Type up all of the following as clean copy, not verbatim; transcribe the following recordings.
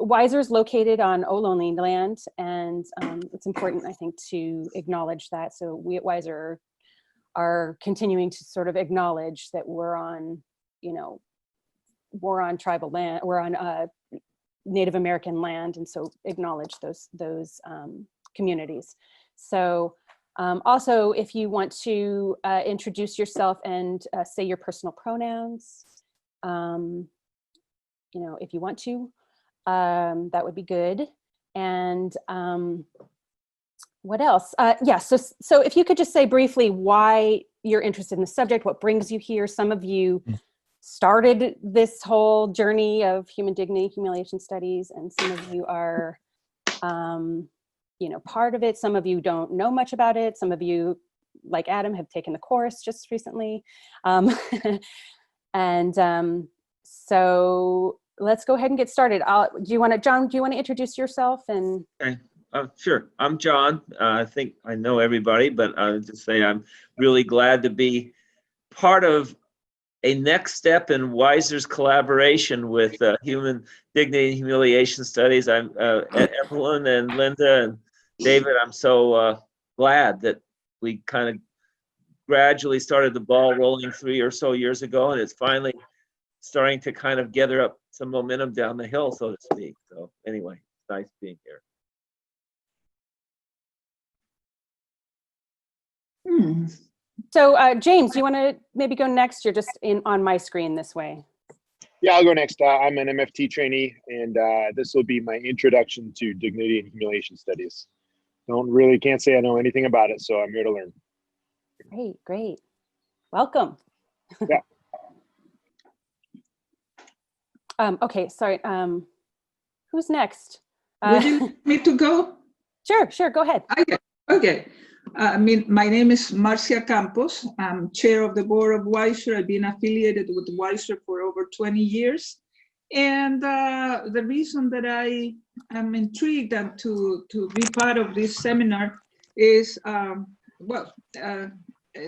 WISR is located on Ohlone land, and it's important, I think, to acknowledge that. So we at WISR are continuing to sort of acknowledge that we're on, we're on tribal land, we're on Native American land, and so acknowledge those communities. So also, if you want to introduce yourself and say your personal pronouns, if you want to, that would be good. And what else? Yeah, so if you could just say briefly why you're interested in the subject, what brings you here. Some of you started this whole journey of human dignity, humiliation studies, and some of you are, part of it. Some of you don't know much about it. Some of you, like Adam, have taken the course just recently. So let's go ahead and get started. John, do you want to introduce yourself? And okay. Sure. I'm John. I think I know everybody, but I'll just say I'm really glad to be part of a next step in WISR's collaboration with Human Dignity and Humiliation Studies. I'm Evelin and Linda and David. I'm so glad that we kind of gradually started the ball rolling 3 or so years ago, and it's finally starting to kind of gather up some momentum down the hill, so to speak. So anyway, it's nice being here. So James, you want to maybe go next? You're just on my screen this way. Yeah, I'll go next. I'm an MFT trainee, and this will be my introduction to dignity and humiliation studies. Can't say I know anything about it, so I'm here to learn. Great. Welcome. Yeah. Okay, sorry. Who's next? Would you like me to go? Sure, go ahead. Okay. My name is Marcia Campos. I'm chair of the board of WISR. I've been affiliated with WISR for over 20 years. And the reason that I am intrigued and to be part of this seminar is, I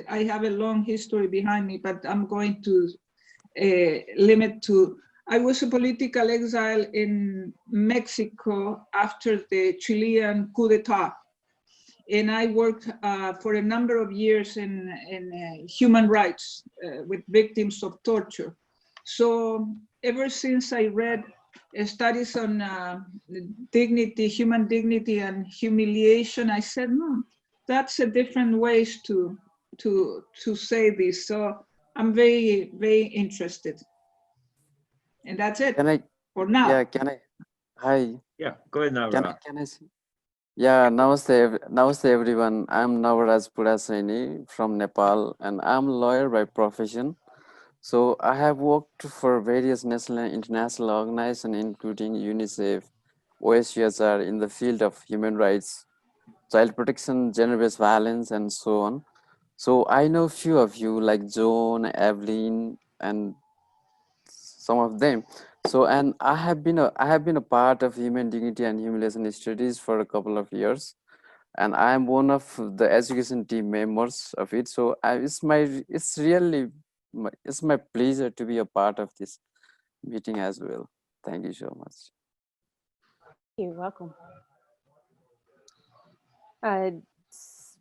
have a long history behind me, but I'm going to limit to, I was a political exile in Mexico after the Chilean coup d'etat. And I worked for a number of years in human rights with victims of torture. So ever since I read studies on dignity, human dignity and humiliation, I said, that's a different ways to say this. So I'm very, very interested. And that's it for now. Yeah, hi. Yeah, go ahead, Navara. Can I say? Yeah, namaste everyone. I'm Navaraj Purasaini from Nepal, and I'm a lawyer by profession. So I have worked for various national and international organizations, including UNICEF, WISR, in the field of human rights, child protection, gender-based violence, and so on. So I know a few of you like Joan, Evelyn, and some of them. So, and I have been a part of human dignity and humiliation studies for a couple of years, and I am one of the education team members of it. So it's my pleasure to be a part of this meeting as well. Thank you so much. You're welcome.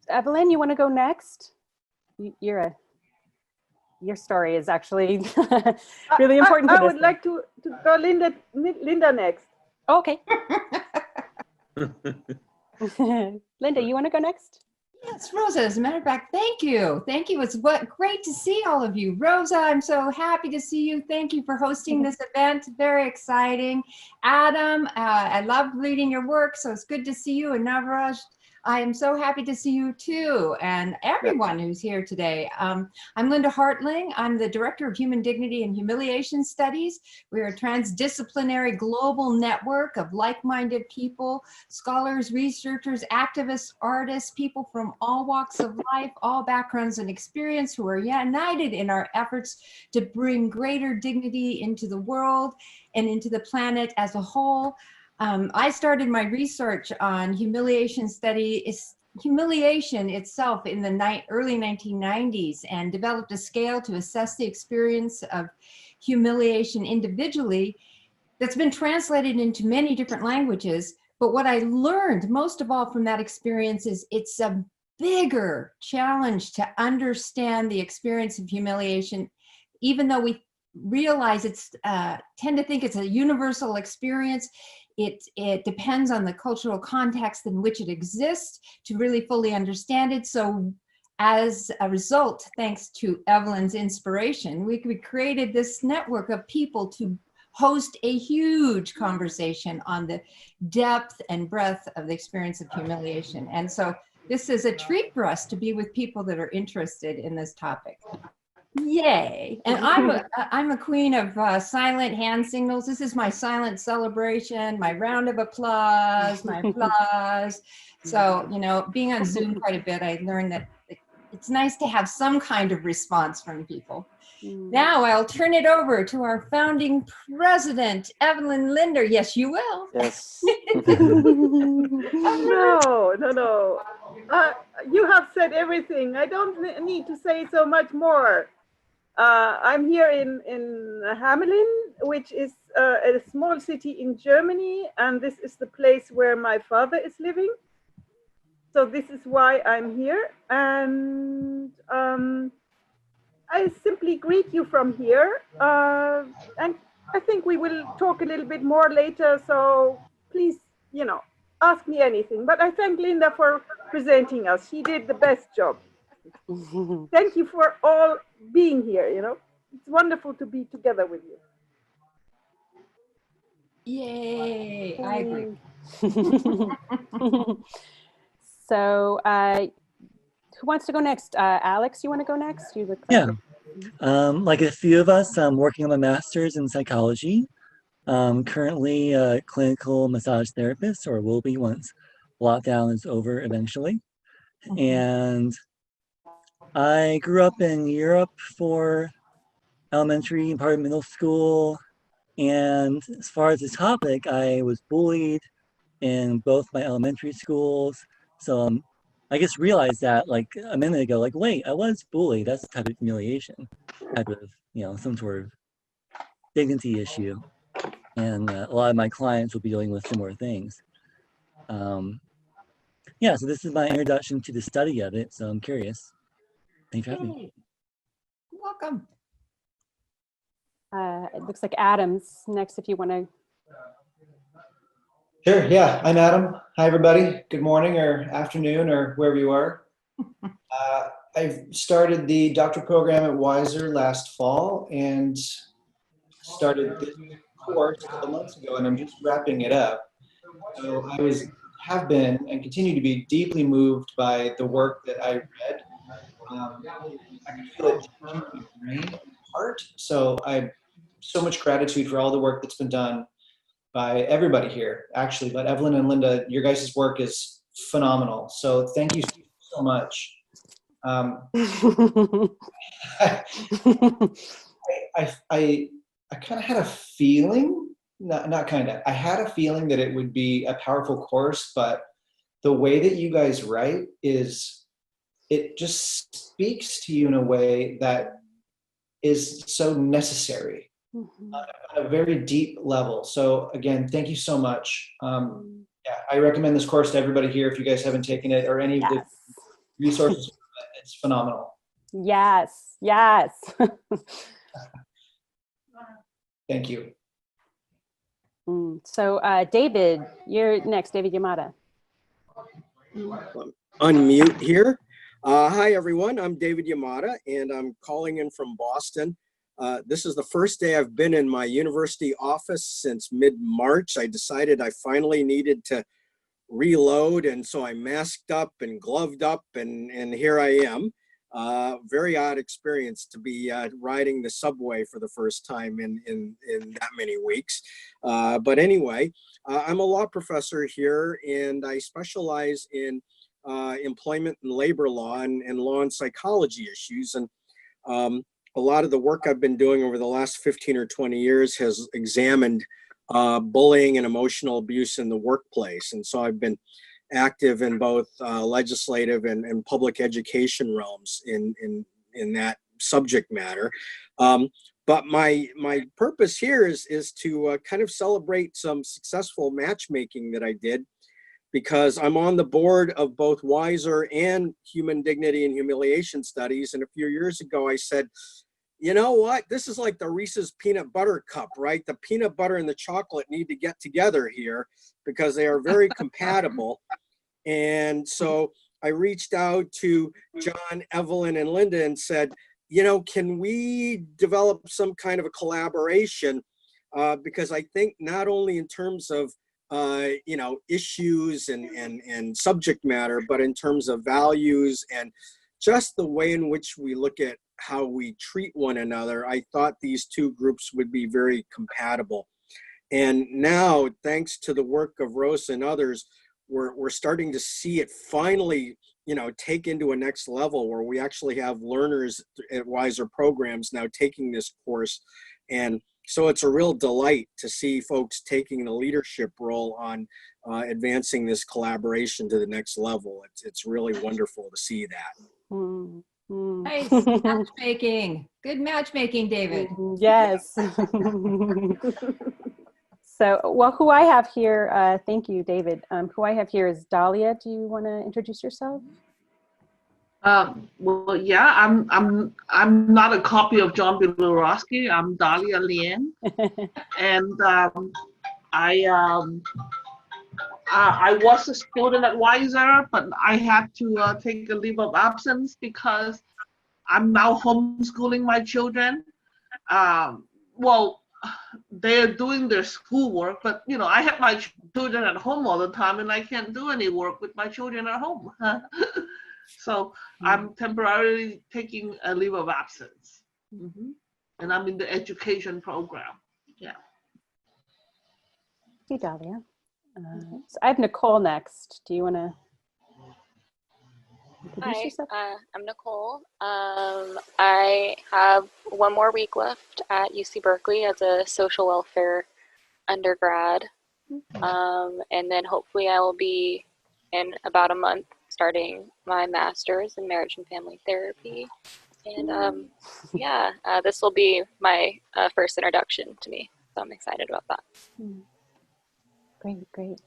Evelyn, you want to go next? Your story is actually really important. I would like to go Linda next. Oh, okay. Linda, you want to go next? Yes, Rosa, as a matter of fact, thank you. Thank you. It's great to see all of you. Rosa, I'm so happy to see you. Thank you for hosting this event. Very exciting. Adam, I love reading your work, so it's good to see you. And Navaraj, I am so happy to see you too, and everyone who's here today. I'm Linda Hartling. I'm the Director of Human Dignity and Humiliation Studies. We're a transdisciplinary global network of like-minded people, scholars, researchers, activists, artists, people from all walks of life, all backgrounds and experience, who are united in our efforts to bring greater dignity into the world and into the planet as a whole. I started my research on humiliation itself in the early 1990s and developed a scale to assess the experience of humiliation individually that's been translated into many different languages. But what I learned most of all from that experience is it's a bigger challenge to understand the experience of humiliation, even though we realize tend to think it's a universal experience. It depends on the cultural context in which it exists to really fully understand it. So as a result, thanks to Evelin's inspiration, we created this network of people to host a huge conversation on the depth and breadth of the experience of humiliation. And so this is a treat for us to be with people that are interested in this topic. Yay. And I'm a queen of silent hand signals. This is my silent celebration, my round of applause, my applause. So, you know, being on Zoom quite a bit, I learned that it's nice to have some kind of response from people. Now I'll turn it over to our founding president, Evelin Lindner. Yes, you will. Yes. No. You have said everything. I don't need to say so much more. I'm here in Hamelin, which is a small city in Germany, and this is the place where my father is living. So this is why I'm here, and I simply greet you from here, and I think we will talk a little bit more later, so please, you know, ask me anything. But I thank Linda for presenting us. She did the best job. Thank you for all being here, you know. It's wonderful to be together with you. Yay, I agree. So who wants to go next? Alex, you want to go next? You look Yeah. Like a few of us, I'm working on my master's in psychology. Currently a clinical massage therapist, or will be once lockdown is over eventually. And I grew up in Europe for elementary and part of middle school. And as far as the topic, I was bullied in both my elementary schools. So I just realized that like a minute ago, like, wait, I was bullied. That's a type of humiliation, type of, you know, some sort of dignity issue. And a lot of my clients will be dealing with similar things. Yeah, so this is my introduction to the study of it. So I'm curious. Thanks for having me. Welcome. It looks like Adam's next if you want to. Sure, yeah, I'm Adam. Hi, everybody. Good morning or afternoon or wherever you are. I've started the doctorate program at WISR last fall and started this course a couple months ago, and I'm just wrapping it up. So I have been and continue to be deeply moved by the work that I read. I can feel it changing my brain and heart. So I so much gratitude for all the work that's been done by everybody here, actually. But Evelin and Linda, your guys' work is phenomenal. So thank you so much. I kind of had a feeling, not kind of, I had a feeling that it would be a powerful course, but the way that you guys write it just speaks to you in a way that is so necessary on a very deep level. So again, thank you so much. Yeah, I recommend this course to everybody here if you guys haven't taken it or any of the resources. It's phenomenal. Yes. Thank you. So David, you're next, David Yamada. Unmute here. Hi, everyone. I'm David Yamada, and I'm calling in from Boston. This is the first day I've been in my university office since mid-March. I decided I finally needed to reload, and so I masked up and gloved up, and here I am. Very odd experience to be riding the subway for the first time in that many weeks. But anyway, I'm a law professor here, and I specialize in employment and labor law and law and psychology issues. And a lot of the work I've been doing over the last 15 or 20 years has examined bullying and emotional abuse in the workplace. And so I've been active in both legislative and public education realms in that subject matter. But my purpose here is to kind of celebrate some successful matchmaking that I did, because I'm on the board of both WISR and Human Dignity and Humiliation studies. And a few years ago, I said, you know what? This is like the Reese's peanut butter cup, right? The peanut butter and the chocolate need to get together here because they are very compatible. And so I reached out to John, Evelin, and Linda and said, you know, can we develop some kind of a collaboration? Because I think not only in terms of, you know, issues and subject matter, but in terms of values and just the way in which we look at how we treat one another, I thought these two groups would be very compatible. And now, thanks to the work of Rosa and others, we're starting to see it finally, you know, take into a next level where we actually have learners at WISR programs now taking this course. And so it's a real delight to see folks taking the leadership role on advancing this collaboration to the next level. It's really wonderful to see that. Mm, mm. Nice matchmaking. Good matchmaking, David. Yes. So, well, who I have here, thank you, David. Who I have here is Dahlia. Do you want to introduce yourself? Well, yeah, I'm not a copy of John Bilorowski. I'm Dahlia Lien, and I was a student at WISR, but I had to take a leave of absence because I'm now homeschooling my children. Well, they're doing their schoolwork, but you know, I have my children at home all the time, and I can't do any work with my children at home. So I'm temporarily taking a leave of absence, and I'm in the education program. Yeah. Hey, Dahlia. So I have Nicole next. Do you want to introduce yourself? I'm Nicole. I have one more week left at UC Berkeley as a social welfare undergrad. And then hopefully I will be in about a month starting my master's in marriage and family therapy. And yeah, this will be my first introduction to me. So I'm excited about that. Great, great.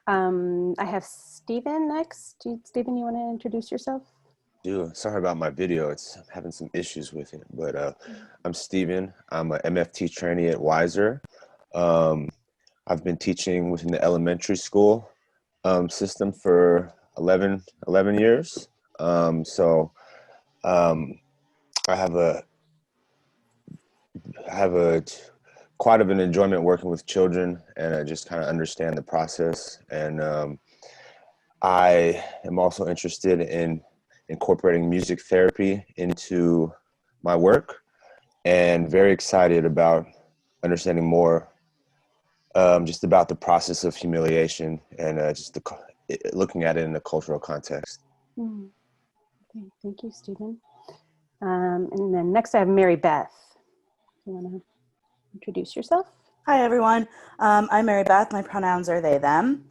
I have Stephen next. Stephen, you want to introduce yourself? Sorry about my video. I'm having some issues with it, but I'm Stephen. I'm an MFT trainee at WISR. I've been teaching within the elementary school system for 11 years. So I have quite of an enjoyment working with children, and I just kind of understand the process. And I am also interested in incorporating music therapy into my work, and very excited about understanding more just about the process of humiliation and just looking at it in a cultural context. Okay, thank you, Stephen. And then next I have Mary Beth. You want to introduce yourself? Hi, everyone. I'm Mary Beth. My pronouns are they, them.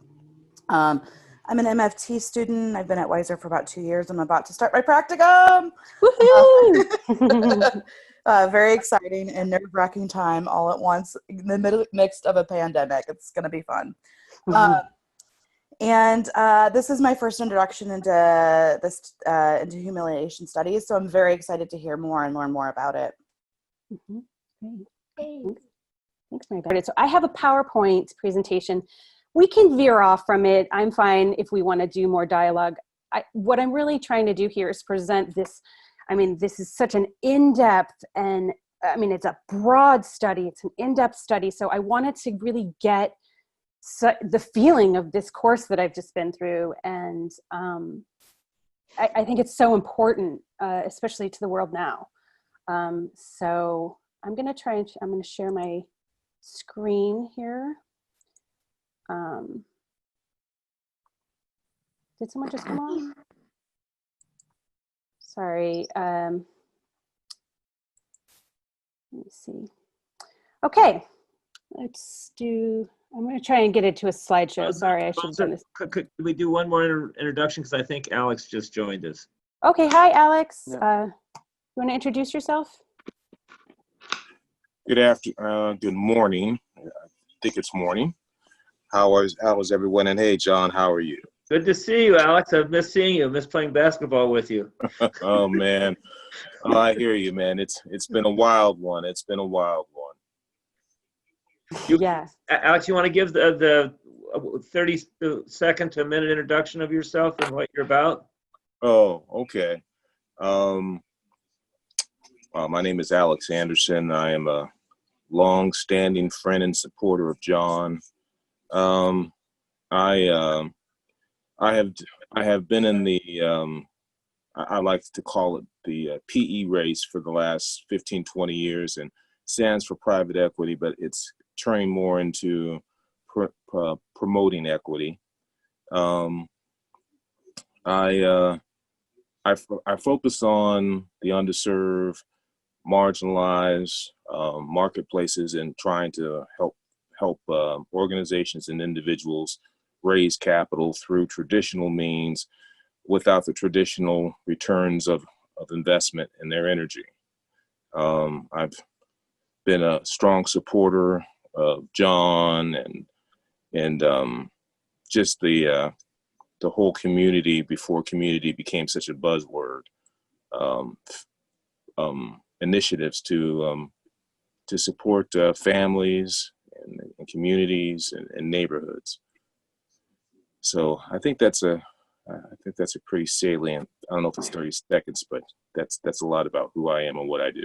I'm an MFT student. I've been at WISR for about 2 years. I'm about to start my practicum. Woohoo! Very exciting and nerve-wracking time all at once in the midst of a pandemic. It's going to be fun. And this is my first introduction into into humiliation studies. So I'm very excited to hear more and learn more about it. Great. Hey. Thanks, Mary Beth. So I have a PowerPoint presentation. We can veer off from it. I'm fine if we want to do more dialogue. What I'm really trying to do here is present this. I mean, this is such an in-depth, and I mean, it's a broad study. It's an in-depth study. So I wanted to really get the feeling of this course that I've just been through. And I think it's so important, especially to the world now. So I'm going to share my screen here. Did someone just come on? Sorry. Let me see. Okay, I'm going to try and get it to a slideshow. Sorry, I should have done this. Could we do one more introduction? Because I think Alex just joined us. Okay, hi, Alex. Yeah. You want to introduce yourself? Good morning. I think it's morning. How is everyone? And hey, John, how are you? Good to see you, Alex. I've missed seeing you. I miss playing basketball with you. Oh man, I hear you, man. It's been a wild one. It's been a wild one. Yeah. Alex, you want to give the 30-second to a minute introduction of yourself and what you're about? Oh, okay. My name is Alex Anderson. I am a long-standing friend and supporter of John. I have been in the I like to call it the PE race for the last 15, 20 years, and stands for private equity, but it's turning more into promoting equity. I focus on the underserved, marginalized marketplaces, and trying to help organizations and individuals raise capital through traditional means without the traditional returns of investment in their energy. I've been a strong supporter of John and just the whole community before community became such a buzzword. Initiatives to support families and communities and neighborhoods. So I think that's a pretty salient. I don't know if it's 30 seconds, but that's a lot about who I am and what I do.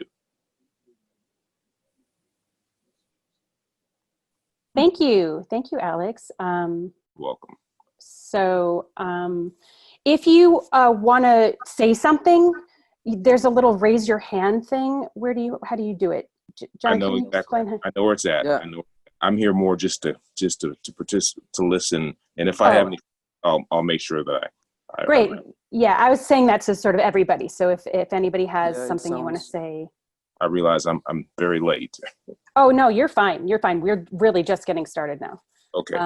Thank you, Alex. Welcome. So if you want to say something, there's a little raise your hand thing. How do you do it? John, I know can you exactly. explain? I know where it's at. Yeah. I know. I'm here more just to participate, to listen, and if I have any, I'll make sure that I Great. Yeah, I was saying that to sort of everybody. So if anybody has Yeah, it something you want to sounds- say. I realize I'm very late. Oh no, you're fine. You're fine. We're really just getting started now. Okay.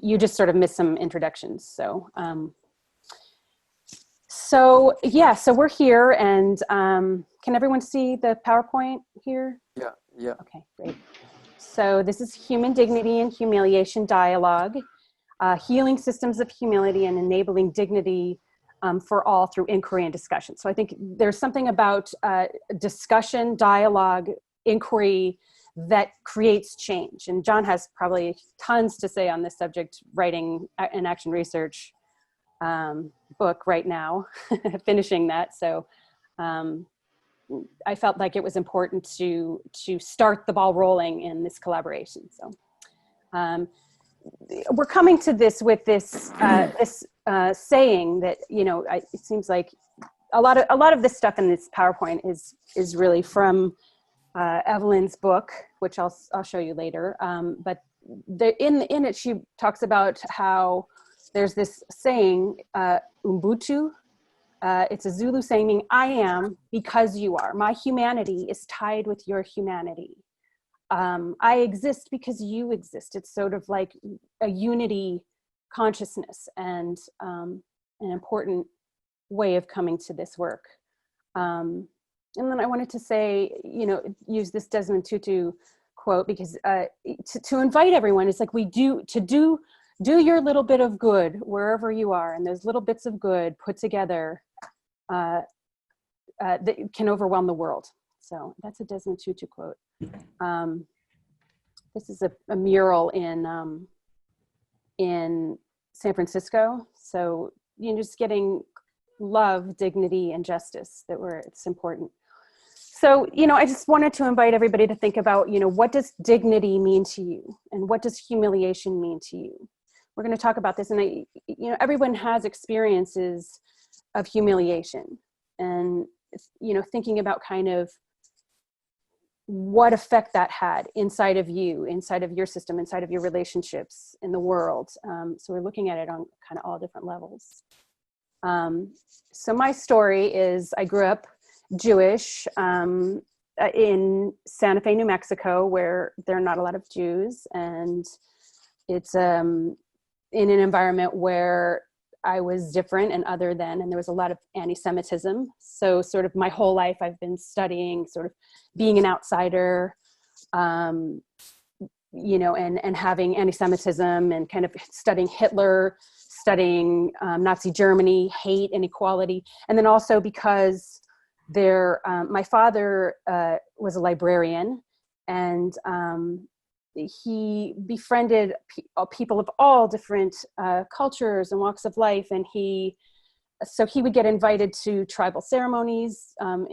You just sort of missed some introductions. So we're here, and can everyone see the PowerPoint here? Yeah. Okay, great. So this is Human Dignity and Humiliation Dialogue, Healing Systems of Humility and Enabling Dignity for All Through Inquiry and Discussion. So I think there's something about discussion, dialogue, inquiry that creates change. And John has probably tons to say on this subject, writing an action research book right now, finishing that. So I felt like it was important to start the ball rolling in this collaboration. So we're coming to this with this saying that, it seems like a lot of this stuff in this PowerPoint is really from Evelin's book, which I'll show you later. But in it, she talks about how there's this saying, Ubuntu. It's a Zulu saying, meaning I am because you are. My humanity is tied with your humanity. I exist because you exist. It's sort of like a unity consciousness, and an important way of coming to this work. And then I wanted to say, use this Desmond Tutu quote, because to invite everyone, it's like do your little bit of good wherever you are, and those little bits of good put together that can overwhelm the world. So that's a Desmond Tutu quote. This is a mural in San Francisco. So just getting love, dignity, and justice it's important. So I just wanted to invite everybody to think about what does dignity mean to you, and what does humiliation mean to you. We're going to talk about this, and everyone has experiences of humiliation, and thinking about kind of what effect that had inside of you, inside of your system, inside of your relationships in the world. So we're looking at it on kind of all different levels. So my story is I grew up Jewish in Santa Fe, New Mexico, where there are not a lot of Jews, and it's in an environment where I was different and other than, and there was a lot of anti-Semitism. So sort of my whole life I've been studying sort of being an outsider, you know, and having anti-Semitism and kind of studying Hitler, studying Nazi Germany, hate, inequality. And then also because my father was a librarian, and he befriended people of all different cultures and walks of life. And so he would get invited to tribal ceremonies on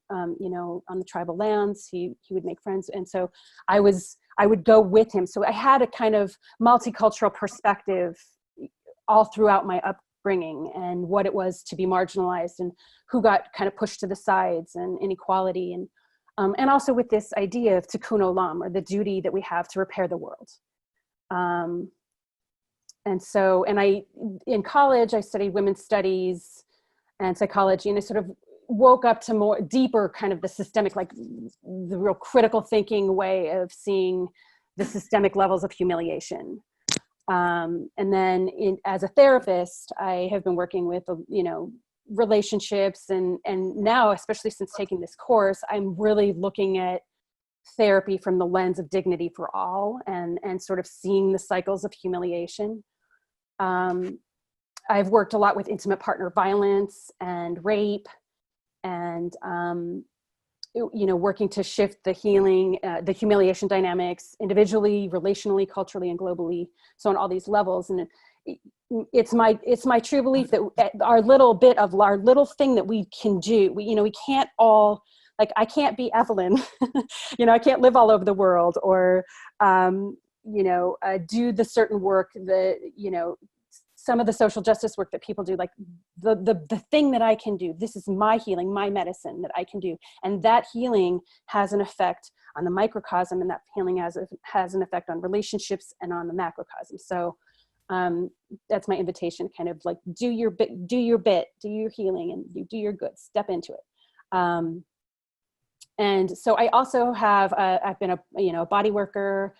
the tribal lands. He would make friends. And so I would go with him. So I had a kind of multicultural perspective all throughout my upbringing, and what it was to be marginalized and who got kind of pushed to the sides, and inequality, and also with this idea of tikkun olam, or the duty that we have to repair the world. In college, I studied women's studies and psychology, and I sort of woke up to more deeper kind of the systemic, like the real critical thinking way of seeing the systemic levels of humiliation. And then as a therapist, I have been working with, relationships, and now, especially since taking this course, I'm really looking at therapy from the lens of dignity for all, and sort of seeing the cycles of humiliation. I've worked a lot with intimate partner violence and rape, and working to shift the humiliation dynamics individually, relationally, culturally, and globally. So on all these levels. And it's my true belief that our little thing that we can do, we can't all, like, I can't be Evelin, I can't live all over the world, or, do the certain work that, some of the social justice work that people do, like the thing that I can do, this is my healing, my medicine that I can do. And that healing has an effect on the microcosm, and that healing has an effect on relationships and on the macrocosm. So that's my invitation, kind of like do your bit, do your healing, and you do your good, step into it. And so I also have, I've been a body worker,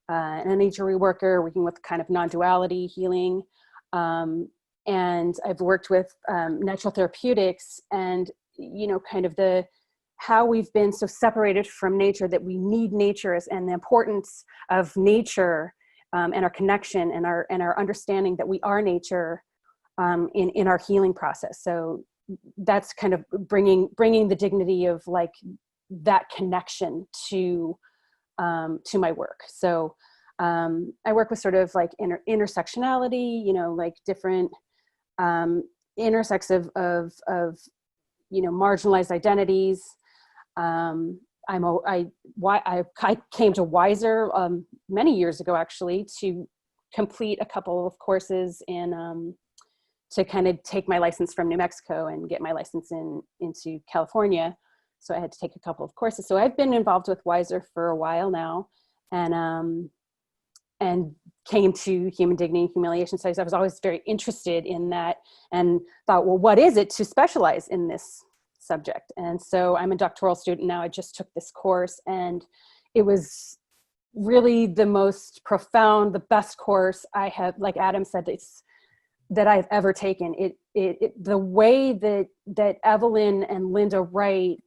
an energy worker, working with kind of non-duality healing. And I've worked with natural therapeutics, and, kind of how we've been so separated from nature, that we need nature, and the importance of nature, and our connection, and our understanding that we are nature in our healing process. So that's kind of bringing the dignity of like that connection to my work. So I work with sort of like intersectionality, like different intersects of marginalized identities. I came to WISR many years ago, actually, to complete a couple of courses to kind of take my license from New Mexico and get my license into California. So I had to take a couple of courses. So I've been involved with WISR for a while now, and came to Human Dignity and Humiliation Studies. I was always very interested in that, and thought, well, what is it to specialize in this subject? And so I'm a doctoral student now. I just took this course, and it was really the most profound, the best course I have, like Adam said, that I've ever taken. The way that Evelin and Linda write,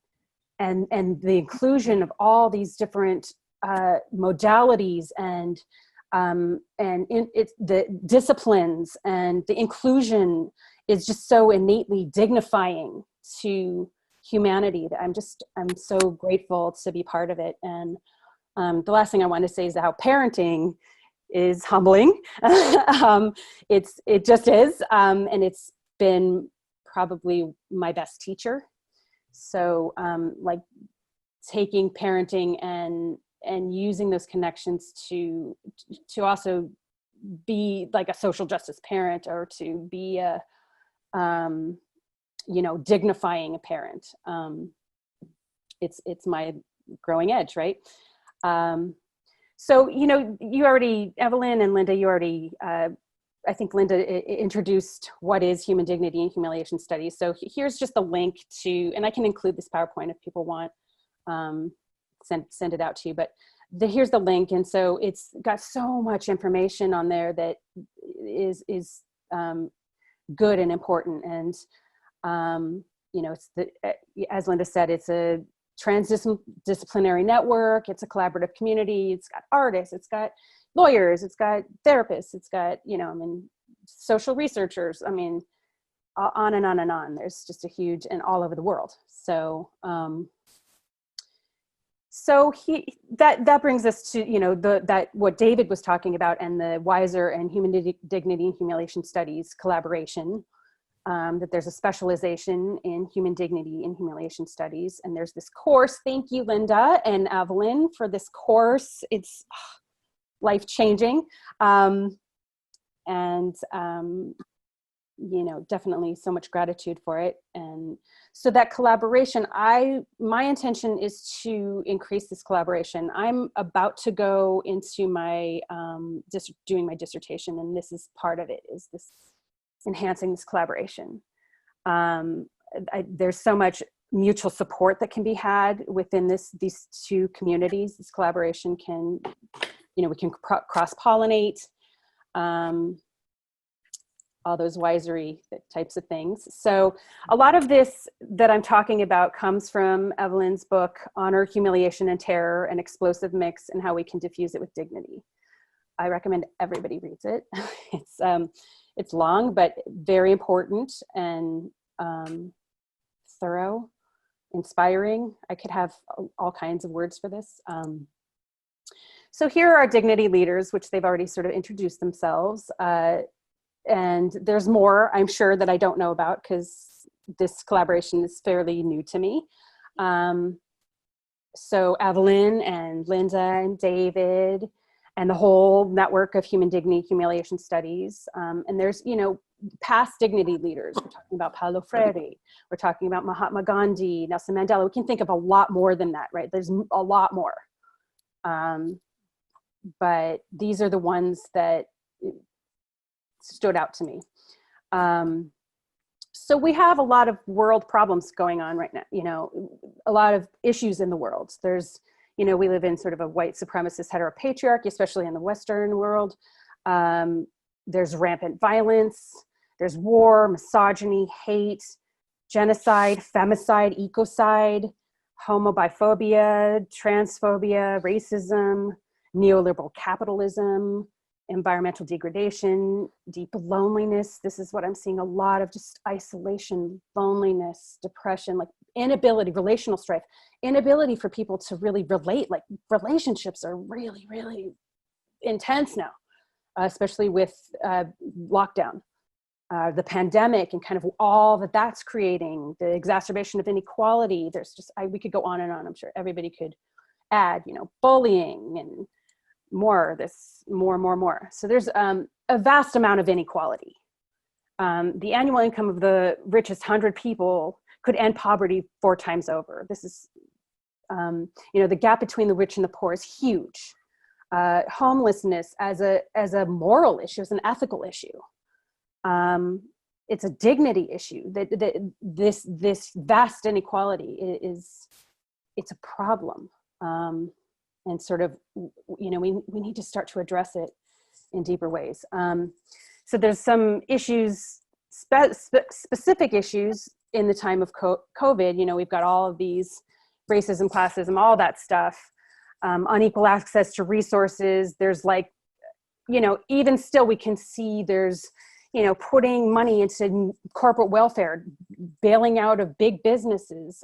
and the inclusion of all these different modalities, and the disciplines, and the inclusion is just so innately dignifying to humanity that I'm so grateful to be part of it. And the last thing I want to say is how parenting is humbling. It just is, and it's been probably my best teacher. So like taking parenting and using those connections to also be like a social justice parent, or to be a dignifying a parent. It's my growing edge, right? So, you already, Evelin and Linda, you already, I think Linda introduced what is Human Dignity and Humiliation Studies. So here's just the link to, and I can include this PowerPoint if people want, send it out to you, but here's the link. And so it's got so much information on there that is good and important. And, you know, it's as Linda said, it's a transdisciplinary network. It's a collaborative community. It's got artists, it's got lawyers, it's got therapists, it's got, you know, I mean, social researchers, I mean, on and on and on. There's just a huge, and all over the world. So, that brings us to, you know, that what David was talking about, and the WISR and Human Dignity and Humiliation Studies collaboration, that there's a specialization in Human Dignity and Humiliation Studies. And there's this course, thank you, Linda and Evelin, for this course. It's life-changing. You know, definitely so much gratitude for it. And so that collaboration, my intention is to increase this collaboration. I'm about to go into my, doing my dissertation, and this is part of it, is this enhancing this collaboration. There's so much mutual support that can be had within these two communities. This collaboration can, you know, we can cross-pollinate, all those WISR-y types of things. So a lot of this that I'm talking about comes from Evelin's book, Honor, Humiliation, and Terror, an Explosive Mix, and How We Can Diffuse It with Dignity. I recommend everybody reads it. It's long, but very important and thorough, inspiring. I could have all kinds of words for this. So here are our dignity leaders, which they've already sort of introduced themselves. And there's more, I'm sure, that I don't know about, because this collaboration is fairly new to me. So Evelin and Linda and David and the whole network of Human Dignity, Humiliation Studies. And there's, you know, past dignity leaders. We're talking about Paulo Freire. We're talking about Mahatma Gandhi, Nelson Mandela. We can think of a lot more than that, right? There's a lot more. But these are the ones that stood out to me. So we have a lot of world problems going on right now, you know, a lot of issues in the world. There's, you know, we live in sort of a white supremacist heteropatriarchy, especially in the Western world. There's rampant violence, there's war, misogyny, hate, genocide, femicide, ecocide, homobiphobia, transphobia, racism, neoliberal capitalism, environmental degradation, deep loneliness. This is what I'm seeing, a lot of just isolation, loneliness, depression, like inability, relational strife, inability for people to really relate. Like relationships are really, really intense now, especially with lockdown, the pandemic, and kind of all that that's creating, the exacerbation of inequality. There's just, we could go on and on. I'm sure everybody could add, you know, bullying and more. So there's a vast amount of inequality. The annual income of the richest 100 people could end poverty 4 times over. This is, you know, the gap between the rich and the poor is huge. Homelessness as a moral issue, as an ethical issue. It's a dignity issue. This vast inequality it's a problem. And sort of, you know, we need to start to address it in deeper ways. So there's some issues, specific issues in the time of COVID. You know, we've got all of these racism, classism, all that stuff, unequal access to resources. There's like, you know, even still we can see there's, you know, putting money into corporate welfare, bailing out of big businesses.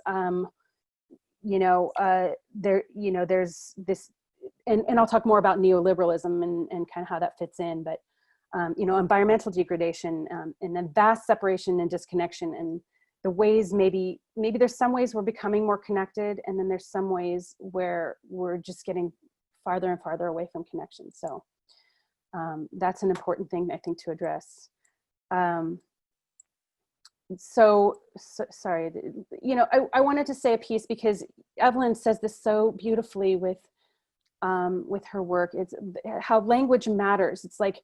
You know, there's this, and I'll talk more about neoliberalism and kind of how that fits in, but, you know, environmental degradation, and then vast separation and disconnection, and the ways maybe there's some ways we're becoming more connected, and then there's some ways where we're just getting farther and farther away from connection. So that's an important thing, I think, to address. Sorry, you know, I wanted to say a piece because Evelin says this so beautifully with her work. It's how language matters. It's like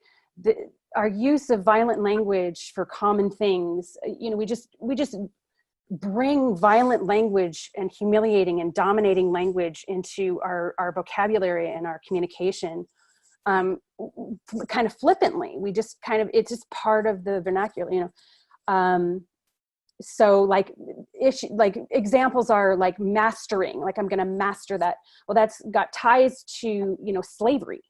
our use of violent language for common things. You know, we just bring violent language and humiliating and dominating language into our vocabulary and our communication. kind of flippantly. We just kind of, it's just part of the vernacular, you know. So like examples are like mastering, like I'm going to master that. Well, that's got ties to, you know, slavery.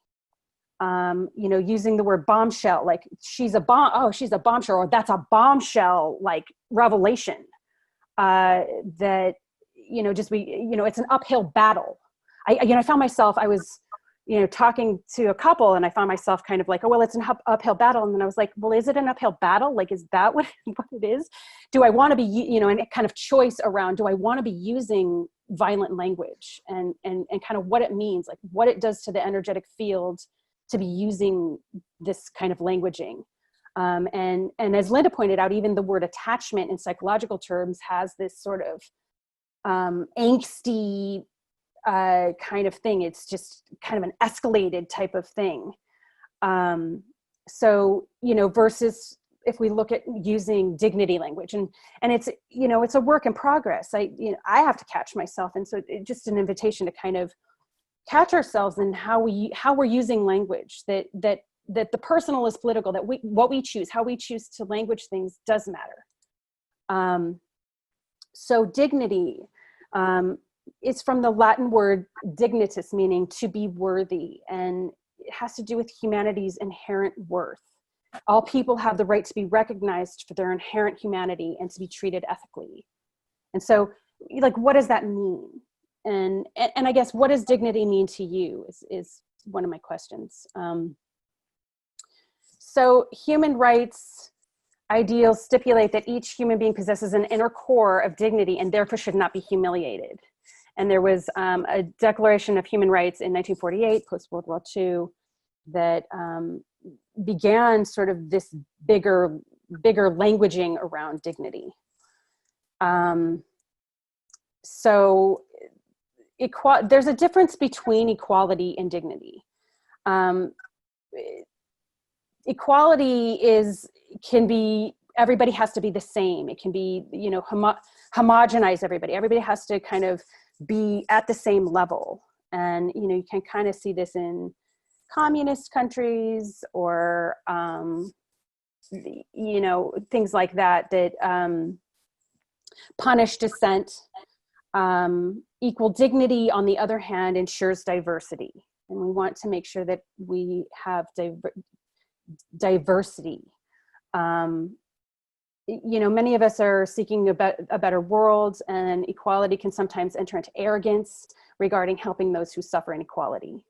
You know, using the word bombshell, like she's a bombshell, or that's a bombshell, like revelation, that, you know, just you know, it's an uphill battle. I found myself, I was, you know, talking to a couple, and I found myself kind of like, oh, well, it's an uphill battle. And then I was like, well, is it an uphill battle? Like, is that what it is? Do I want to be, you know, and kind of choice around, do I want to be using violent language and kind of what it means, like what it does to the energetic field to be using this kind of languaging. And as Linda pointed out, even the word attachment in psychological terms has this sort of angsty kind of thing. It's just kind of an escalated type of thing. So, you know, versus if we look at using dignity language, and it's, you know, it's a work in progress. I have to catch myself. And so it's just an invitation to kind of catch ourselves in how we're using language, that the personal is political, that what we choose, how we choose to language things does matter. So dignity is from the Latin word dignitas, meaning to be worthy, and it has to do with humanity's inherent worth. All people have the right to be recognized for their inherent humanity and to be treated ethically. And so, like, what does that mean? And I guess, what does dignity mean to you is one of my questions. So human rights ideals stipulate that each human being possesses an inner core of dignity and therefore should not be humiliated. And there was a Declaration of Human Rights in 1948, post-World War II, that began sort of this bigger languaging around dignity. So there's a difference between equality and dignity. Equality can be, everybody has to be the same. It can be, you know, homogenize everybody. Everybody has to kind of be at the same level. And, you know, you can kind of see this in communist countries or, you know, things like that, punish dissent. Equal dignity, on the other hand, ensures diversity. And we want to make sure that we have diversity. You know, many of us are seeking a better world, and equality can sometimes enter into arrogance regarding helping those who suffer inequality.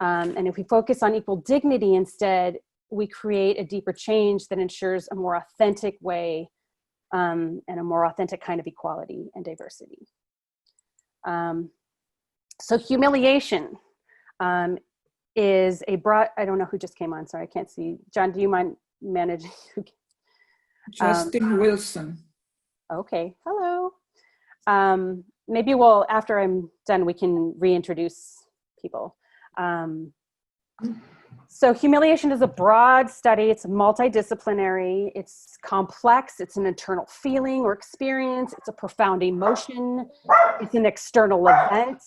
And if we focus on equal dignity instead, we create a deeper change that ensures a more authentic way and a more authentic kind of equality and diversity. So humiliation is a broad, I don't know who just came on, sorry, I can't see. John, do you mind managing? Justin Wilson. Okay, hello. Maybe we'll, after I'm done, we can reintroduce people. So humiliation is a broad study. It's multidisciplinary. It's complex. It's an internal feeling or experience. It's a profound emotion. It's an external event,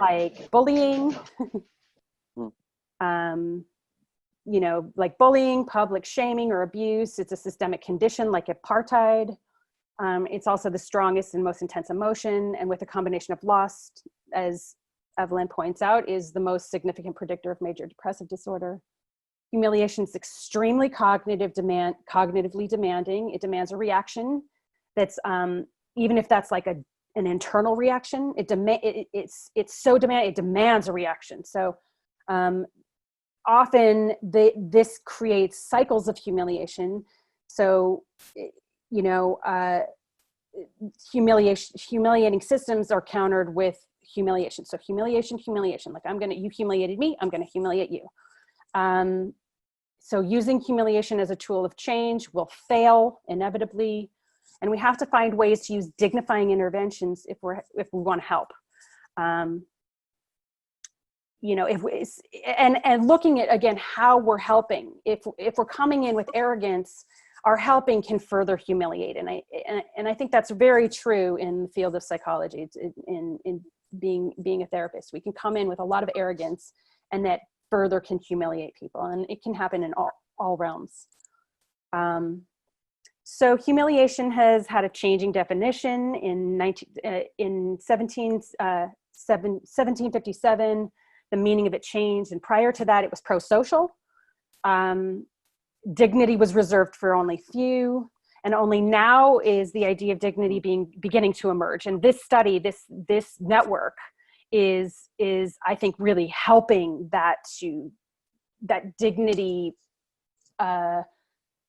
like bullying, you know, like bullying, public shaming or abuse. It's a systemic condition like apartheid. It's also the strongest and most intense emotion, and with a combination of loss, as Evelin points out, is the most significant predictor of major depressive disorder. Humiliation is extremely cognitively demanding. It demands a reaction that's, even if that's like an internal reaction, it's so demanding, it demands a reaction. So often this creates cycles of humiliation. So, you know, humiliating systems are countered with humiliation. So humiliation, like you humiliated me, I'm gonna humiliate you. So using humiliation as a tool of change will fail inevitably. And we have to find ways to use dignifying interventions if we want to help. You know, and looking at, again, how we're helping. If we're coming in with arrogance, our helping can further humiliate. And I think that's very true in the field of psychology. It's in being a therapist. We can come in with a lot of arrogance, and that further can humiliate people, and it can happen in all realms. So humiliation has had a changing definition in 1757. The meaning of it changed, and prior to that, it was pro-social. Dignity was reserved for only few, and only now is the idea of dignity beginning to emerge. And this study, this network, is I think really helping that dignity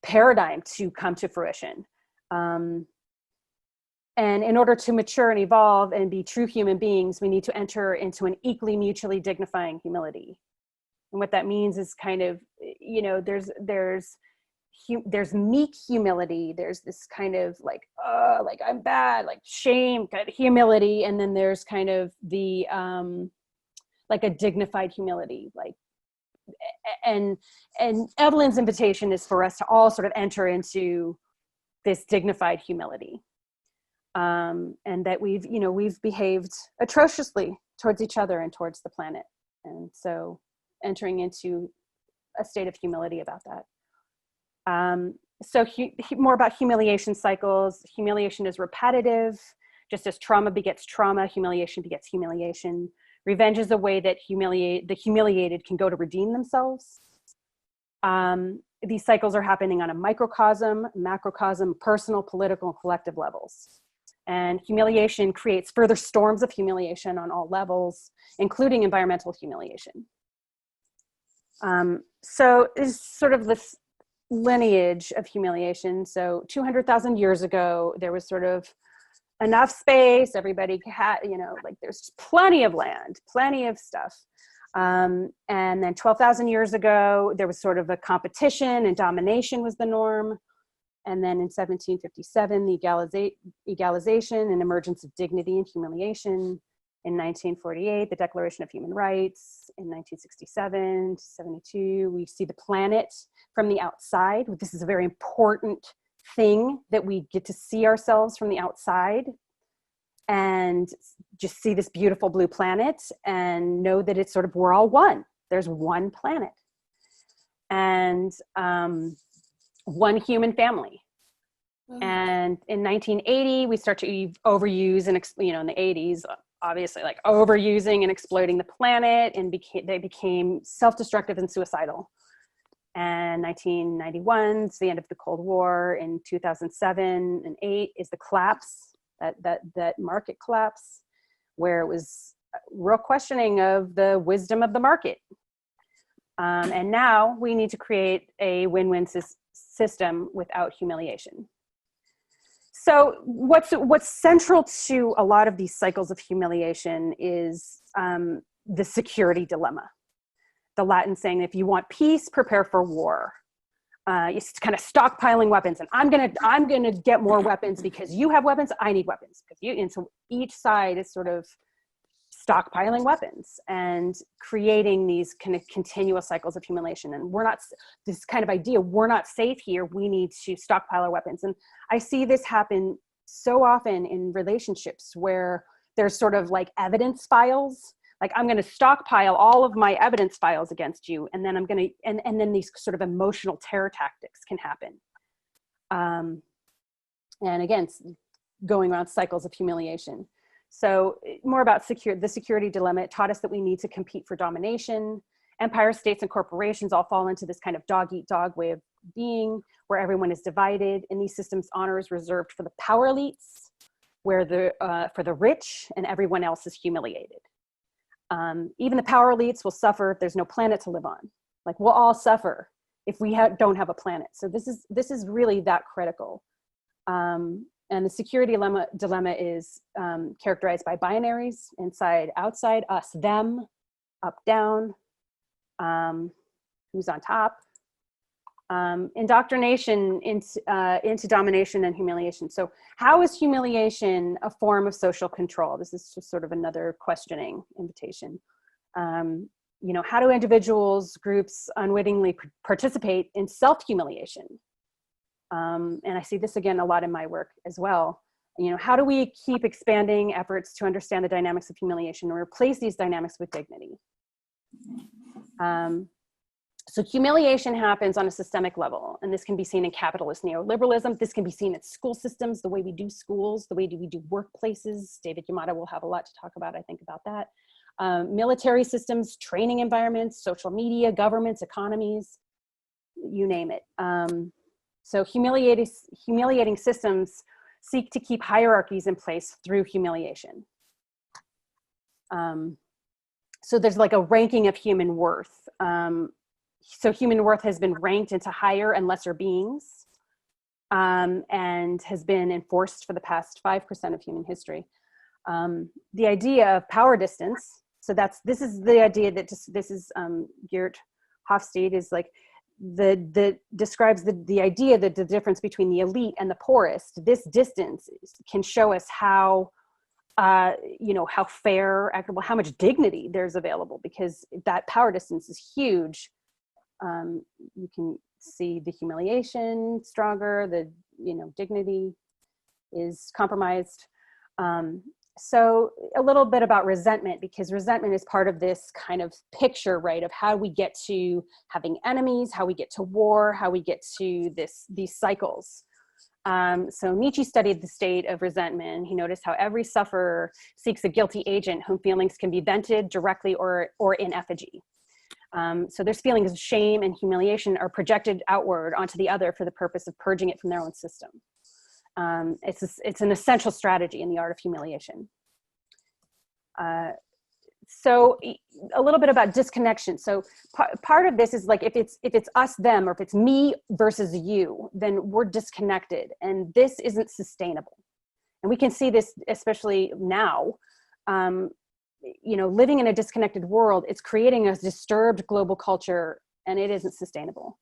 paradigm to come to fruition. And in order to mature and evolve and be true human beings, we need to enter into an equally mutually dignifying humility. And what that means is kind of, you know, there's meek humility. There's this kind of like I'm bad, like shame, kind of humility. And then there's kind of the, like a dignified humility, like, and Evelin's invitation is for us to all sort of enter into this dignified humility. And that we've behaved atrociously towards each other and towards the planet. And so entering into a state of humility about that. So more about humiliation cycles. Humiliation is repetitive. Just as trauma begets trauma, humiliation begets humiliation. Revenge is a way that the humiliated can go to redeem themselves. These cycles are happening on a microcosm, macrocosm, personal, political, and collective levels. And humiliation creates further storms of humiliation on all levels, including environmental humiliation. So is sort of this lineage of humiliation. So 200,000 years ago, there was sort of enough space. Everybody had, like there's plenty of land, plenty of stuff. And then 12,000 years ago, there was sort of a competition and domination was the norm. And then in 1757, the egalization and emergence of dignity and humiliation. In 1948, the Declaration of Human Rights. In 1967 to 72, we see the planet from the outside. This is a very important thing, that we get to see ourselves from the outside and just see this beautiful blue planet and know that it's sort of, we're all one. There's one planet and one human family. And in 1980, we start to overuse and, in the 80s, obviously like overusing and exploiting the planet, and they became self-destructive and suicidal. And 1991 is the end of the Cold War. In 2007 and 8 is the collapse, that market collapse, where it was real questioning of the wisdom of the market. And now we need to create a win-win system without humiliation. So what's central to a lot of these cycles of humiliation is the security dilemma. The Latin saying, if you want peace, prepare for war. It's kind of stockpiling weapons, and I'm gonna get more weapons because you have weapons. I need weapons and so each side is sort of stockpiling weapons and creating these kind of continuous cycles of humiliation. And this kind of idea, we're not safe here. We need to stockpile our weapons. And I see this happen so often in relationships where there's sort of like evidence files. Like, I'm going to stockpile all of my evidence files against you. And then and then these sort of emotional terror tactics can happen. And again, going around cycles of humiliation. So more about the security dilemma. It taught us that we need to compete for domination. Empire states and corporations all fall into this kind of dog-eat-dog way of being, where everyone is divided. In these systems, honor is reserved for the power elites, where for the rich, and everyone else is humiliated. Even the power elites will suffer if there's no planet to live on. Like, we'll all suffer if we don't have a planet. So this is really that critical. And the security dilemma is characterized by binaries: inside, outside, us, them, up, down, who's on top. Indoctrination into domination and humiliation. So how is humiliation a form of social control? This is just sort of another questioning invitation. How do individuals, groups unwittingly participate in self-humiliation? And I see this again a lot in my work as well. You know, how do we keep expanding efforts to understand the dynamics of humiliation and replace these dynamics with dignity? So humiliation happens on a systemic level, and this can be seen in capitalist neoliberalism. This can be seen in school systems, the way we do schools, the way we do workplaces. David Yamada will have a lot to talk about, I think, about that. Military systems, training environments, social media, governments, economies, you name it. So humiliating systems seek to keep hierarchies in place through humiliation. So there's like a ranking of human worth. So human worth has been ranked into higher and lesser beings, and has been enforced for the past 5% of human history. The idea of power distance, so this is the idea that this is Geert Hofstede is like, describes the idea that the difference between the elite and the poorest, this distance can show us how, you know, how fair, equitable, how much dignity there's available, because that power distance is huge. You can see the humiliation stronger, the, you know, dignity is compromised. So a little bit about resentment, because resentment is part of this kind of picture, right, of how we get to having enemies, how we get to war, how we get to these cycles. So Nietzsche studied the state of resentment, and he noticed how every sufferer seeks a guilty agent whom feelings can be vented directly or in effigy. So there's feelings of shame and humiliation are projected outward onto the other for the purpose of purging it from their own system. It's an essential strategy in the art of humiliation. So a little bit about disconnection. So part of this is like, if it's us, them, or if it's me versus you, then we're disconnected, and this isn't sustainable. And we can see this especially now. You know, living in a disconnected world, it's creating a disturbed global culture, and it isn't sustainable.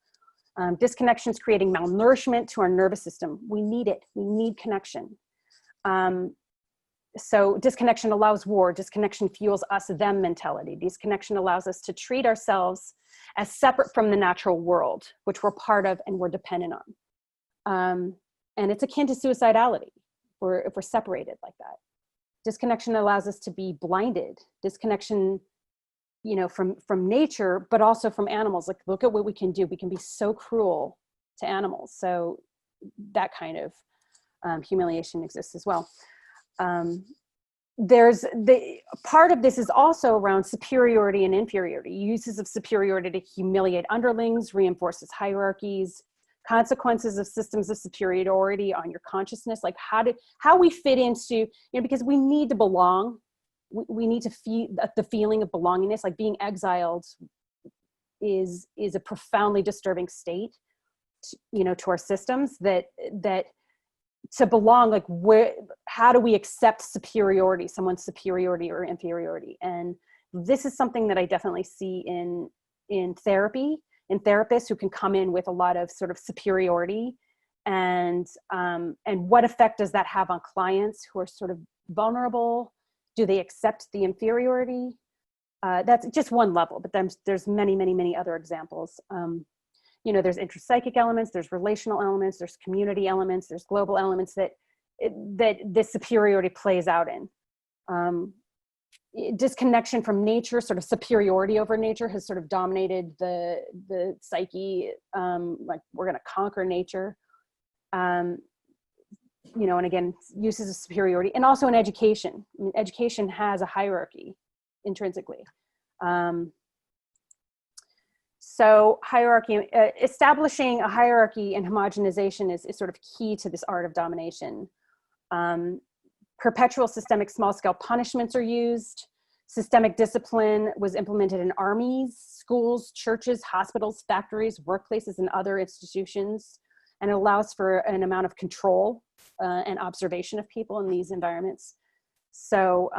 Disconnection is creating malnourishment to our nervous system. We need it. We need connection. So disconnection allows war. Disconnection fuels us-them mentality. Disconnection allows us to treat ourselves as separate from the natural world, which we're part of and we're dependent on. And it's akin to suicidality if we're separated like that. Disconnection allows us to be blinded. Disconnection, you know, from nature, but also from animals. Like, look at what we can do. We can be so cruel to animals. So that kind of humiliation exists as well. There's part of this is also around superiority and inferiority. Uses of superiority to humiliate underlings, reinforces hierarchies, consequences of systems of superiority on your consciousness, like how we fit into, you know, because we need to belong. We need to feel the feeling of belongingness. Like being exiled is a profoundly disturbing state, you know, to our systems, that to belong, like how do we accept superiority, someone's superiority or inferiority? And this is something that I definitely see in therapy, in therapists who can come in with a lot of sort of superiority, and what effect does that have on clients who are sort of vulnerable? Do they accept the inferiority? That's just one level, but there's many, many, many other examples. You know, there's intrapsychic elements, there's relational elements, there's community elements, there's global elements that this superiority plays out in. Disconnection from nature, sort of superiority over nature, has sort of dominated the psyche. Like, we're going to conquer nature. You know, and again, uses of superiority, and also in education. I mean, education has a hierarchy intrinsically. So hierarchy, establishing a hierarchy and homogenization is sort of key to this art of domination. Perpetual systemic small-scale punishments are used. Systemic discipline was implemented in armies, schools, churches, hospitals, factories, workplaces, and other institutions. And it allows for an amount of control and observation of people in these environments. So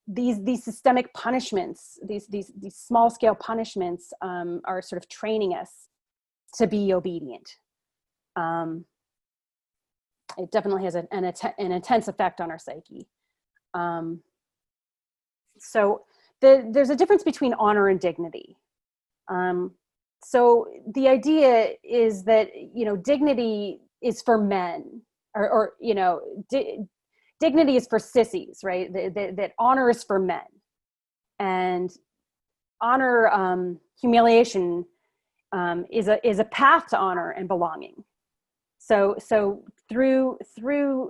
these systemic punishments, these small-scale punishments are sort of training us to be obedient. It definitely has an intense effect on our psyche. So there's a difference between honor and dignity. So the idea is that, you know, dignity is for men, or you know, dignity is for sissies, right? That honor is for men, and honor, humiliation is a path to honor and belonging. So through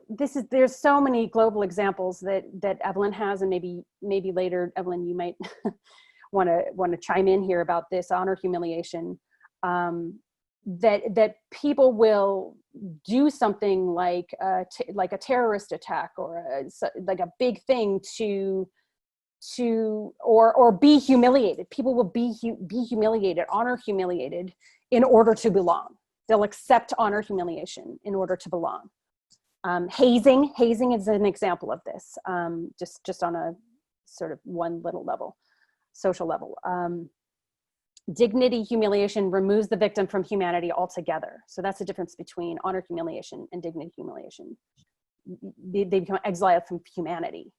this there's so many global examples that Evelin has, and maybe later, Evelin, you might want to chime in here about this honor humiliation. That people will do something like a terrorist attack or like a big thing to or be humiliated. People will be humiliated, honor humiliated, in order to belong. They'll accept honor humiliation in order to belong. Hazing is an example of this, just on a sort of one little level, social level. Dignity humiliation removes the victim from humanity altogether. So that's the difference between honor humiliation and dignity humiliation. They become exiled from humanity.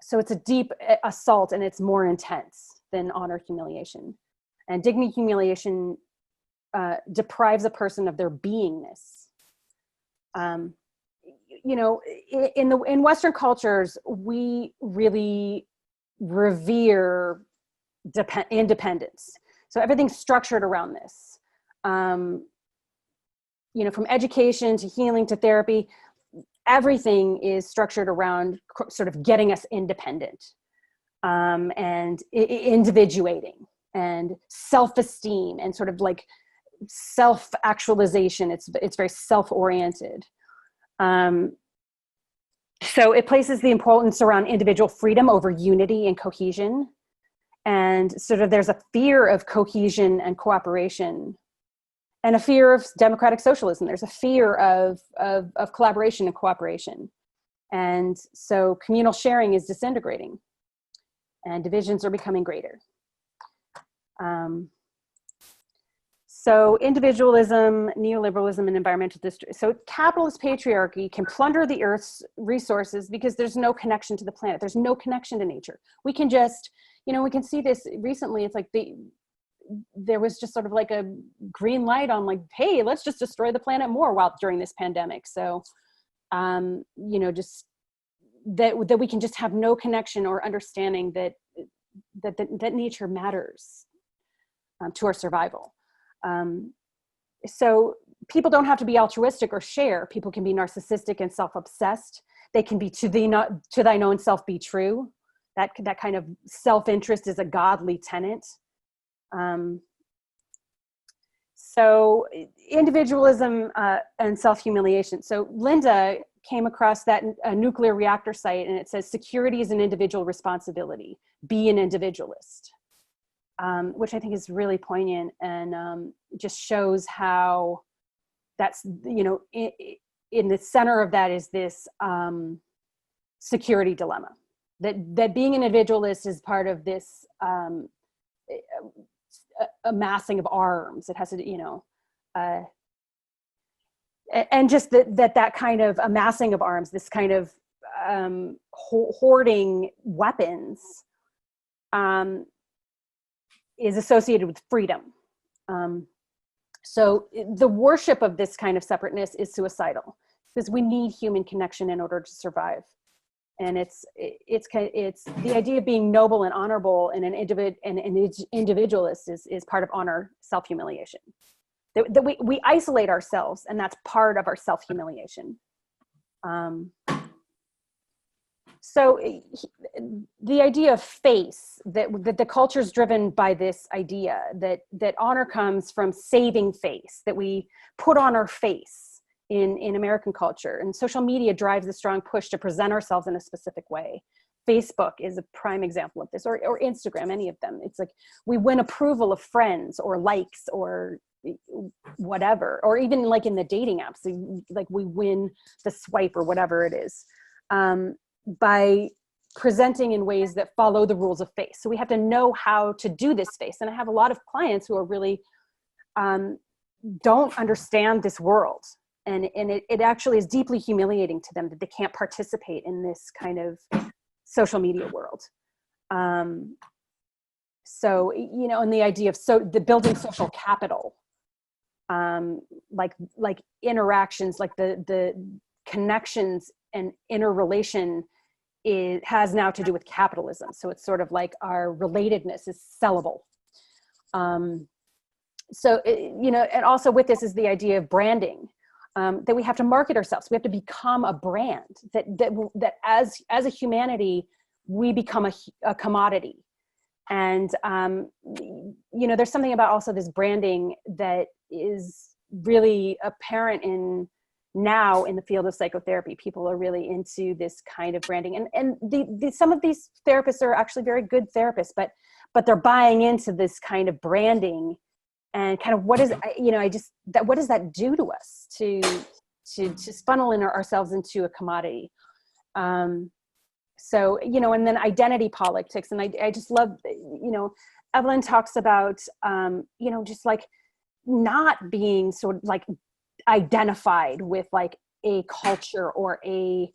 So it's a deep assault, and it's more intense than honor humiliation. And dignity humiliation deprives a person of their beingness. You know, in Western cultures, we really revere independence. So everything's structured around this. You know, from education to healing to therapy, everything is structured around sort of getting us independent, and individuating and self-esteem and sort of like self-actualization. It's very self-oriented. So it places the importance around individual freedom over unity and cohesion. And sort of there's a fear of cohesion and cooperation, and a fear of democratic socialism. There's a fear of collaboration and cooperation. And so communal sharing is disintegrating, and divisions are becoming greater. So individualism, neoliberalism, and environmental so capitalist patriarchy can plunder the Earth's resources because there's no connection to the planet. There's no connection to nature. We can just, you know, we can see this recently. It's like there was just sort of like a green light on, like, hey, let's just destroy the planet more during this pandemic. So, you know, just that we can just have no connection or understanding that nature matters to our survival. So people don't have to be altruistic or share. People can be narcissistic and self-obsessed. They can be to thine own self be true. That kind of self-interest is a godly tenet. So individualism and self-humiliation. So Linda came across that nuclear reactor site, and it says security is an individual responsibility. Be an individualist. Which I think is really poignant, and just shows how that's, you know, in the center of that is this security dilemma. That being an individualist is part of this amassing of arms. It has to, you know, and just that kind of amassing of arms, this kind of hoarding weapons, is associated with freedom. So the worship of this kind of separateness is suicidal, because we need human connection in order to survive. And it's the idea of being noble and honorable and an individualist is part of honor self-humiliation. That we isolate ourselves, and that's part of our self-humiliation. So the idea of face, that the culture is driven by this idea that honor comes from saving face, that we put on our face in American culture. And social media drives a strong push to present ourselves in a specific way. Facebook is a prime example of this, or Instagram, any of them. It's like we win approval of friends or likes or whatever, or even like in the dating apps, like we win the swipe or whatever it is. By presenting in ways that follow the rules of face. So we have to know how to do this face. And I have a lot of clients who are really don't understand this world. And it actually is deeply humiliating to them that they can't participate in this kind of social media world. So, you know, and the idea of the building social capital, like interactions, like the connections and interrelation has now to do with capitalism. So it's sort of like our relatedness is sellable. And also with this is the idea of branding, that we have to market ourselves. We have to become a brand, that as a humanity, we become a commodity. And, there's something about also this branding that is really apparent now in the field of psychotherapy. People are really into this kind of branding, and some of these therapists are actually very good therapists, but they're buying into this kind of branding, and kind of what does that do to us to funnel ourselves into a commodity? And then identity politics, and I just love, Evelin talks about just like not being sort of like identified with like a culture or a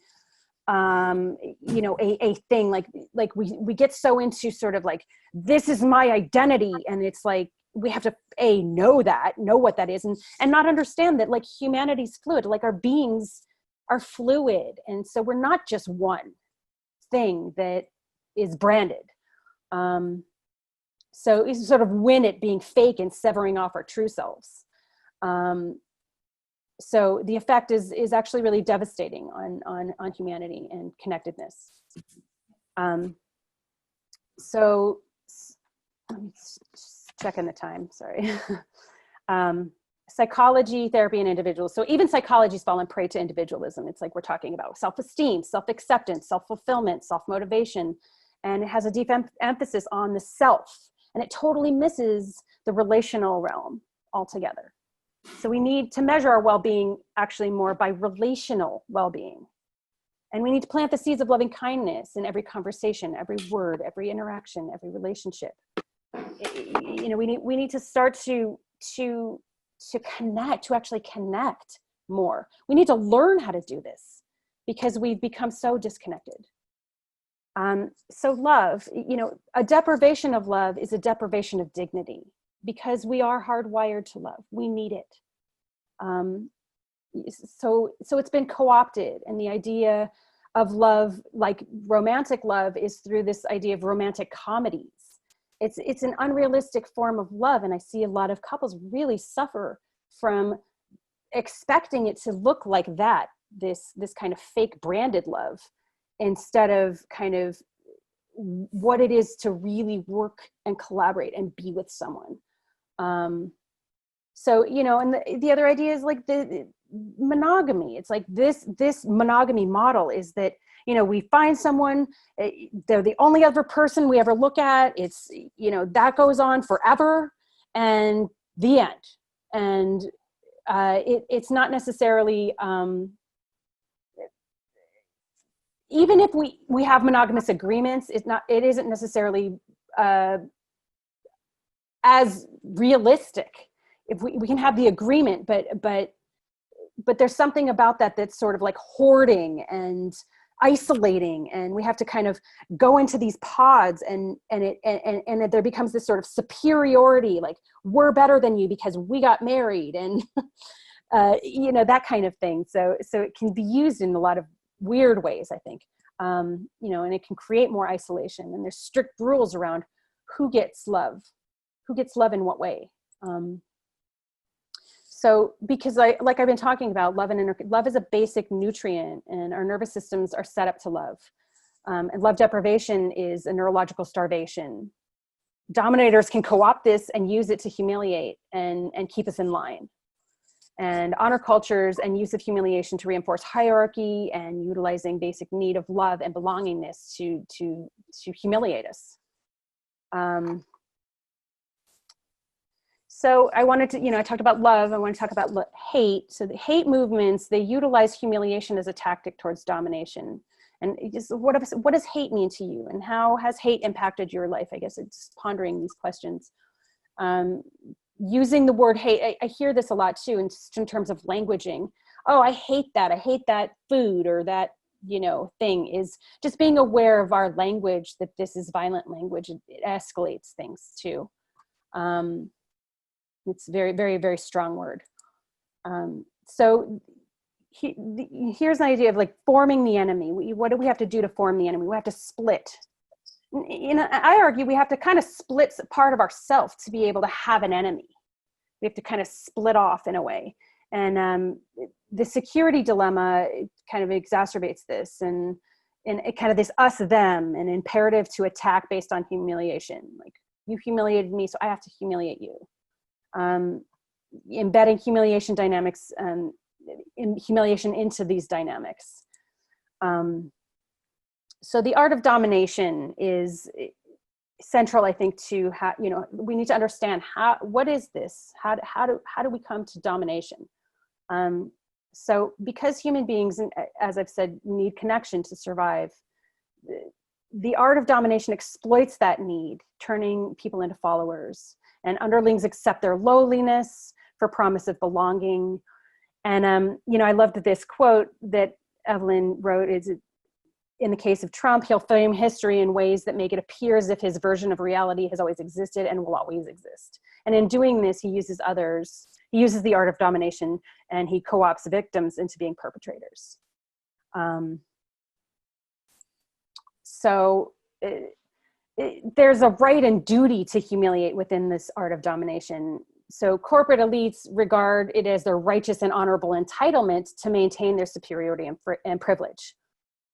thing, like we get so into sort of like, this is my identity, and it's like we have to know what that is, and not understand that like humanity's fluid, like our beings are fluid, and so we're not just one thing that is branded. So it's sort of win it being fake and severing off our true selves. So the effect is actually really devastating on humanity and connectedness. So let me check in the time, sorry. Psychology, therapy, and individuals. So even psychology's fallen prey to individualism. It's like we're talking about self-esteem, self-acceptance, self-fulfillment, self-motivation, and it has a deep emphasis on the self, and it totally misses the relational realm altogether. So we need to measure our well-being actually more by relational well-being. And we need to plant the seeds of loving kindness in every conversation, every word, every interaction, every relationship. We need to start to connect, to actually connect more. We need to learn how to do this because we've become so disconnected. So love, a deprivation of love is a deprivation of dignity, because we are hardwired to love. We need it. So it's been co-opted, and the idea of love, like romantic love, is through this idea of romantic comedies. It's an unrealistic form of love, and I see a lot of couples really suffer from expecting it to look like that, this kind of fake branded love, instead of kind of what it is to really work and collaborate and be with someone. And the other idea is like the monogamy. It's like this monogamy model is that, we find someone, they're the only other person we ever look at. It's, that goes on forever, and the end. And it's not necessarily, even if we have monogamous agreements, it isn't necessarily as realistic. If we can have the agreement, but there's something about that that's sort of like hoarding and isolating, and we have to kind of go into these pods, and there becomes this sort of superiority, like we're better than you because we got married, and that kind of thing. So it can be used in a lot of weird ways, I think, and it can create more isolation, and there's strict rules around who gets love in what way. So because like I've been talking about, love is a basic nutrient, and our nervous systems are set up to love. And love deprivation is a neurological starvation. Dominators can co-opt this and use it to humiliate and keep us in line. And honor cultures and use of humiliation to reinforce hierarchy, and utilizing basic need of love and belongingness to humiliate us. So I wanted to, I talked about love. I want to talk about hate. So the hate movements, they utilize humiliation as a tactic towards domination. And just what does hate mean to you? And how has hate impacted your life? I guess it's pondering these questions. Using the word hate, I hear this a lot too, in terms of languaging. Oh, I hate that food, or that, thing, is just being aware of our language, that this is violent language. It escalates things too. It's very, very, very strong word. So here's an idea of like forming the enemy. What do we have to do to form the enemy? We have to split. I argue we have to kind of split part of ourself to be able to have an enemy. We have to kind of split off in a way. And the security dilemma kind of exacerbates this, and it kind of this us them, an imperative to attack based on humiliation. Like, you humiliated me, so I have to humiliate you. Embedding humiliation dynamics, humiliation into these dynamics. So the art of domination is central, I think, to how, we need to understand what is this? How do we come to domination? So because human beings, as I've said, need connection to survive, the art of domination exploits that need, turning people into followers, and underlings accept their lowliness for promise of belonging. And, I loved this quote that Evelin wrote, is in the case of Trump, he'll frame history in ways that make it appear as if his version of reality has always existed and will always exist. And in doing this, he uses the art of domination, and he co-opts victims into being perpetrators. There's a right and duty to humiliate within this art of domination. So corporate elites regard it as their righteous and honorable entitlement to maintain their superiority and privilege.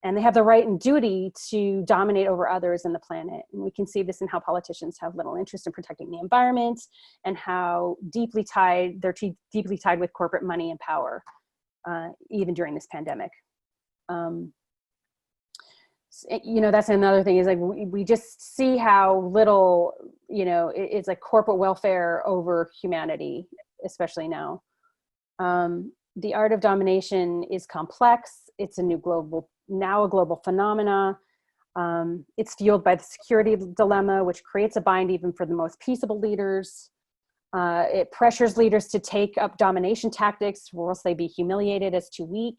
And they have the right and duty to dominate over others in the planet. And we can see this in how politicians have little interest in protecting the environment, and how they're deeply tied with corporate money and power, even during this pandemic. That's another thing, is like, we just see how little, it's like corporate welfare over humanity, especially now. The art of domination is complex. It's a global phenomena. It's fueled by the security dilemma, which creates a bind even for the most peaceable leaders. It pressures leaders to take up domination tactics, or else they be humiliated as too weak.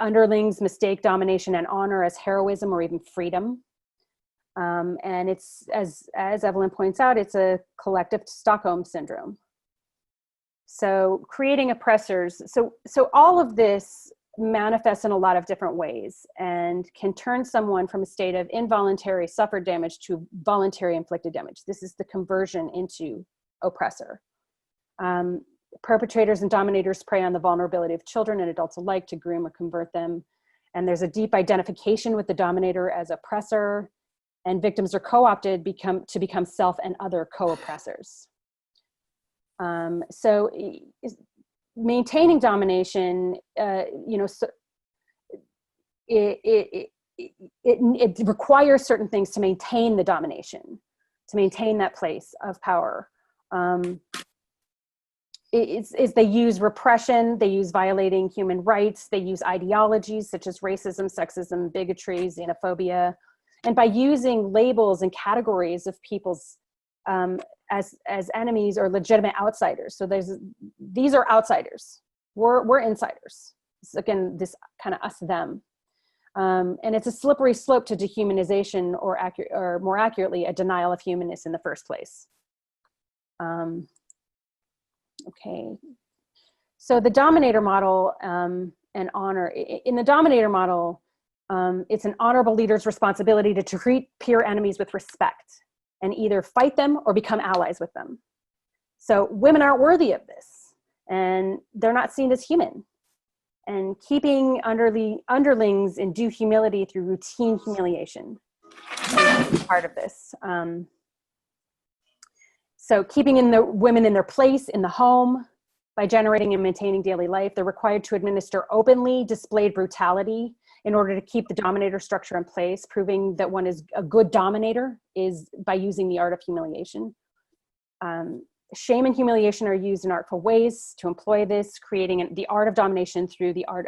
Underlings mistake domination and honor as heroism or even freedom. And it's, as Evelin points out, it's a collective Stockholm syndrome. So creating oppressors. So all of this manifests in a lot of different ways, and can turn someone from a state of involuntary suffered damage to voluntary inflicted damage. This is the conversion into oppressor. Perpetrators and dominators prey on the vulnerability of children and adults alike to groom or convert them. And there's a deep identification with the dominator as oppressor, and victims are co-opted to become self and other co-oppressors. So maintaining domination, it requires certain things to maintain the domination, to maintain that place of power. They use repression, they use violating human rights, they use ideologies such as racism, sexism, bigotry, xenophobia, and by using labels and categories of people's as enemies or legitimate outsiders. So these are outsiders. We're insiders. It's, again, this kind of us them. And it's a slippery slope to dehumanization, or more accurately, a denial of humanness in the first place. Okay. So the dominator model and honor. In the dominator model, it's an honorable leader's responsibility to treat peer enemies with respect and either fight them or become allies with them. So women aren't worthy of this, and they're not seen as human. And keeping underlings in due humility through routine humiliation is part of this. So keeping the women in their place in the home by generating and maintaining daily life, they're required to administer openly displayed brutality in order to keep the dominator structure in place. Proving that one is a good dominator is by using the art of humiliation. Shame and humiliation are used in artful ways to employ this, creating the art of domination through the art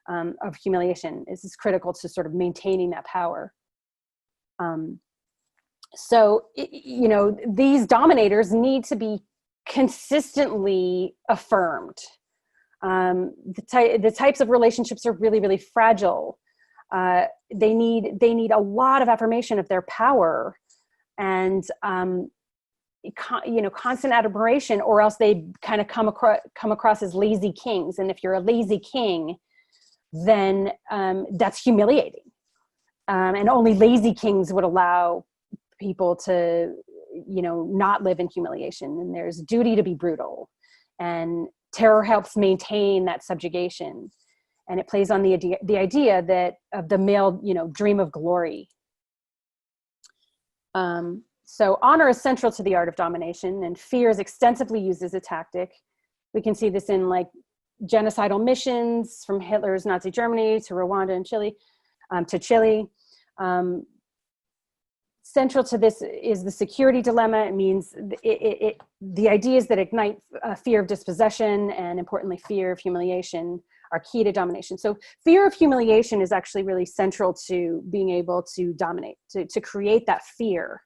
of humiliation. This is critical to sort of maintaining that power. So, these dominators need to be consistently affirmed. The types of relationships are really, really fragile. They need a lot of affirmation of their power. And constant admiration, or else they kind of come across as lazy kings. And if you're a lazy king, then that's humiliating. And only lazy kings would allow people to, not live in humiliation. And there's duty to be brutal. And terror helps maintain that subjugation. And it plays on the idea that of the male, dream of glory. So honor is central to the art of domination, and fear is extensively used as a tactic. We can see this in like genocidal missions from Hitler's Nazi Germany to Rwanda and Chile, to Chile. Central to this is the security dilemma. It means the ideas that ignite fear of dispossession and, importantly, fear of humiliation are key to domination. So fear of humiliation is actually really central to being able to dominate, to create that fear.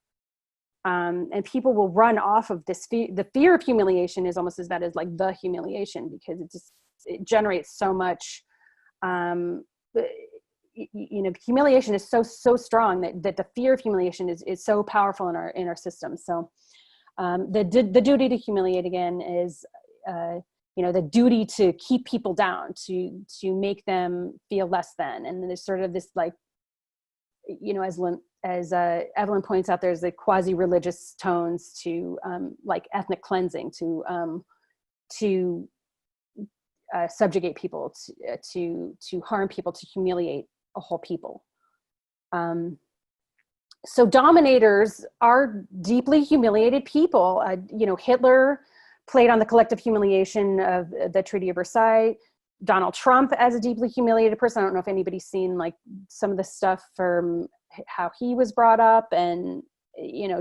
And people will run off of this fear. The fear of humiliation is almost as bad as like the humiliation, because it generates so much, humiliation is so strong that the fear of humiliation is so powerful in our system. So the duty to humiliate, again, is the duty to keep people down, to make them feel less than. And then there's sort of this, like, as Evelin points out, there's the quasi-religious tones to like ethnic cleansing, to subjugate people, to harm people, to humiliate a whole people. So dominators are deeply humiliated people. Hitler played on the collective humiliation of the Treaty of Versailles. Donald Trump as a deeply humiliated person. I don't know if anybody's seen like some of the stuff from how he was brought up, and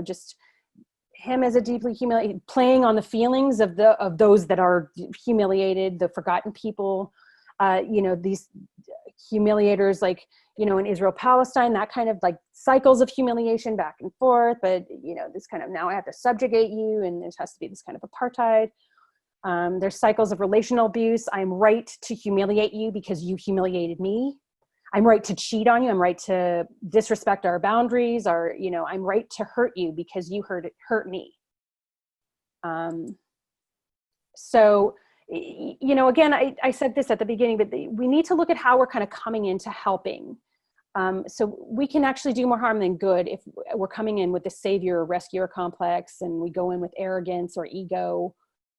just him as a deeply humiliated, playing on the feelings of those that are humiliated, the forgotten people. These humiliators, like in Israel, Palestine, that kind of like cycles of humiliation back and forth. But this kind of, now I have to subjugate you, and there has to be this kind of apartheid. There's cycles of relational abuse. I'm right to humiliate you because you humiliated me. I'm right to cheat on you. I'm right to disrespect our boundaries. I'm right to hurt you because you hurt me. So, again, I said this at the beginning, but we need to look at how we're kind of coming into helping. So we can actually do more harm than good if we're coming in with the savior or rescuer complex, and we go in with arrogance or ego,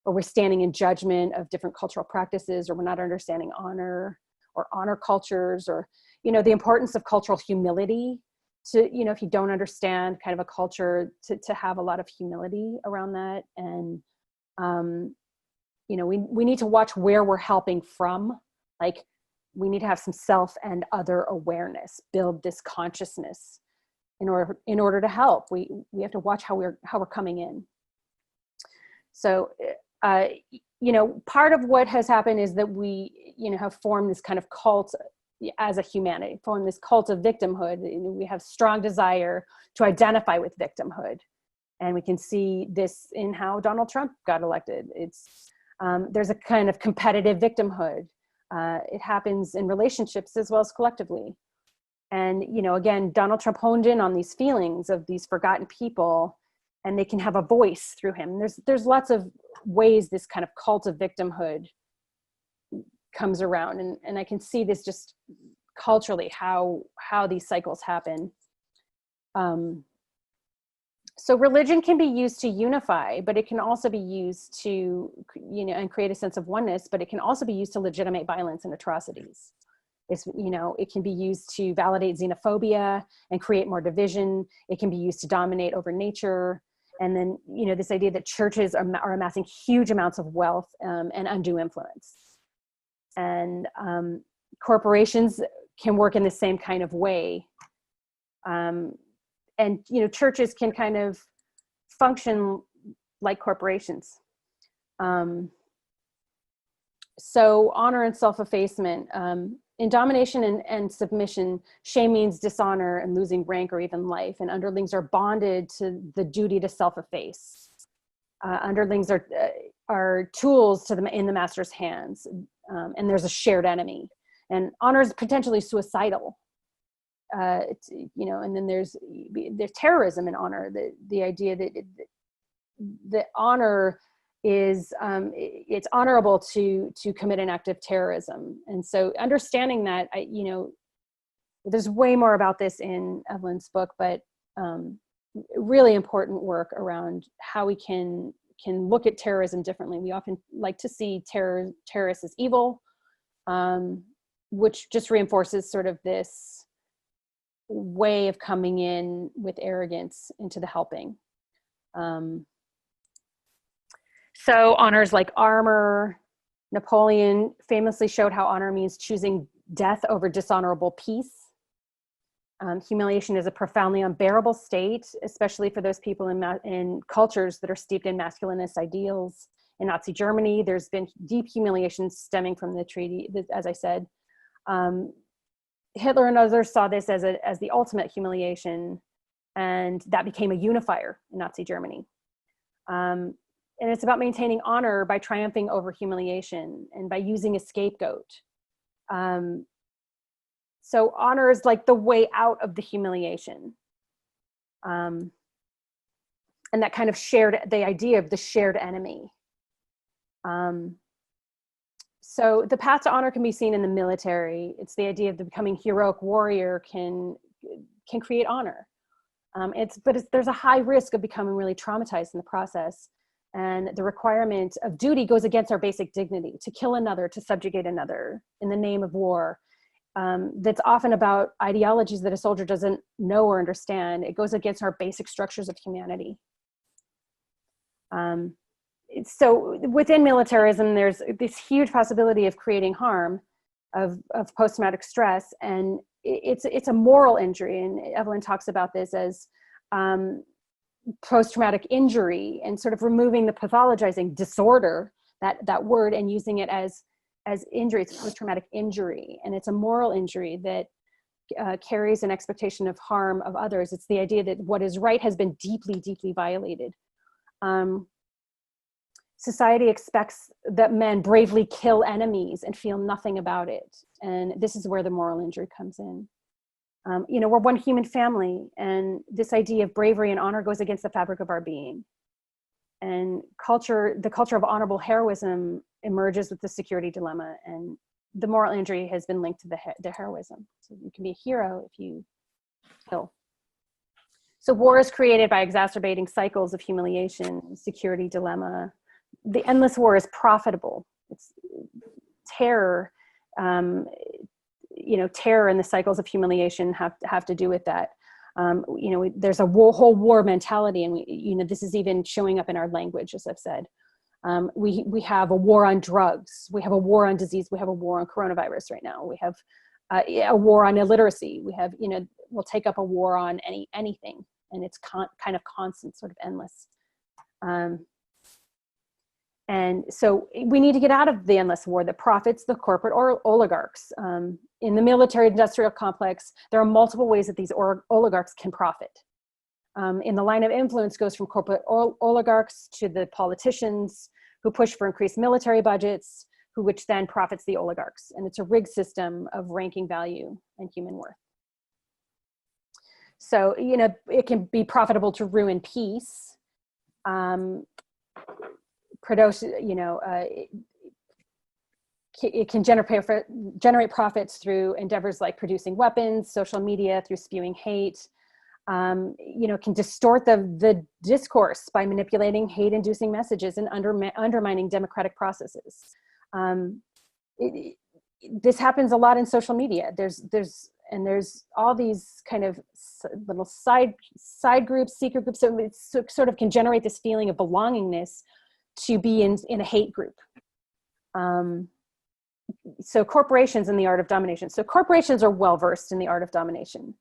or we're standing in judgment of different cultural practices, or we're not understanding honor or honor cultures, or, the importance of cultural humility to, if you don't understand kind of a culture, to have a lot of humility around that. And, we need to watch where we're helping from. Like, we need to have some self and other awareness, build this consciousness in order to help. We have to watch how we're coming in. So, part of what has happened is that we, have formed this kind of cult as a humanity, formed this cult of victimhood. We have strong desire to identify with victimhood. And we can see this in how Donald Trump got elected. There's a kind of competitive victimhood. It happens in relationships as well as collectively. And, again, Donald Trump honed in on these feelings of these forgotten people, and they can have a voice through him. There's lots of ways this kind of cult of victimhood comes around. And I can see this just culturally, how these cycles happen. So religion can be used to unify, but it can also be used to, and create a sense of oneness, but it can also be used to legitimate violence and atrocities. It can be used to validate xenophobia and create more division. It can be used to dominate over nature. And then, this idea that churches are amassing huge amounts of wealth and undue influence. And corporations can work in the same kind of way. And, churches can kind of function like corporations. So honor and self-effacement. In domination and submission, shame means dishonor and losing rank or even life. And underlings are bonded to the duty to self-efface. Underlings are tools in the master's hands. And there's a shared enemy. And honor is potentially suicidal. And then there's terrorism in honor, the idea that the honor is, it's honorable to commit an act of terrorism. And so understanding that, there's way more about this in Evelin's book, but really important work around how we can look at terrorism differently. We often like to see terrorists as evil, which just reinforces sort of this way of coming in with arrogance into the helping. So honors like armor, Napoleon famously showed how honor means choosing death over dishonorable peace. Humiliation is a profoundly unbearable state, especially for those people in cultures that are steeped in masculinist ideals. In Nazi Germany, there's been deep humiliation stemming from the treaty, as I said. Hitler and others saw this as the ultimate humiliation, and that became a unifier in Nazi Germany. And it's about maintaining honor by triumphing over humiliation and by using a scapegoat. So honor is like the way out of the humiliation. And that kind of the idea of the shared enemy. So the path to honor can be seen in the military. It's the idea of the becoming heroic warrior can create honor. There's a high risk of becoming really traumatized in the process. And the requirement of duty goes against our basic dignity, to kill another, to subjugate another in the name of war. That's often about ideologies that a soldier doesn't know or understand. It goes against our basic structures of humanity. So within militarism, there's this huge possibility of creating harm, of post-traumatic stress, and it's a moral injury. And Evelin talks about this as post-traumatic injury, and sort of removing the pathologizing disorder, that word, and using it as injury. It's post-traumatic injury, and it's a moral injury that carries an expectation of harm of others. It's the idea that what is right has been deeply, deeply violated. Society expects that men bravely kill enemies and feel nothing about it. And this is where the moral injury comes in. We're one human family, and this idea of bravery and honor goes against the fabric of our being. And the culture of honorable heroism emerges with the security dilemma, and the moral injury has been linked to the heroism. So you can be a hero if you kill. So war is created by exacerbating cycles of humiliation, security dilemma. The endless war is profitable. It's terror. Terror and the cycles of humiliation have to do with that. There's a whole war mentality, and this is even showing up in our language, as I've said. We have a war on drugs. We have a war on disease. We have a war on coronavirus right now. We have a war on illiteracy. We have, we'll take up a war on anything, and it's kind of constant, sort of endless. And so we need to get out of the endless war that profits the corporate oligarchs. In the military industrial complex, there are multiple ways that these oligarchs can profit. In the line of influence goes from corporate oligarchs to the politicians who push for increased military budgets, which then profits the oligarchs. And it's a rigged system of ranking value and human worth. So, it can be profitable to ruin peace. It can generate profits through endeavors like producing weapons, social media, through spewing hate. Can distort the discourse by manipulating hate-inducing messages and undermining democratic processes. This happens a lot in social media. There's all these kind of little side groups, secret groups, so it sort of can generate this feeling of belongingness to be in a hate group. So corporations in the art of domination. So corporations are well-versed in the art of domination.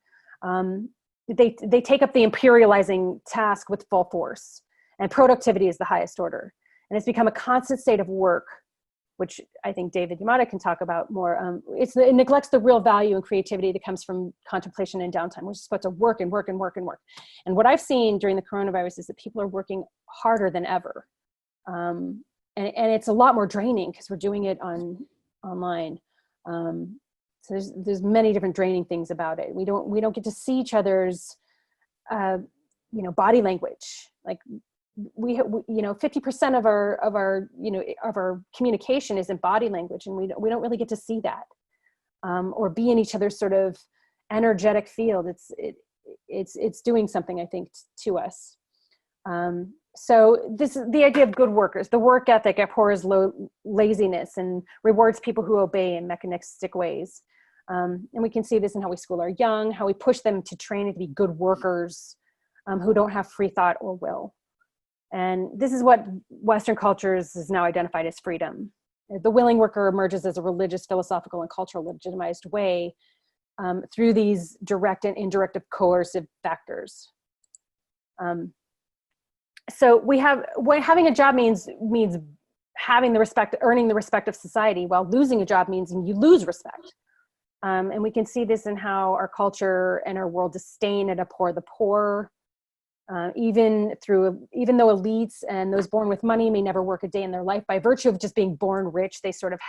They take up the imperializing task with full force, and productivity is the highest order. And it's become a constant state of work, which I think David Yamada can talk about more. It neglects the real value and creativity that comes from contemplation and downtime. We're just supposed to work and work and work and work. And what I've seen during the coronavirus is that people are working harder than ever. And it's a lot more draining because we're doing it online. So there's many different draining things about it. We don't get to see each other's, body language. Like you know, 50% of our communication is in body language, and we don't really get to see that, or be in each other's sort of energetic field. It's doing something, I think, to us. So this is the idea of good workers. The work ethic abhors laziness and rewards people who obey in mechanistic ways. And we can see this in how we school our young, how we push them to training to be good workers, who don't have free thought or will. And this is what Western cultures is now identified as freedom. The willing worker emerges as a religious, philosophical, and cultural legitimized way through these direct and indirect coercive factors. So having a job means having the respect, earning the respect of society, while losing a job means you lose respect. And we can see this in how our culture and our world disdain and abhor the poor, even though elites and those born with money may never work a day in their life. By virtue of just being born rich, they sort of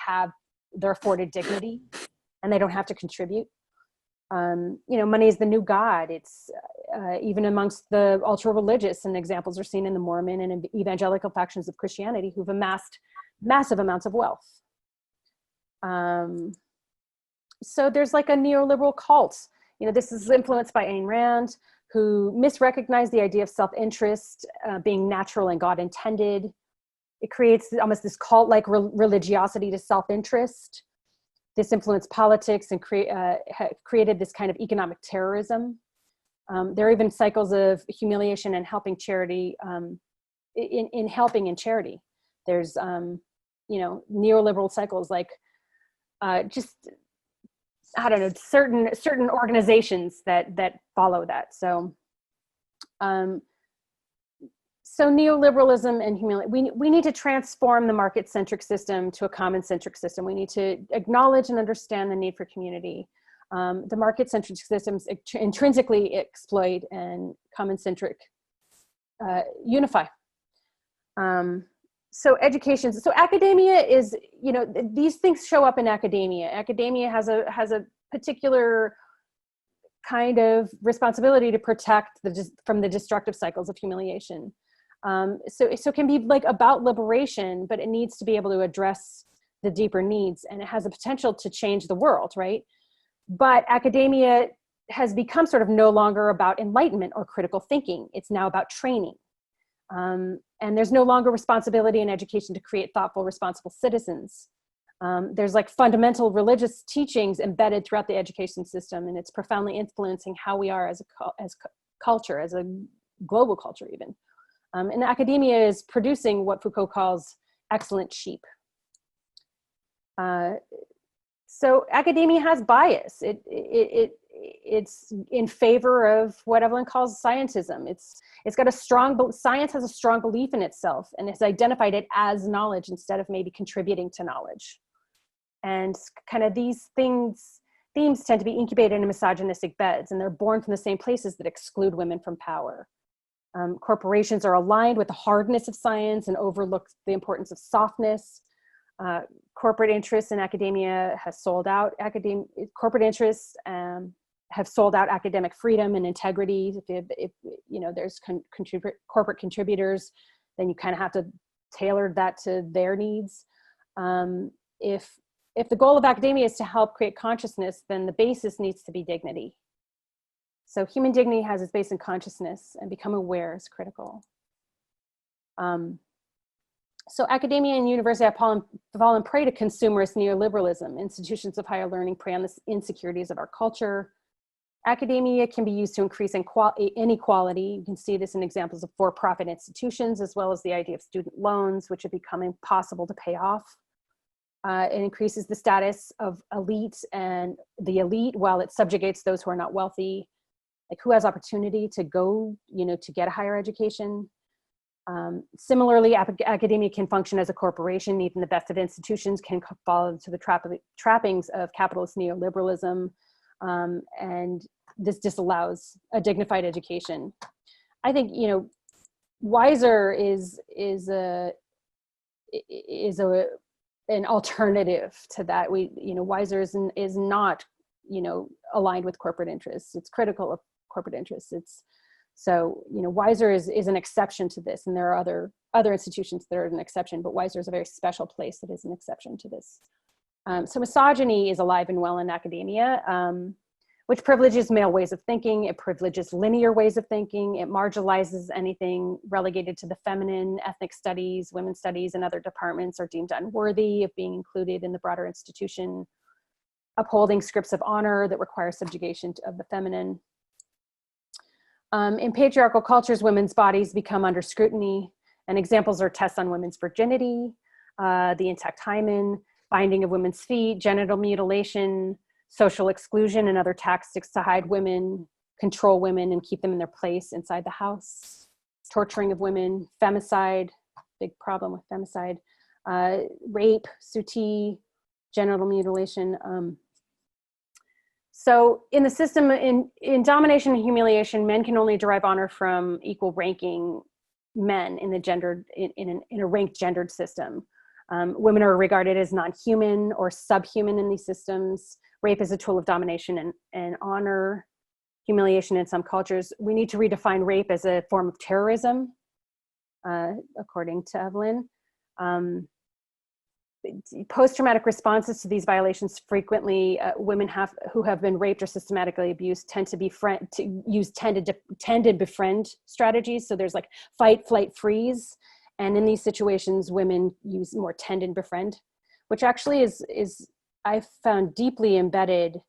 they're afforded dignity, and they don't have to contribute. You know, money is the new God. It's even amongst the ultra-religious, and examples are seen in the Mormon and evangelical factions of Christianity who've amassed massive amounts of wealth. So there's like a neoliberal cult. You know, this is influenced by Ayn Rand, who misrecognized the idea of self-interest being natural and God intended. It creates almost this cult-like religiosity to self-interest. This influenced politics and created this kind of economic terrorism. There are even cycles of humiliation and helping charity, in helping in charity. There's, you know, neoliberal cycles like just, I don't know, certain organizations that follow that. So, so neoliberalism and humiliation, we need to transform the market-centric system to a common-centric system. We need to acknowledge and understand the need for community. The market-centric systems intrinsically exploit, and common-centric unify. So education, so academia is, you know, these things show up in academia. Academia has a particular kind of responsibility to protect from the destructive cycles of humiliation. So it can be like about liberation, but it needs to be able to address the deeper needs, and it has the potential to change the world, right? But academia has become sort of no longer about enlightenment or critical thinking. It's now about training. And there's no longer responsibility in education to create thoughtful, responsible citizens. There's like fundamental religious teachings embedded throughout the education system, and it's profoundly influencing how we are as culture, as a global culture even. And academia is producing what Foucault calls excellent sheep. So academia has bias. It's in favor of what Evelin calls scientism. It's got science has a strong belief in itself, and it's identified it as knowledge instead of maybe contributing to knowledge. And kind of these themes tend to be incubated in misogynistic beds, and they're born from the same places that exclude women from power. Corporations are aligned with the hardness of science and overlook the importance of softness. Corporate interests in academia has sold out corporate interests have sold out academic freedom and integrity. If you know, there's corporate contributors, then you kind of have to tailor that to their needs. If the goal of academia is to help create consciousness, then the basis needs to be dignity. So human dignity has its base in consciousness, and become aware is critical. So academia and university have fallen prey to consumerist neoliberalism. Institutions of higher learning prey on the insecurities of our culture. Academia can be used to increase inequality. You can see this in examples of for-profit institutions, as well as the idea of student loans, which are becoming impossible to pay off. It increases the status of elite and the elite, while it subjugates those who are not wealthy. Like, who has opportunity to go, you know, to get a higher education. Similarly, academia can function as a corporation. Even the best of institutions can fall into the trappings of capitalist neoliberalism, and this disallows a dignified education. I think, you know, WISR is an alternative to that. WISR is not, you know, aligned with corporate interests. It's critical of corporate interests. So, WISR is an exception to this, and there are other institutions that are an exception, but WISR is a very special place that is an exception to this. So misogyny is alive and well in academia, which privileges male ways of thinking. It privileges linear ways of thinking. It marginalizes anything relegated to the feminine. Ethnic studies, women's studies, and other departments are deemed unworthy of being included in the broader institution. Upholding scripts of honor that require subjugation of the feminine. In patriarchal cultures, women's bodies become under scrutiny, and examples are tests on women's virginity, the intact hymen, binding of women's feet, genital mutilation, social exclusion, and other tactics to hide women, control women, and keep them in their place inside the house, torturing of women, femicide, big problem with femicide, rape, suti, genital mutilation. So in the system, in domination and humiliation, men can only derive honor from equal ranking men in the gendered, in a ranked gendered system. Women are regarded as non-human or subhuman in these systems. Rape is a tool of domination and honor. Humiliation in some cultures. We need to redefine rape as a form of terrorism, according to Evelin. Post-traumatic responses to these violations frequently, women who have been raped or systematically abused tend to use tend and befriend strategies. So there's like fight, flight, freeze. And in these situations, women use more tend and befriend, which actually is I've found deeply embedded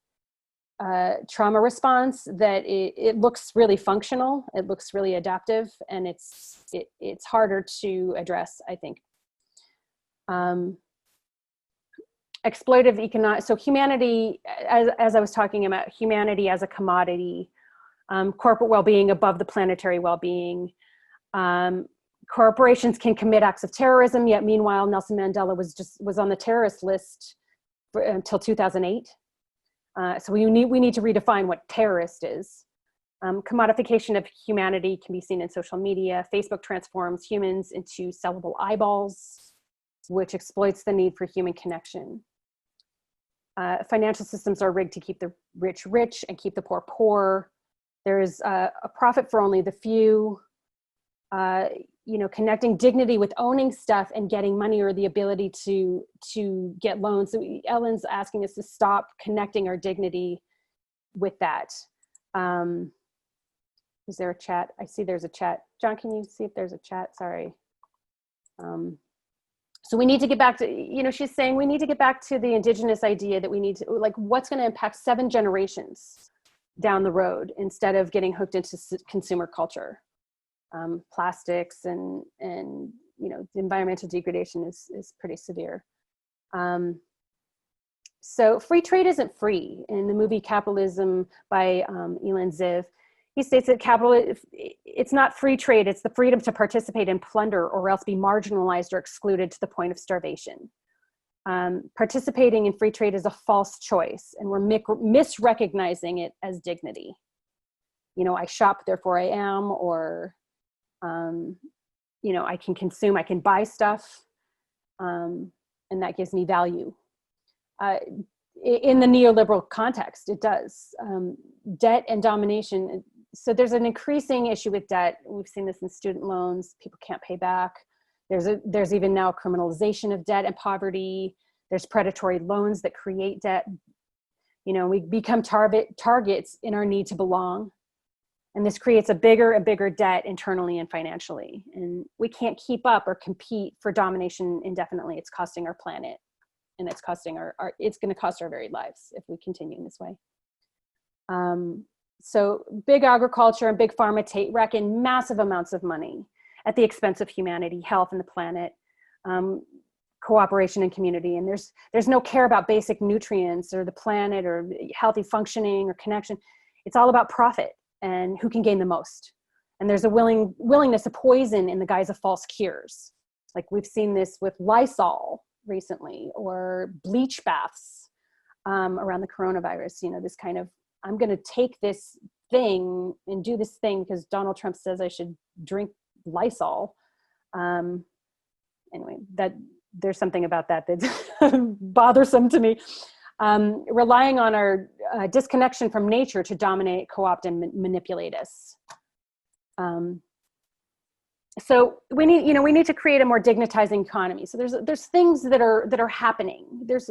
trauma response that it looks really functional, it looks really adaptive, and it's harder to address, I think. Exploitative economic, so humanity, as I was talking about, humanity as a commodity, corporate well-being above the planetary well-being. Corporations can commit acts of terrorism, yet meanwhile Nelson Mandela was on the terrorist list until 2008. So we need to redefine what terrorist is. Commodification of humanity can be seen in social media. Facebook transforms humans into sellable eyeballs, which exploits the need for human connection. Financial systems are rigged to keep the rich rich and keep the poor poor. There is a profit for only the few. Connecting dignity with owning stuff and getting money, or the ability to get loans. So Ellen's asking us to stop connecting our dignity with that. Is there a chat? I see there's a chat. John, can you see if there's a chat? Sorry. So we need to get back to, she's saying we need to get back to the indigenous idea that we need to, like, what's going to impact 7 generations down the road instead of getting hooked into consumer culture. Plastics and the environmental degradation is pretty severe. So free trade isn't free. In the movie Capitalism by Elin Ziv, he states that it's not free trade, it's the freedom to participate in plunder or else be marginalized or excluded to the point of starvation. Participating in free trade is a false choice, and we're misrecognizing it as dignity. I shop, therefore I am, or I can consume, I can buy stuff, and that gives me value. In the neoliberal context, it does. Debt and domination. So there's an increasing issue with debt. We've seen this in student loans. People can't pay back. There's even now criminalization of debt and poverty. There's predatory loans that create debt. We become targets in our need to belong. And this creates a bigger and bigger debt internally and financially. And we can't keep up or compete for domination indefinitely. It's costing our planet, and it's costing it's going to cost our very lives if we continue in this way. So big agriculture and big pharma reckon massive amounts of money at the expense of humanity, health, and the planet, cooperation and community. And there's no care about basic nutrients or the planet or healthy functioning or connection. It's all about profit and who can gain the most. And there's a willingness to poison in the guise of false cures. Like we've seen this with Lysol recently, or bleach baths around the coronavirus. This kind of, I'm going to take this thing and do this thing because Donald Trump says I should drink Lysol. Anyway, there's something about that that's bothersome to me. Relying on our disconnection from nature to dominate, co-opt, and manipulate us. So we need to create a more dignitizing economy. So there's things that are happening. There's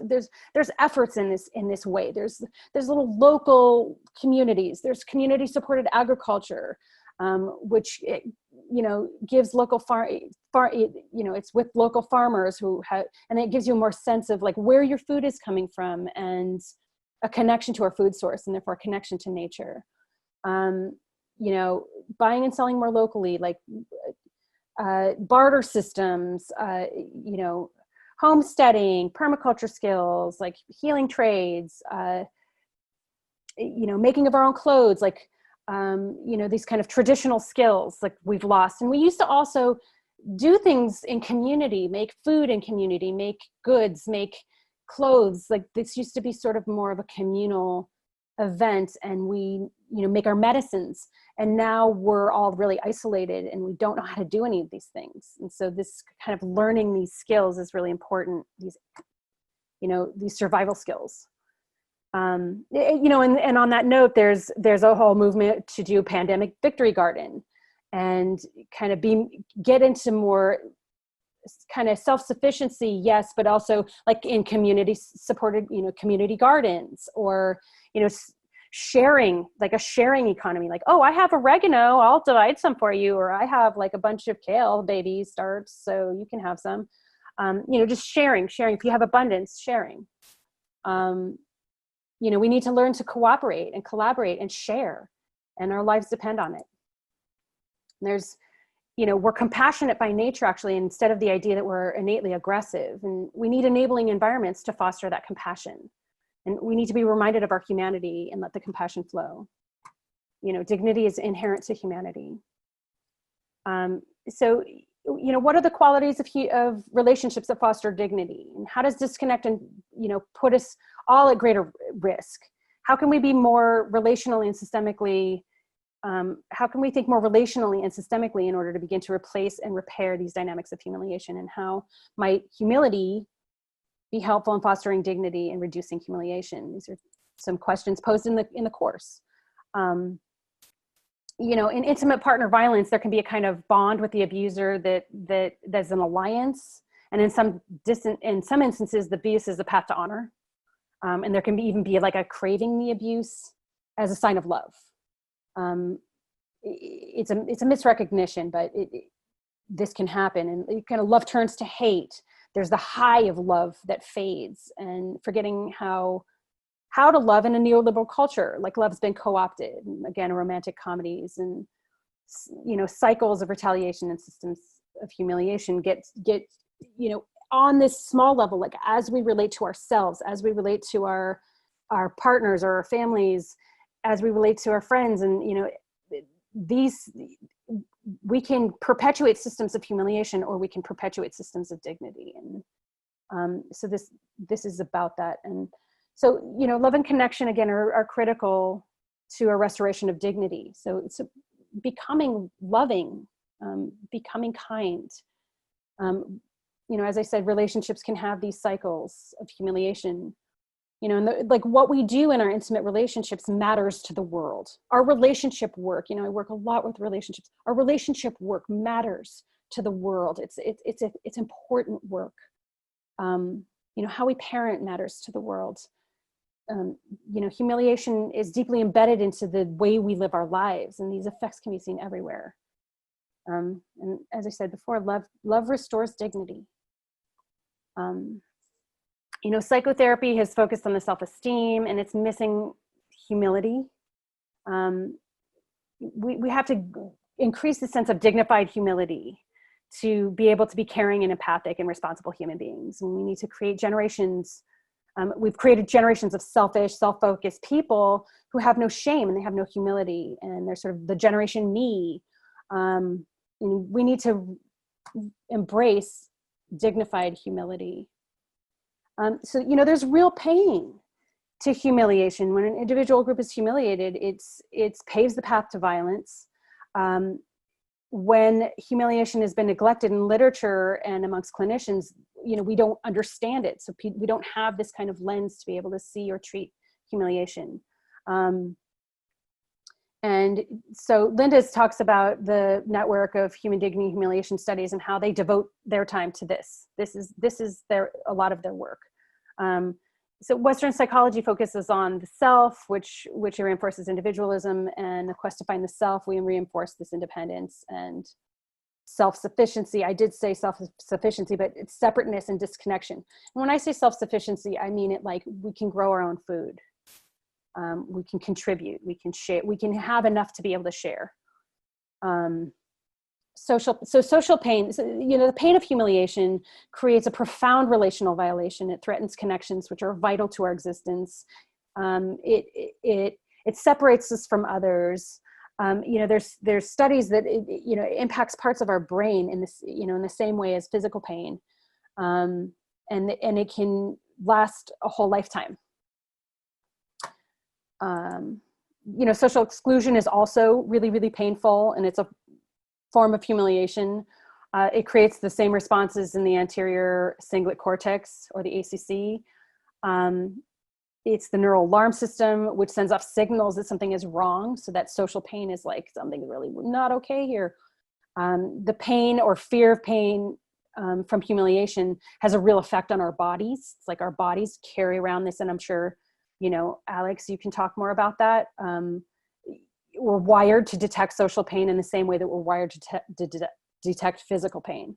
efforts in this way. There's little local communities. There's community supported agriculture, which gives local it's with local farmers who have, and it gives you a more sense of like where your food is coming from and a connection to our food source, and therefore a connection to nature. Buying and selling more locally, like barter systems, homesteading, permaculture skills, like healing trades, making of our own clothes, like, these kind of traditional skills like we've lost. And we used to also do things in community, make food in community, make goods, make clothes. Like this used to be sort of more of a communal event, and we, make our medicines. And now we're all really isolated and we don't know how to do any of these things. And so this kind of learning these skills is really important. These survival skills. And on that note, there's a whole movement to do pandemic victory garden and kind of get into more kind of self-sufficiency, yes, but also like in community supported, community gardens, or, sharing, like a sharing economy, like, oh, I have oregano, I'll divide some for you, or I have like a bunch of kale baby starts, so you can have some, just sharing, if you have abundance, sharing. We need to learn to cooperate and collaborate and share, and our lives depend on it. There's, we're compassionate by nature, actually, instead of the idea that we're innately aggressive, and we need enabling environments to foster that compassion. And we need to be reminded of our humanity and let the compassion flow. Dignity is inherent to humanity. So, what are the qualities of relationships that foster dignity? And how does disconnect and, put us all at greater risk? How can we be more relationally and systemically, how can we think more relationally and systemically in order to begin to replace and repair these dynamics of humiliation? And how might humility be helpful in fostering dignity and reducing humiliation? These are some questions posed in the course. In intimate partner violence, there can be a kind of bond with the abuser that's an alliance, and in some instances, the abuse is the path to honor, and there can even be like a craving the abuse as a sign of love. It's a misrecognition, but this can happen, and it kind of love turns to hate. There's the high of love that fades, and forgetting how to love in a neoliberal culture, like love's been co-opted. And again, romantic comedies and, cycles of retaliation and systems of humiliation get, on this small level, like as we relate to ourselves, as we relate to our partners or our families, as we relate to our friends. And, we can perpetuate systems of humiliation, or we can perpetuate systems of dignity. And so this is about that. And so, love and connection, again, are critical to a restoration of dignity. So it's becoming loving, becoming kind. As I said, relationships can have these cycles of humiliation. And like what we do in our intimate relationships matters to the world. Our relationship work, I work a lot with relationships. Our relationship work matters to the world. It's important work. How we parent matters to the world. Humiliation is deeply embedded into the way we live our lives, and these effects can be seen everywhere. And as I said before, love restores dignity. Psychotherapy has focused on the self-esteem, and it's missing humility. We have to increase the sense of dignified humility to be able to be caring and empathic and responsible human beings. And we need to create generations. We've created generations of selfish, self-focused people who have no shame and they have no humility, and they're sort of the generation me. And we need to embrace dignified humility. So, there's real pain to humiliation. When an individual group is humiliated, it paves the path to violence. When humiliation has been neglected in literature and amongst clinicians, we don't understand it. So we don't have this kind of lens to be able to see or treat humiliation. And so Linda talks about the network of human dignity and humiliation studies and how they devote their time to this. This is a lot of their work. So Western psychology focuses on the self, which reinforces individualism, and the quest to find the self, we reinforce this independence and self-sufficiency. I did say self-sufficiency, but it's separateness and disconnection. And when I say self-sufficiency, I mean it like we can grow our own food. We can contribute, we can share, we can have enough to be able to share. Social pain, the pain of humiliation creates a profound relational violation. It threatens connections which are vital to our existence. It separates us from others. There's studies that it impacts parts of our brain in this, in the same way as physical pain, and it can last a whole lifetime. Social exclusion is also really, really painful, and it's a form of humiliation. It creates the same responses in the anterior cingulate cortex, or the ACC. It's the neural alarm system, which sends off signals that something is wrong. So that social pain is like something really not okay here. The pain or fear of pain from humiliation has a real effect on our bodies. It's like our bodies carry around this, and I'm sure, Alex, you can talk more about that. We're wired to detect social pain in the same way that we're wired to detect physical pain.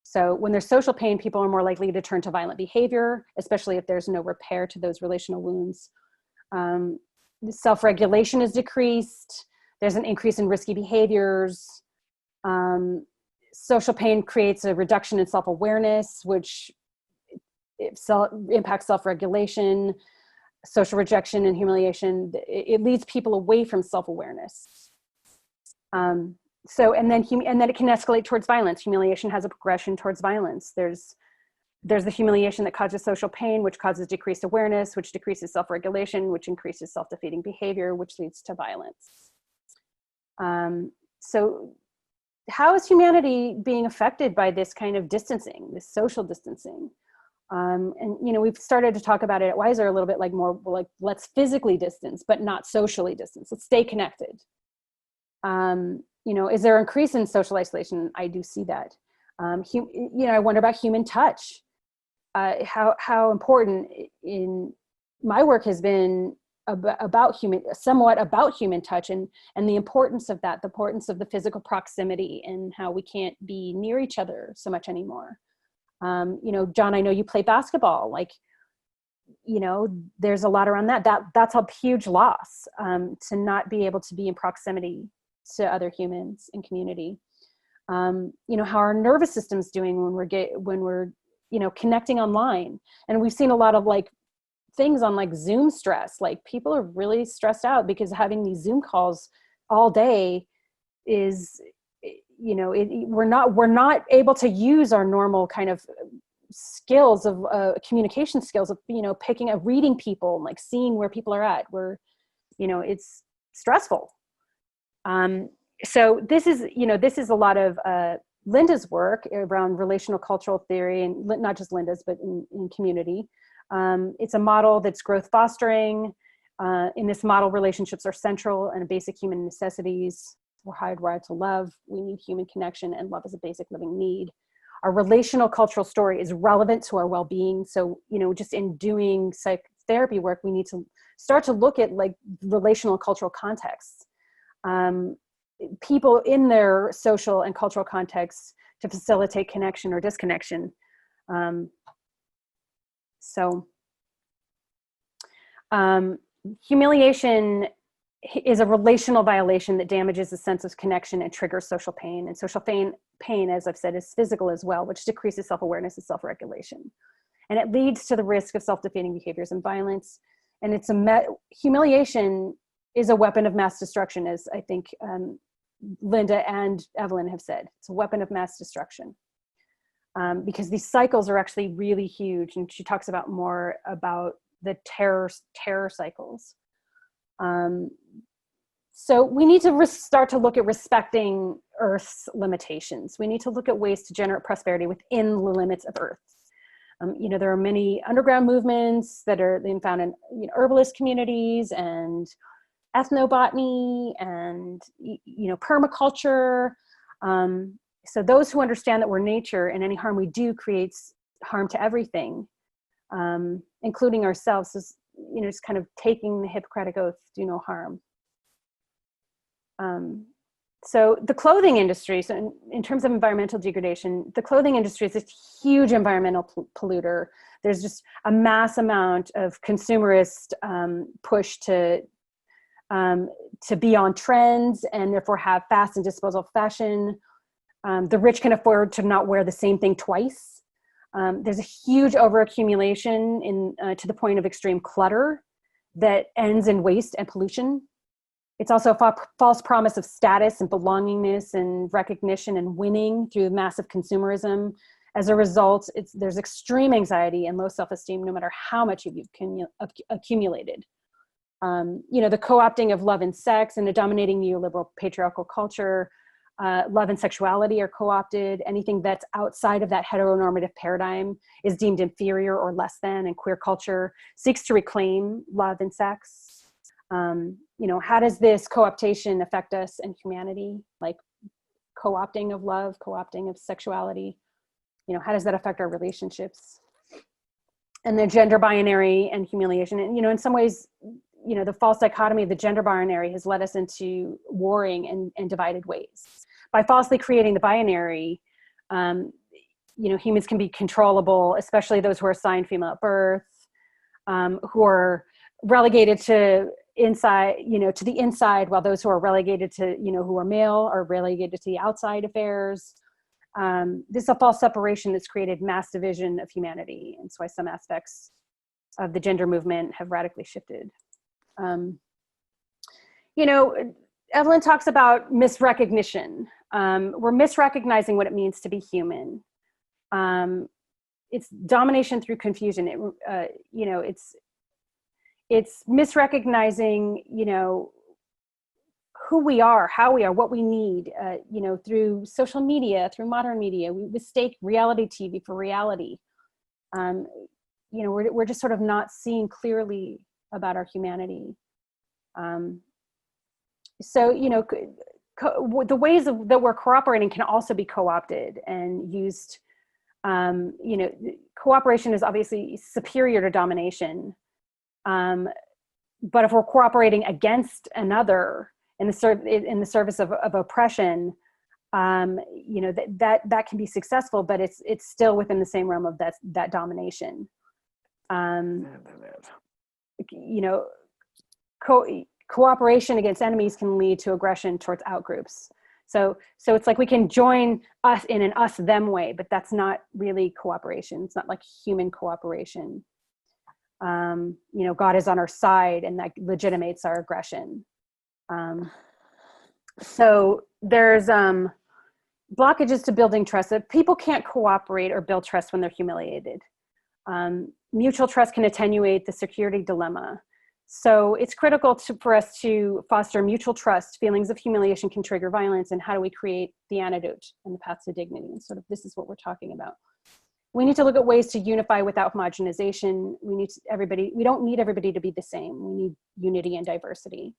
So when there's social pain, people are more likely to turn to violent behavior, especially if there's no repair to those relational wounds. Self-regulation is decreased. There's an increase in risky behaviors. Social pain creates a reduction in self-awareness, which impacts self-regulation. Social rejection and humiliation, it leads people away from self-awareness. And then it can escalate towards violence. Humiliation has a progression towards violence. There's the humiliation that causes social pain, which causes decreased awareness, which decreases self-regulation, which increases self-defeating behavior, which leads to violence. So how is humanity being affected by this kind of distancing, this social distancing? And we've started to talk about it at WISR a little bit more like, let's physically distance, but not socially distance. Let's stay connected. Is there an increase in social isolation? I do see that. I wonder about human touch. How important in my work has been somewhat about human touch and the importance of that, the importance of the physical proximity and how we can't be near each other so much anymore. John, I know you play basketball, there's a lot around that's a huge loss, to not be able to be in proximity to other humans in community. How our nervous system's doing when we're connecting online. And we've seen a lot of things on Zoom stress, people are really stressed out because having these Zoom calls all day is, we're not able to use our normal kind of skills of communication skills of reading people and seeing where people are at. It's stressful. So this is a lot of Linda's work around relational cultural theory, and not just Linda's, but in community. It's a model that's growth fostering. In this model, relationships are central and basic human necessities. We're hardwired to love. We need human connection, and love is a basic living need. Our relational cultural story is relevant to our well-being. So, just in doing psychotherapy work, we need to start to look at relational cultural contexts. People in their social and cultural contexts to facilitate connection or disconnection. Humiliation is a relational violation that damages the sense of connection and triggers social pain. And social pain, as I've said, is physical as well, which decreases self-awareness and self-regulation. And it leads to the risk of self-defeating behaviors and violence. And humiliation is a weapon of mass destruction, as I think Linda and Evelin have said. It's a weapon of mass destruction. Because these cycles are actually really huge. And she talks more about the terror cycles. So we need to start to look at respecting Earth's limitations. We need to look at ways to generate prosperity within the limits of Earth. There are many underground movements that are being found in herbalist communities and ethnobotany and, permaculture. So those who understand that we're nature and any harm we do creates harm to everything, including ourselves, is, just kind of taking the Hippocratic Oath, do no harm. So the clothing industry, so in terms of environmental degradation, the clothing industry is a huge environmental polluter. There's just a mass amount of consumerist push to be on trends and therefore have fast and disposable fashion. The rich can afford to not wear the same thing twice. There's a huge overaccumulation to the point of extreme clutter that ends in waste and pollution. It's also a false promise of status and belongingness and recognition and winning through massive consumerism. As a result, there's extreme anxiety and low self-esteem no matter how much you've accumulated. The co-opting of love and sex in a dominating neoliberal patriarchal culture. Love and sexuality are co-opted. Anything that's outside of that heteronormative paradigm is deemed inferior or less than, and queer culture seeks to reclaim love and sex. How does this co-optation affect us and humanity? Like co-opting of love, co-opting of sexuality, how does that affect our relationships? And the gender binary and humiliation. And, in some ways, the false dichotomy of the gender binary has led us into warring and divided ways. By falsely creating the binary, humans can be controllable, especially those who are assigned female at birth, who are relegated to to the inside, while those who are relegated to, who are male are relegated to the outside affairs. This is a false separation that's created mass division of humanity. And so why some aspects of the gender movement have radically shifted. Evelin talks about misrecognition. We're misrecognizing what it means to be human. It's domination through confusion. It's misrecognizing, who we are, how we are, what we need, through social media, through modern media. We mistake reality TV for reality. We're just sort of not seeing clearly about our humanity. The ways that we're cooperating can also be co-opted and used. Cooperation is obviously superior to domination. But if we're cooperating against another in the service of oppression, that can be successful, but it's still within the same realm of that domination. Cooperation against enemies can lead to aggression towards outgroups. So it's like we can join us in an us-them way, but that's not really cooperation. It's not like human cooperation. God is on our side, and that legitimates our aggression. So there's blockages to building trust. That people can't cooperate or build trust when they're humiliated. Mutual trust can attenuate the security dilemma. So it's critical for us to foster mutual trust. Feelings of humiliation can trigger violence, and how do we create the antidote and the path to dignity? And sort of this is what we're talking about. We need to look at ways to unify without homogenization. We don't need everybody to be the same. We need unity and diversity.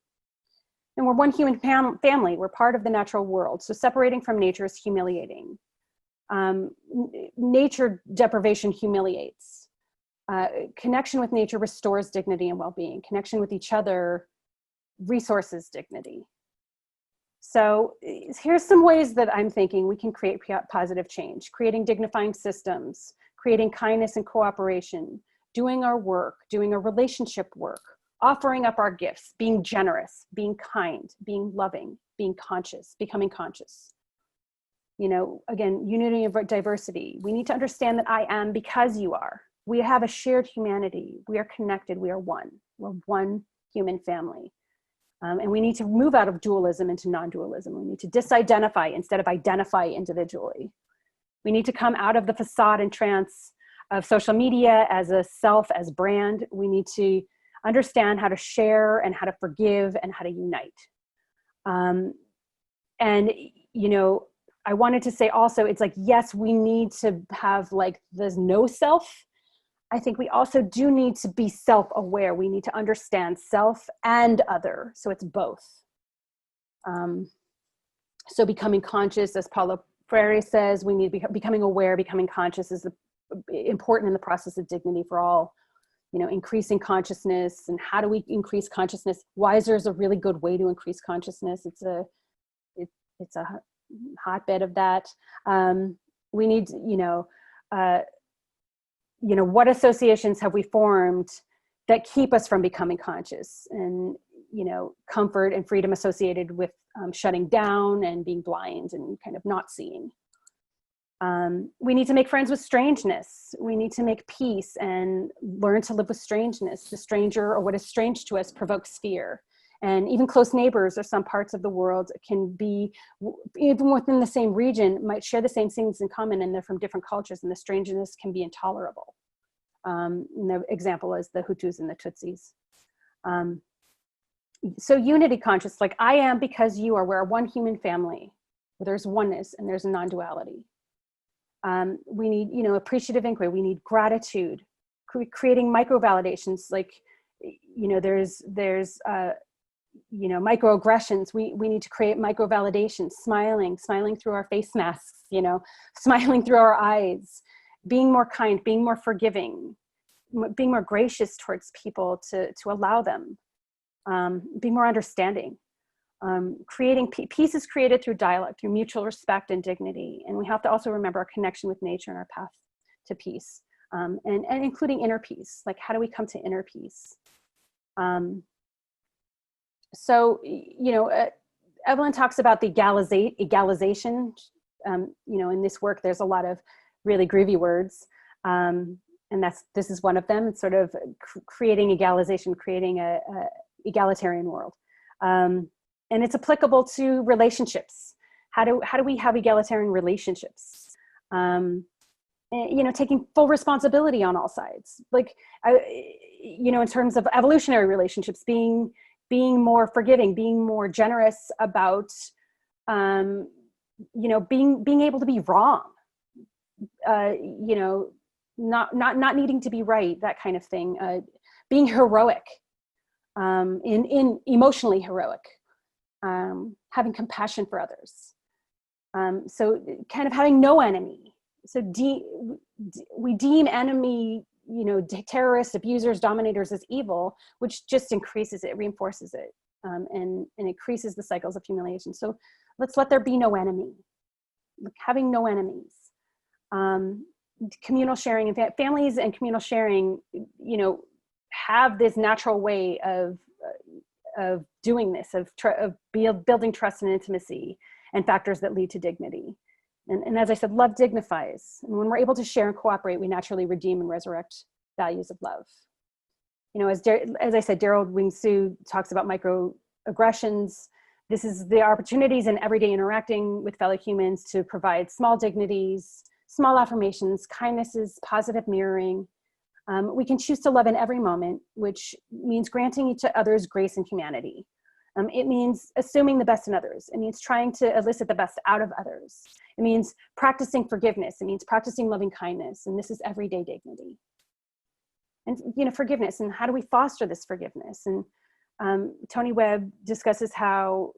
And we're one human family. We're part of the natural world. So separating from nature is humiliating. Nature deprivation humiliates. Connection with nature restores dignity and well-being. Connection with each other resources dignity. So here's some ways that I'm thinking we can create positive change: creating dignifying systems, creating kindness and cooperation, doing our work, doing our relationship work, offering up our gifts, being generous, being kind, being loving, being conscious, becoming conscious. Again, unity and diversity. We need to understand that I am because you are. We have a shared humanity. We are connected. We are one. We're one human family. And we need to move out of dualism into non-dualism. We need to disidentify instead of identify individually. We need to come out of the facade and trance of social media as a self, as brand. We need to understand how to share and how to forgive and how to unite. I wanted to say also, it's like, yes, we need to have like this no self, I think we also do need to be self-aware. We need to understand self and other, so it's both. So becoming conscious, as Paulo Freire says, we need to be becoming aware, becoming conscious is important in the process of dignity for all. You know, increasing consciousness, and how do we increase consciousness? WISR is a really good way to increase consciousness. It's a hotbed of that. We need, what associations have we formed that keep us from becoming conscious? And, comfort and freedom associated with shutting down and being blind and kind of not seeing. We need to make friends with strangeness. We need to make peace and learn to live with strangeness. The stranger, or what is strange to us, provokes fear. And even close neighbors or some parts of the world can be, even within the same region, might share the same things in common, and they're from different cultures, and the strangeness can be intolerable. And the example is the Hutus and the Tutsis. So unity conscious, like I am because you are, we're one human family, where there's oneness and there's a non-duality. We need, appreciative inquiry. We need gratitude, creating micro validations. Like, there's microaggressions. We need to create micro validations, smiling through our face masks, smiling through our eyes, being more kind, being more forgiving, being more gracious towards people to allow them, be more understanding. Creating peace is created through dialogue, through mutual respect and dignity. And we have to also remember our connection with nature and our path to peace, and including inner peace. Like, how do we come to inner peace? So, Evelin talks about the egalization. In this work, there's a lot of really groovy words. And this is one of them. It's sort of creating egalization, creating a egalitarian world. And it's applicable to relationships. How do we have egalitarian relationships? Taking full responsibility on all sides. Like, in terms of evolutionary relationships, being more forgiving, being more generous about, being able to be wrong. Not needing to be right, that kind of thing. Being heroic, in emotionally heroic. Having compassion for others. So kind of having no enemy. So we deem enemy, terrorists, abusers, dominators as evil, which just increases it, reinforces it, and increases the cycles of humiliation. So let's let there be no enemy. Having no enemies. Communal sharing, and families and communal sharing, have this natural way of doing this, of building trust and intimacy and factors that lead to dignity. And as I said, love dignifies. And when we're able to share and cooperate, we naturally redeem and resurrect values of love. As I said, Daryl Wing-Soo talks about microaggressions. This is the opportunities in everyday interacting with fellow humans to provide small dignities, small affirmations, kindnesses, positive mirroring. We can choose to love in every moment, which means granting each other's grace and humanity. It means assuming the best in others. It means trying to elicit the best out of others. It means practicing forgiveness. It means practicing loving kindness. And this is everyday dignity. And, forgiveness, and how do we foster this forgiveness? And Tony Webb discusses how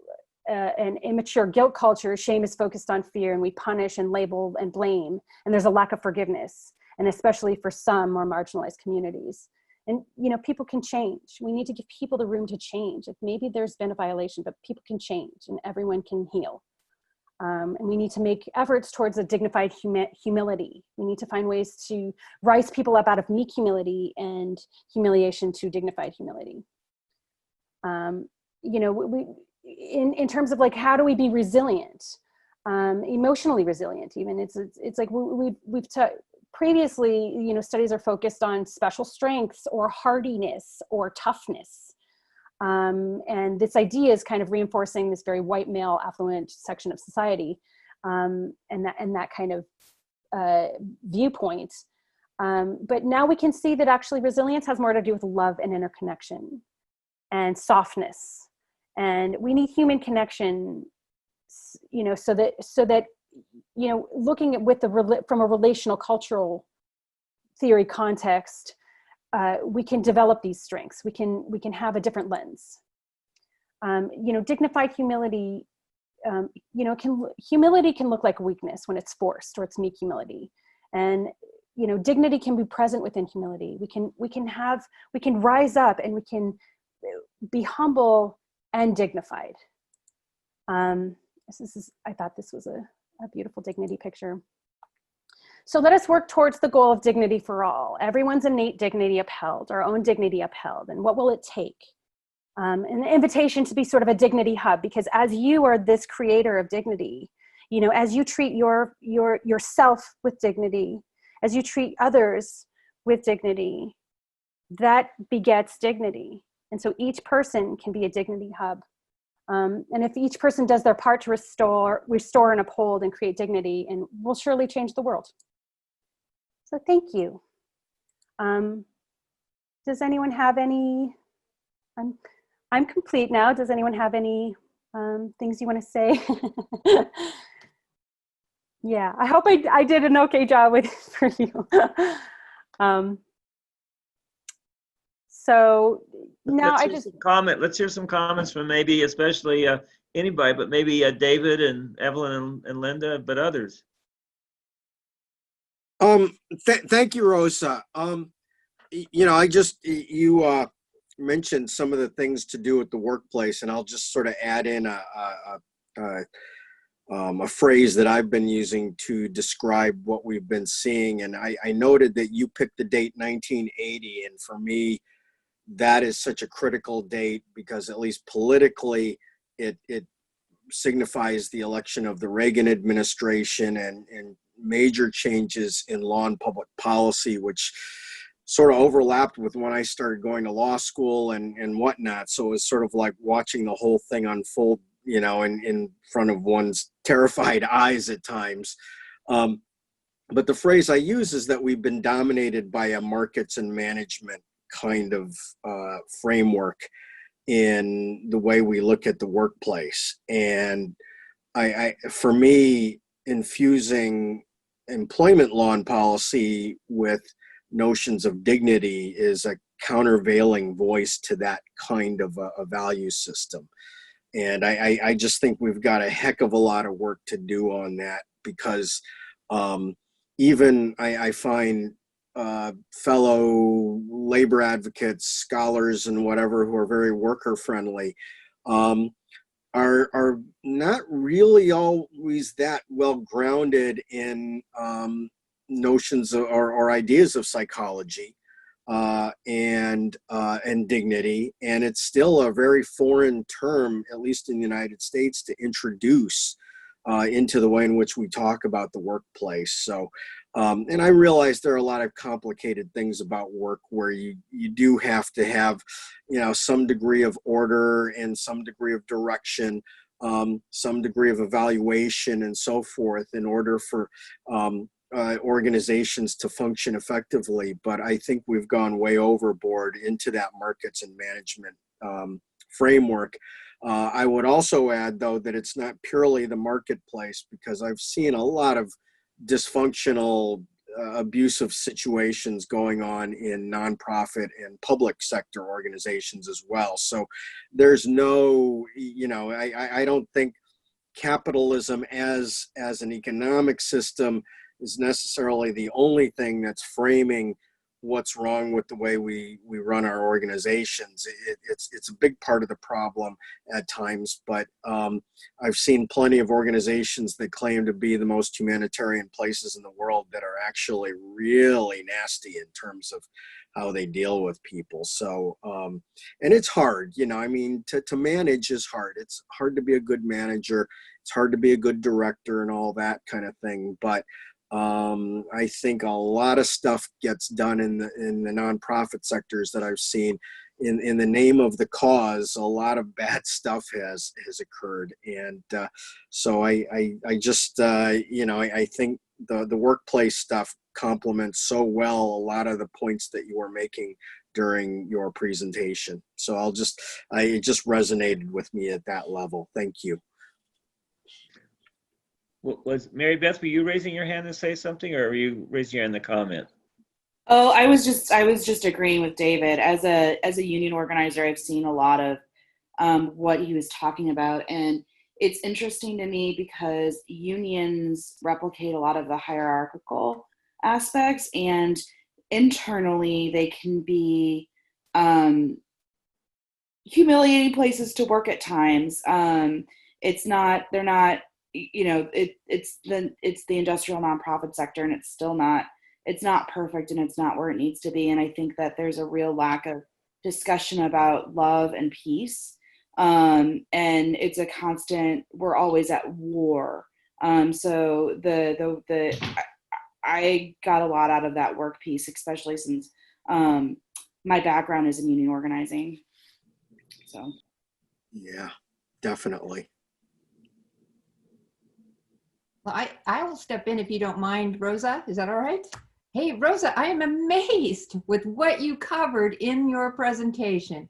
an immature guilt culture, shame is focused on fear, and we punish and label and blame. And there's a lack of forgiveness, and especially for some more marginalized communities. And, people can change. We need to give people the room to change. If maybe there's been a violation, but people can change and everyone can heal. And we need to make efforts towards a dignified humility. We need to find ways to rise people up out of meek humility and humiliation to dignified humility. In terms of like, how do we be resilient? Emotionally resilient, even. It's like we've previously, studies are focused on special strengths or hardiness or toughness. And this idea is kind of reinforcing this very white male affluent section of society, and that kind of viewpoint. But now we can see that actually resilience has more to do with love and interconnection and softness. And we need human connection, so that looking at from a relational cultural theory context, we can develop these strengths. We can have a different lens. Dignified humility, humility can look like weakness when it's forced, or it's meek humility. And, dignity can be present within humility. We can rise up, and we can be humble and dignified. I thought this was a beautiful dignity picture. So let us work towards the goal of dignity for all. Everyone's innate dignity upheld, our own dignity upheld. And what will it take? An invitation to be sort of a dignity hub, because as you are this creator of dignity, as you treat yourself with dignity, as you treat others with dignity, that begets dignity. And so each person can be a dignity hub. And if each person does their part to restore and uphold and create dignity, and we'll surely change the world. So thank you. Does anyone have any, I'm complete now. Does anyone have any things you want to say? Yeah, I hope I did an okay job for you. So now let's hear some comments from maybe, especially anybody, but maybe David and Evelyn and Linda, but others. Thank you, Rosa. You mentioned some of the things to do at the workplace, and I'll just sort of add in a phrase that I've been using to describe what we've been seeing. And I noted that you picked the date 1980, and for me, that is such a critical date, because at least politically, it signifies the election of the Reagan administration and major changes in law and public policy, which sort of overlapped with when I started going to law school and whatnot. So it was sort of like watching the whole thing unfold, in front of one's terrified eyes at times. But the phrase I use is that we've been dominated by a markets and management kind of framework in the way we look at the workplace. And for me, infusing employment law and policy with notions of dignity is a countervailing voice to that kind of a value system. And I just think we've got a heck of a lot of work to do on that, because even I find fellow labor advocates, scholars, and whatever who are very worker friendly are not really always that well grounded in notions or ideas of psychology and dignity. And it's still a very foreign term, at least in the United States, to introduce into the way in which we talk about the workplace. So, and I realize there are a lot of complicated things about work where you do have to have, some degree of order and some degree of direction, some degree of evaluation and so forth in order for organizations to function effectively. But I think we've gone way overboard into that markets and management framework. I would also add, though, that it's not purely the marketplace, because I've seen a lot of dysfunctional, abusive situations going on in nonprofit and public sector organizations as well. So there's no, I don't think capitalism as an economic system is necessarily the only thing that's framing what's wrong with the way we run our organizations. It's a big part of the problem at times, but I've seen plenty of organizations that claim to be the most humanitarian places in the world that are actually really nasty in terms of how they deal with people. So, and it's hard, to manage is hard. It's hard to be a good manager. It's hard to be a good director and all that kind of thing. But I think a lot of stuff gets done in the nonprofit sectors that I've seen in the name of the cause. A lot of bad stuff has occurred, and so I think the workplace stuff complements so well a lot of the points that you were making during your presentation. So it just resonated with me at that level. Thank you. Was Mary Beth, were you raising your hand to say something, or were you raising your hand in the comment? Oh, I was just agreeing with David. As a union organizer, I've seen a lot of what he was talking about, and it's interesting to me because unions replicate a lot of the hierarchical aspects, and internally they can be humiliating places to work at times. It's not it's the industrial nonprofit sector, and it's not perfect, and it's not where it needs to be. And I think that there's a real lack of discussion about love and peace. And it's a constant, we're always at war. So I got a lot out of that work piece, especially since my background is in union organizing. So. Yeah, definitely. Well, I will step in if you don't mind, Rosa. Is that all right? Hey, Rosa, I am amazed with what you covered in your presentation.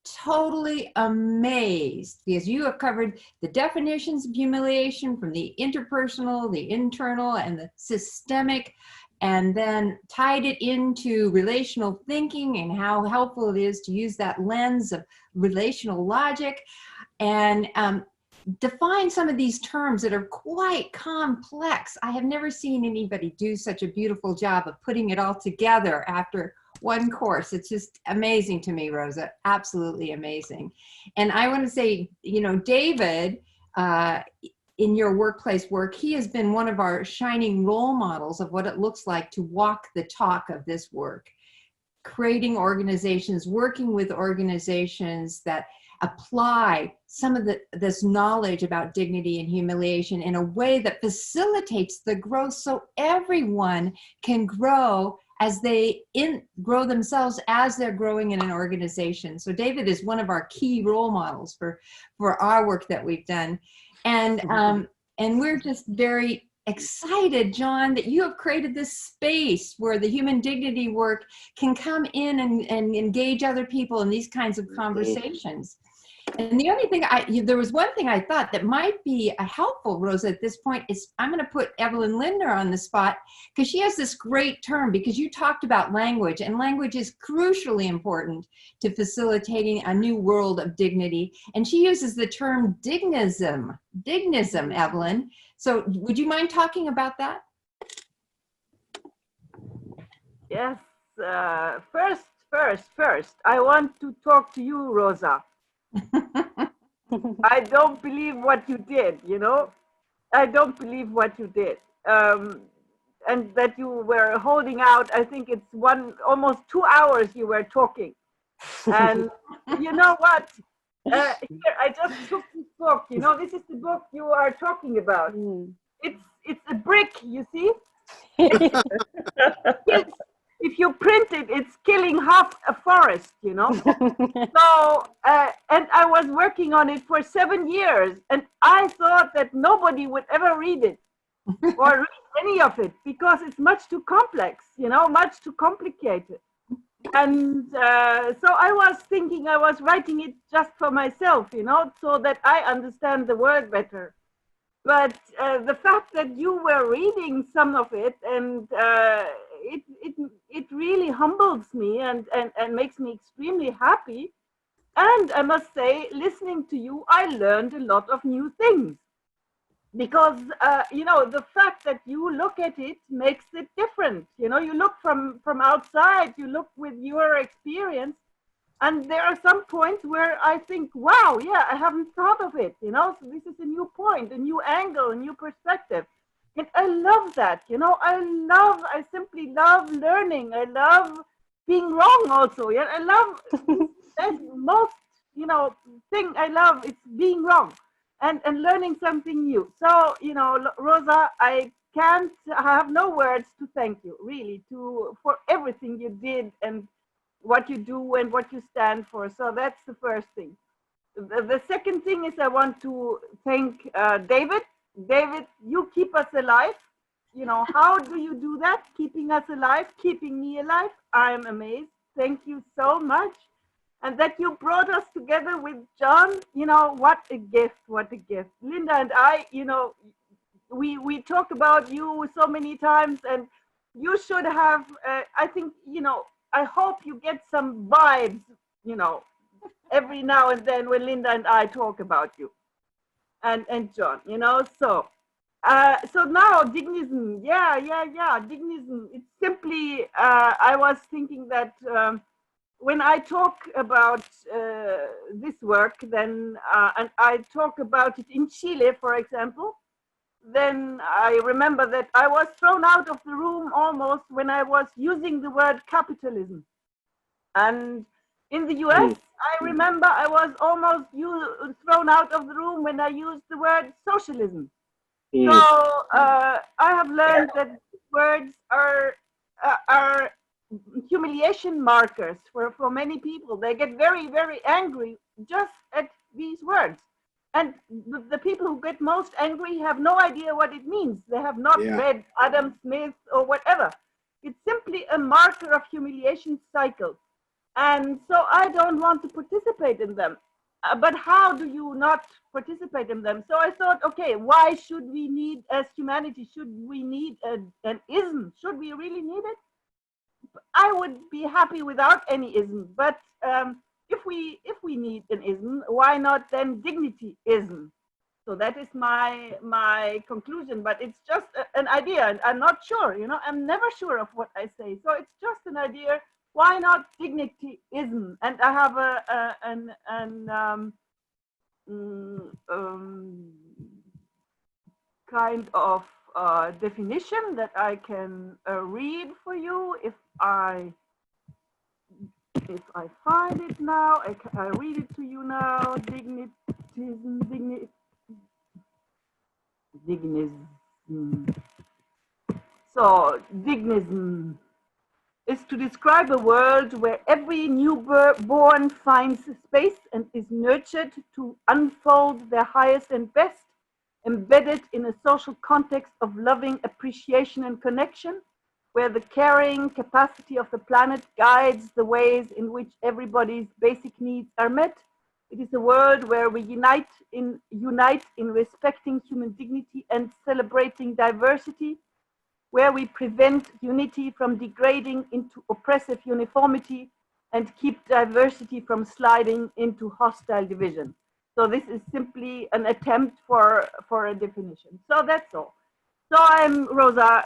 Totally amazed, because you have covered the definitions of humiliation from the interpersonal, the internal, and the systemic, and then tied it into relational thinking and how helpful it is to use that lens of relational logic, and define some of these terms that are quite complex. I have never seen anybody do such a beautiful job of putting it all together after one course. It's just amazing to me, Rosa, absolutely amazing. And I want to say, David, in your workplace work, he has been one of our shining role models of what it looks like to walk the talk of this work, creating organizations, working with organizations that apply some of this knowledge about dignity and humiliation in a way that facilitates the growth so everyone can grow as they grow themselves as they're growing in an organization. So David is one of our key role models for our work that we've done. And we're just very excited, John, that you have created this space where the human dignity work can come in and engage other people in these kinds of conversations. And the only thing there was one thing I thought that might be helpful, Rosa, at this point is I'm going to put Evelin Lindner on the spot, because she has this great term, because you talked about language, and language is crucially important to facilitating a new world of dignity. And she uses the term dignism, Evelin. So would you mind talking about that? Yes. First, I want to talk to you, Rosa. I don't believe what you did, I don't believe what you did. And that you were holding out, I think it's almost 2 hours you were talking. And you know what? Here, I just took this book, this is the book you are talking about. It's a brick, you see? If you print it, it's killing half a forest, So, and I was working on it for 7 years, and I thought that nobody would ever read it or read any of it, because it's much too complex, much too complicated. And so I was thinking I was writing it just for myself, so that I understand the world better. But the fact that you were reading some of it, and it really humbles me and makes me extremely happy. And I must say, listening to you, I learned a lot of new things. Because, the fact that you look at it makes it different. You look from outside, you look with your experience. And there are some points where I think, wow, yeah, I haven't thought of it, so this is a new point, a new angle, a new perspective. And I love that, I simply love learning. I love being wrong also. Yeah, I love the most, thing I love is being wrong and learning something new. So, Rosa, I have no words to thank you, really, for everything you did and what you do and what you stand for. So that's the first thing. The second thing is I want to thank David. David, you keep us alive. How do you do that? Keeping us alive, keeping me alive. I'm amazed. Thank you so much. And that you brought us together with John, what a gift, what a gift. Linda and I, we talk about you so many times, and you should have, I think, I hope you get some vibes, every now and then when Linda and I talk about you and John, so now dignism, dignism. It's simply, I was thinking that when I talk about this work, then, and I talk about it in Chile, for example, then I remember that I was thrown out of the room almost when I was using the word capitalism. And in the US, I remember I was almost thrown out of the room when I used the word socialism. So I have learned that words are humiliation markers for many people. They get very, very angry just at these words. And the people who get most angry have no idea what it means. They have not read Adam Smith or whatever. It's simply a marker of humiliation cycles. And so I don't want to participate in them. But how do you not participate in them? So I thought, okay, why should we need, as humanity, should we need an ism? Should we really need it? I would be happy without any ism, but if we need an ism, why not then dignity ism? So that is my conclusion, but it's just an idea, and I'm not sure, I'm never sure of what I say. So it's just an idea. Why not dignity ism? And I have kind of definition that I can read for you if I find it now. I read it to you now. Dignism. So dignism is to describe a world where every newborn finds space and is nurtured to unfold their highest and best, embedded in a social context of loving appreciation and connection, where the carrying capacity of the planet guides the ways in which everybody's basic needs are met. It is a world where we unite in respecting human dignity and celebrating diversity, where we prevent unity from degrading into oppressive uniformity and keep diversity from sliding into hostile division. So this is simply an attempt for a definition. So that's all. So I'm, Rosa,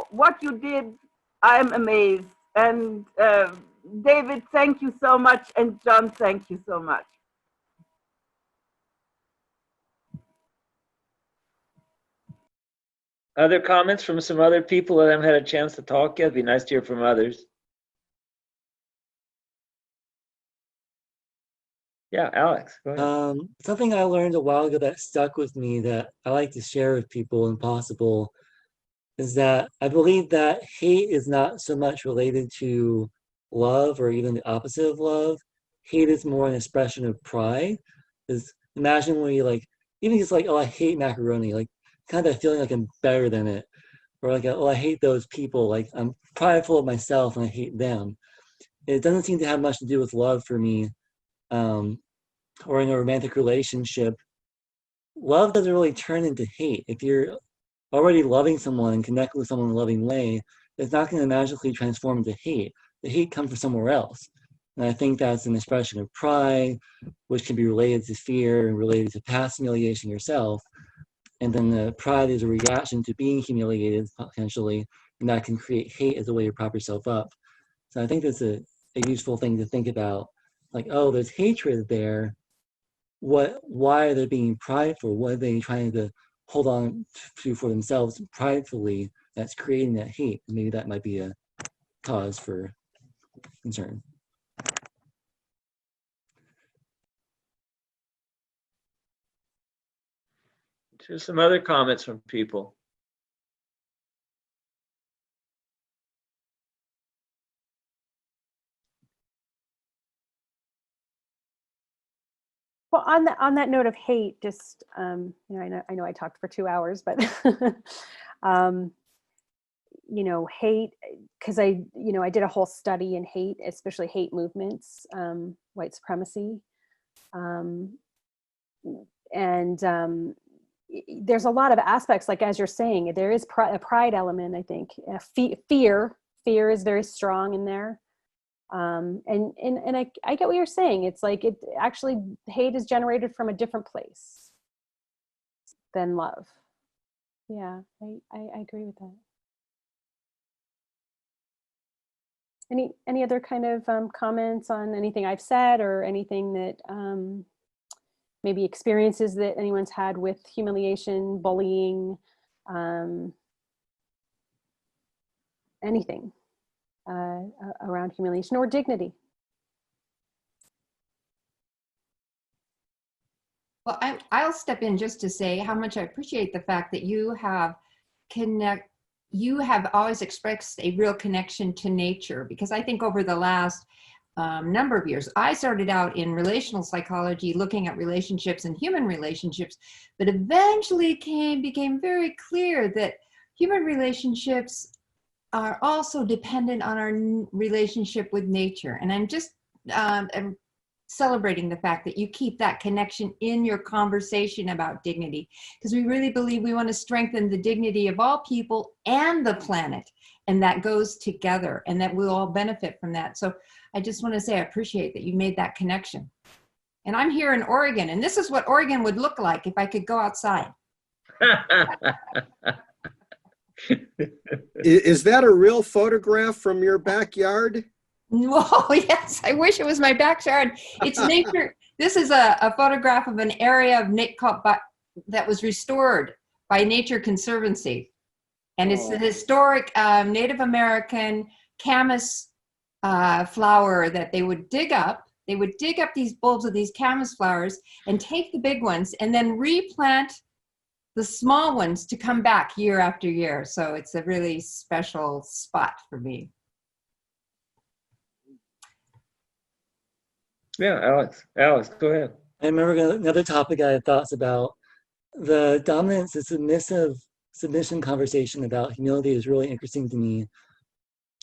what you did, I'm amazed. And David, thank you so much. And John, thank you so much. Other comments from some other people that haven't had a chance to talk yet? It'd be nice to hear from others. Yeah, Alex, go ahead. Something I learned a while ago that stuck with me that I like to share with people when possible is that I believe that hate is not so much related to love or even the opposite of love. Hate is more an expression of pride. Is imagine when you even just oh, I hate macaroni, kind of feeling like I'm better than it. Or oh, I hate those people, I'm prideful of myself and I hate them. It doesn't seem to have much to do with love for me. Or in a romantic relationship, love doesn't really turn into hate. If you're already loving someone and connecting with someone in a loving way, it's not going to magically transform into hate. The hate comes from somewhere else. And I think that's an expression of pride, which can be related to fear and related to past humiliation yourself. And then the pride is a reaction to being humiliated, potentially, and that can create hate as a way to prop yourself up. So I think that's a useful thing to think about. Oh, there's hatred there. Why are they being prideful? What are they trying to hold on to for themselves pridefully that's creating that hate? Maybe that might be a cause for concern. Here's some other comments from people. Well, on that note of hate, just I know I talked for 2 hours, but hate, because I did a whole study in hate, especially hate movements, white supremacy, and there's a lot of aspects, like as you're saying, there is a pride element, I think. Fear is very strong in there. And I get what you're saying. It's like it actually, hate is generated from a different place than love. Yeah, I agree with that. Any other kind of comments on anything I've said, or anything that maybe experiences that anyone's had with humiliation, bullying, anything around humiliation or dignity? Well, I'll step in just to say how much I appreciate the fact that you have always expressed a real connection to nature, because I think over the last number of years, I started out in relational psychology, looking at relationships and human relationships, but eventually became very clear that human relationships are also dependent on our relationship with nature. And I'm just I'm celebrating the fact that you keep that connection in your conversation about dignity, because we really believe we want to strengthen the dignity of all people and the planet, and that goes together, and that we'll all benefit from that. So I just want to say I appreciate that you made that connection. And I'm here in Oregon, and this is what Oregon would look like if I could go outside. Is that a real photograph from your backyard? Whoa, yes, I wish it was my backyard. It's nature. This is a photograph of an area of that was restored by Nature Conservancy. And it's the historic Native American camas flower that they would dig up. They would dig up these bulbs of these camas flowers and take the big ones and then replant the small ones to come back year after year. So it's a really special spot for me. Yeah, Alex, go ahead. I remember another topic I had thoughts about. The dominance and submission conversation about humility is really interesting to me,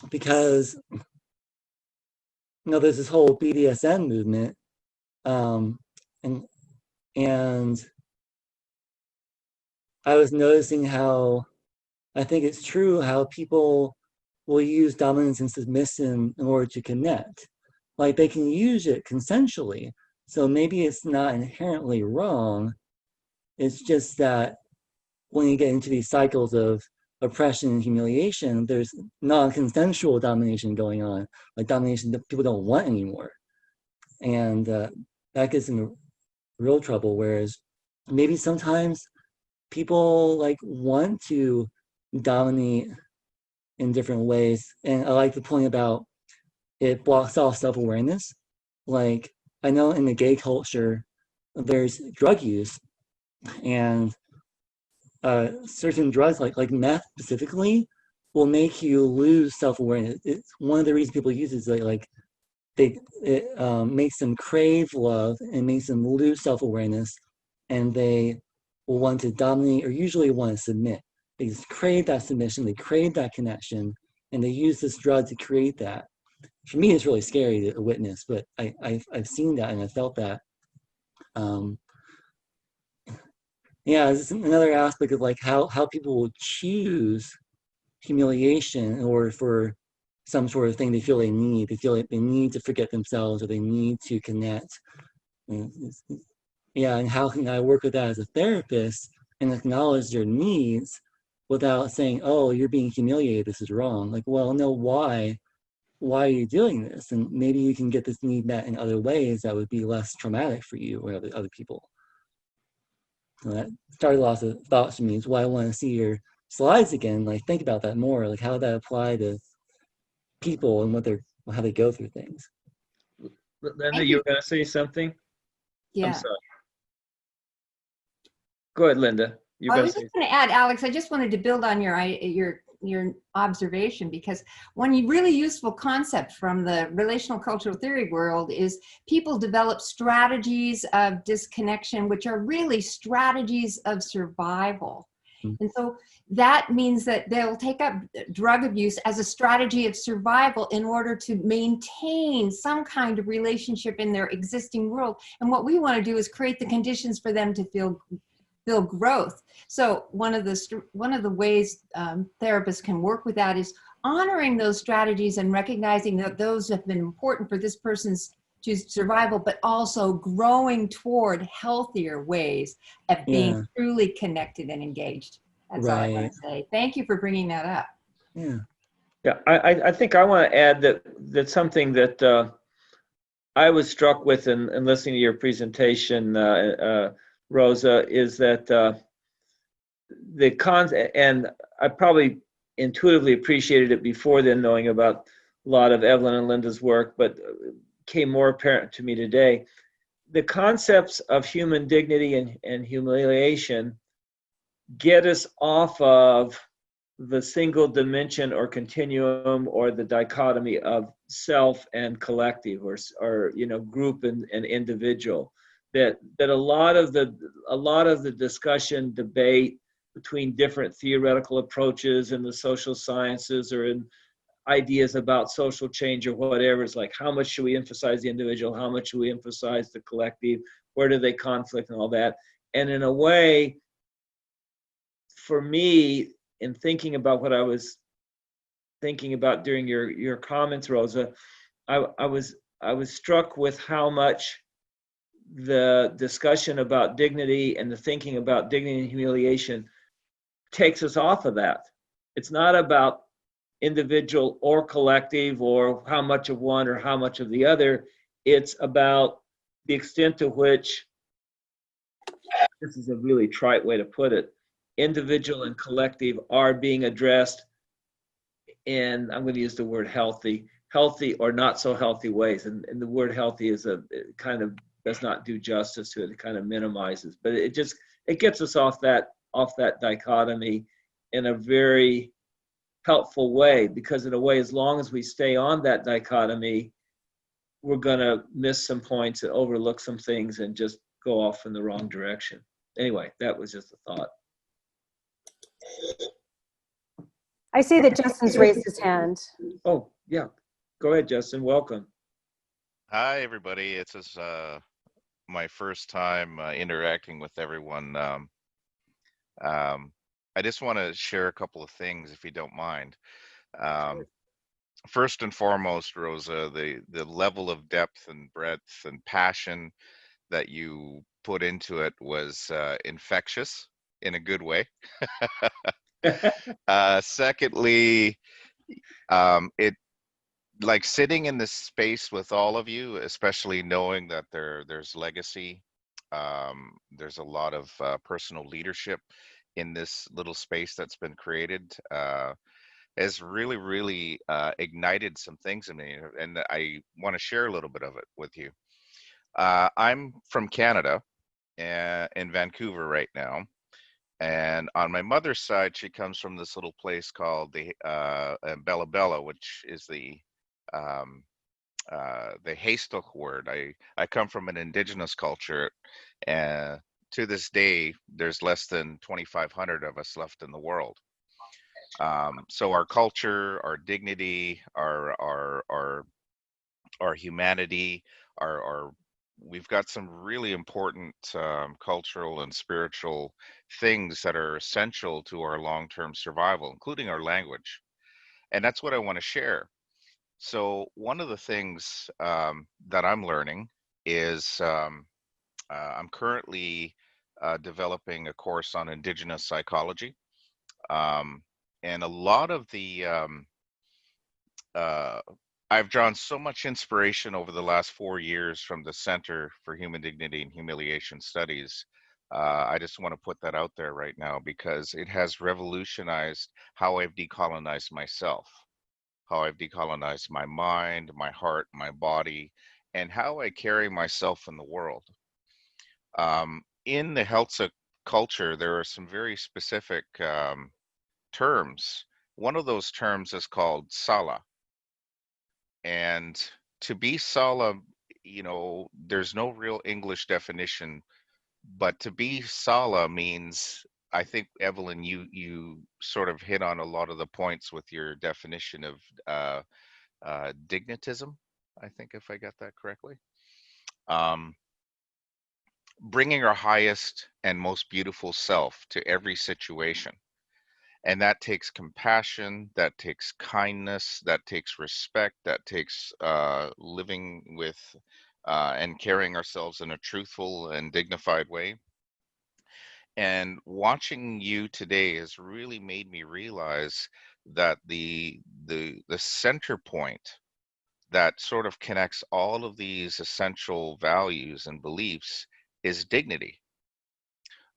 because there's this whole BDSM movement, and I was noticing how I think it's true how people will use dominance and submission in order to connect. Like, they can use it consensually. So maybe it's not inherently wrong. It's just that when you get into these cycles of oppression and humiliation, there's non-consensual domination going on, like domination that people don't want anymore. And that gets into real trouble. Whereas maybe sometimes people like want to dominate in different ways. And I like the point about it blocks off self-awareness. Like, I know in the gay culture, there's drug use, and certain drugs like meth specifically will make you lose self-awareness. It's one of the reasons people use it is it makes them crave love and makes them lose self-awareness, and they will want to dominate or usually want to submit. They just crave that submission, they crave that connection, and they use this drug to create that. For me, it's really scary to witness, but I've seen that and I felt that. Yeah, it's another aspect of like how people will choose humiliation in order for some sort of thing they feel they need. They feel like they need to forget themselves, or they need to connect. Yeah, and how can I work with that as a therapist and acknowledge their needs without saying, oh, you're being humiliated, this is wrong. Like, well, no, why are you doing this? And maybe you can get this need met in other ways that would be less traumatic for you or other people. So that started lots of thoughts to me. It's why I want to see your slides again. Like, think about that more. Like, how would that apply to people and how they go through things. Linda, you were going to say something? Yeah. I'm sorry. Go ahead, Linda. I was just going to add, Alex, I just wanted to build on your observation, because one really useful concept from the relational cultural theory world is people develop strategies of disconnection, which are really strategies of survival. And so that means that they'll take up drug abuse as a strategy of survival in order to maintain some kind of relationship in their existing world. And what we want to do is create the conditions for them to feel feel growth. So one of the ways therapists can work with that is honoring those strategies and recognizing that those have been important for this person's survival, but also growing toward healthier ways of being truly connected and engaged. That's all I want to say. Thank you for bringing that up. Yeah, I think I want to add that something that I was struck with in listening to your presentation, Rosa, is that and I probably intuitively appreciated it before then, knowing about a lot of Evelin and Linda's work, but became more apparent to me today. The concepts of human dignity and humiliation get us off of the single dimension or continuum or the dichotomy of self and collective, or group and individual. That a lot of the discussion, debate between different theoretical approaches in the social sciences or in ideas about social change or whatever, is like, how much should we emphasize the individual, how much should we emphasize the collective, where do they conflict, and all that. And in a way, for me, in thinking about what I was thinking about during your comments, Rosa, I was struck with how much the discussion about dignity and the thinking about dignity and humiliation takes us off of that. It's not about individual or collective or how much of one or how much of the other. It's about the extent to which, this is a really trite way to put it, individual and collective are being addressed in, I'm going to use the word healthy or not so healthy ways. And the word healthy is it kind of does not do justice to it. It kind of minimizes, but it gets us off that dichotomy in a very helpful way, because in a way, as long as we stay on that dichotomy, we're going to miss some points and overlook some things and just go off in the wrong direction. Anyway, that was just a thought. I see that Justin's raised his hand. Oh, yeah. Go ahead, Justin. Welcome. Hi, everybody. It's my first time interacting with everyone. I just want to share a couple of things, if you don't mind. First and foremost, Rosa, the level of depth and breadth and passion that you put into it was infectious in a good way. Secondly, it, like, sitting in this space with all of you, especially knowing that there's legacy, there's a lot of personal leadership in this little space that's been created, has really, really ignited some things in me, and I want to share a little bit of it with you. I'm from Canada, in Vancouver right now. And on my mother's side, she comes from this little place called the Bella Bella, which is the Haistach word. I come from an indigenous culture, and to this day, there's less than 2,500 of us left in the world. So our culture, our dignity, our humanity, we've got some really important cultural and spiritual things that are essential to our long-term survival, including our language. And that's what I want to share. So one of the things that I'm learning is I'm currently developing a course on Indigenous psychology. And a lot of the I've drawn so much inspiration over the last 4 years from the Center for Human Dignity and Humiliation Studies. I just want to put that out there right now because it has revolutionized how I've decolonized myself, how I've decolonized my mind, my heart, my body, and how I carry myself in the world. In the Healthsa culture, there are some very specific terms. One of those terms is called sala. And to be sala, there's no real English definition, but to be sala means, I think, Evelin, you sort of hit on a lot of the points with your definition of dignitism, I think, if I got that correctly. bringing our highest and most beautiful self to every situation. And that takes compassion, that takes kindness, that takes respect, that takes living with and carrying ourselves in a truthful and dignified way. And watching you today has really made me realize that the center point that sort of connects all of these essential values and beliefs is dignity.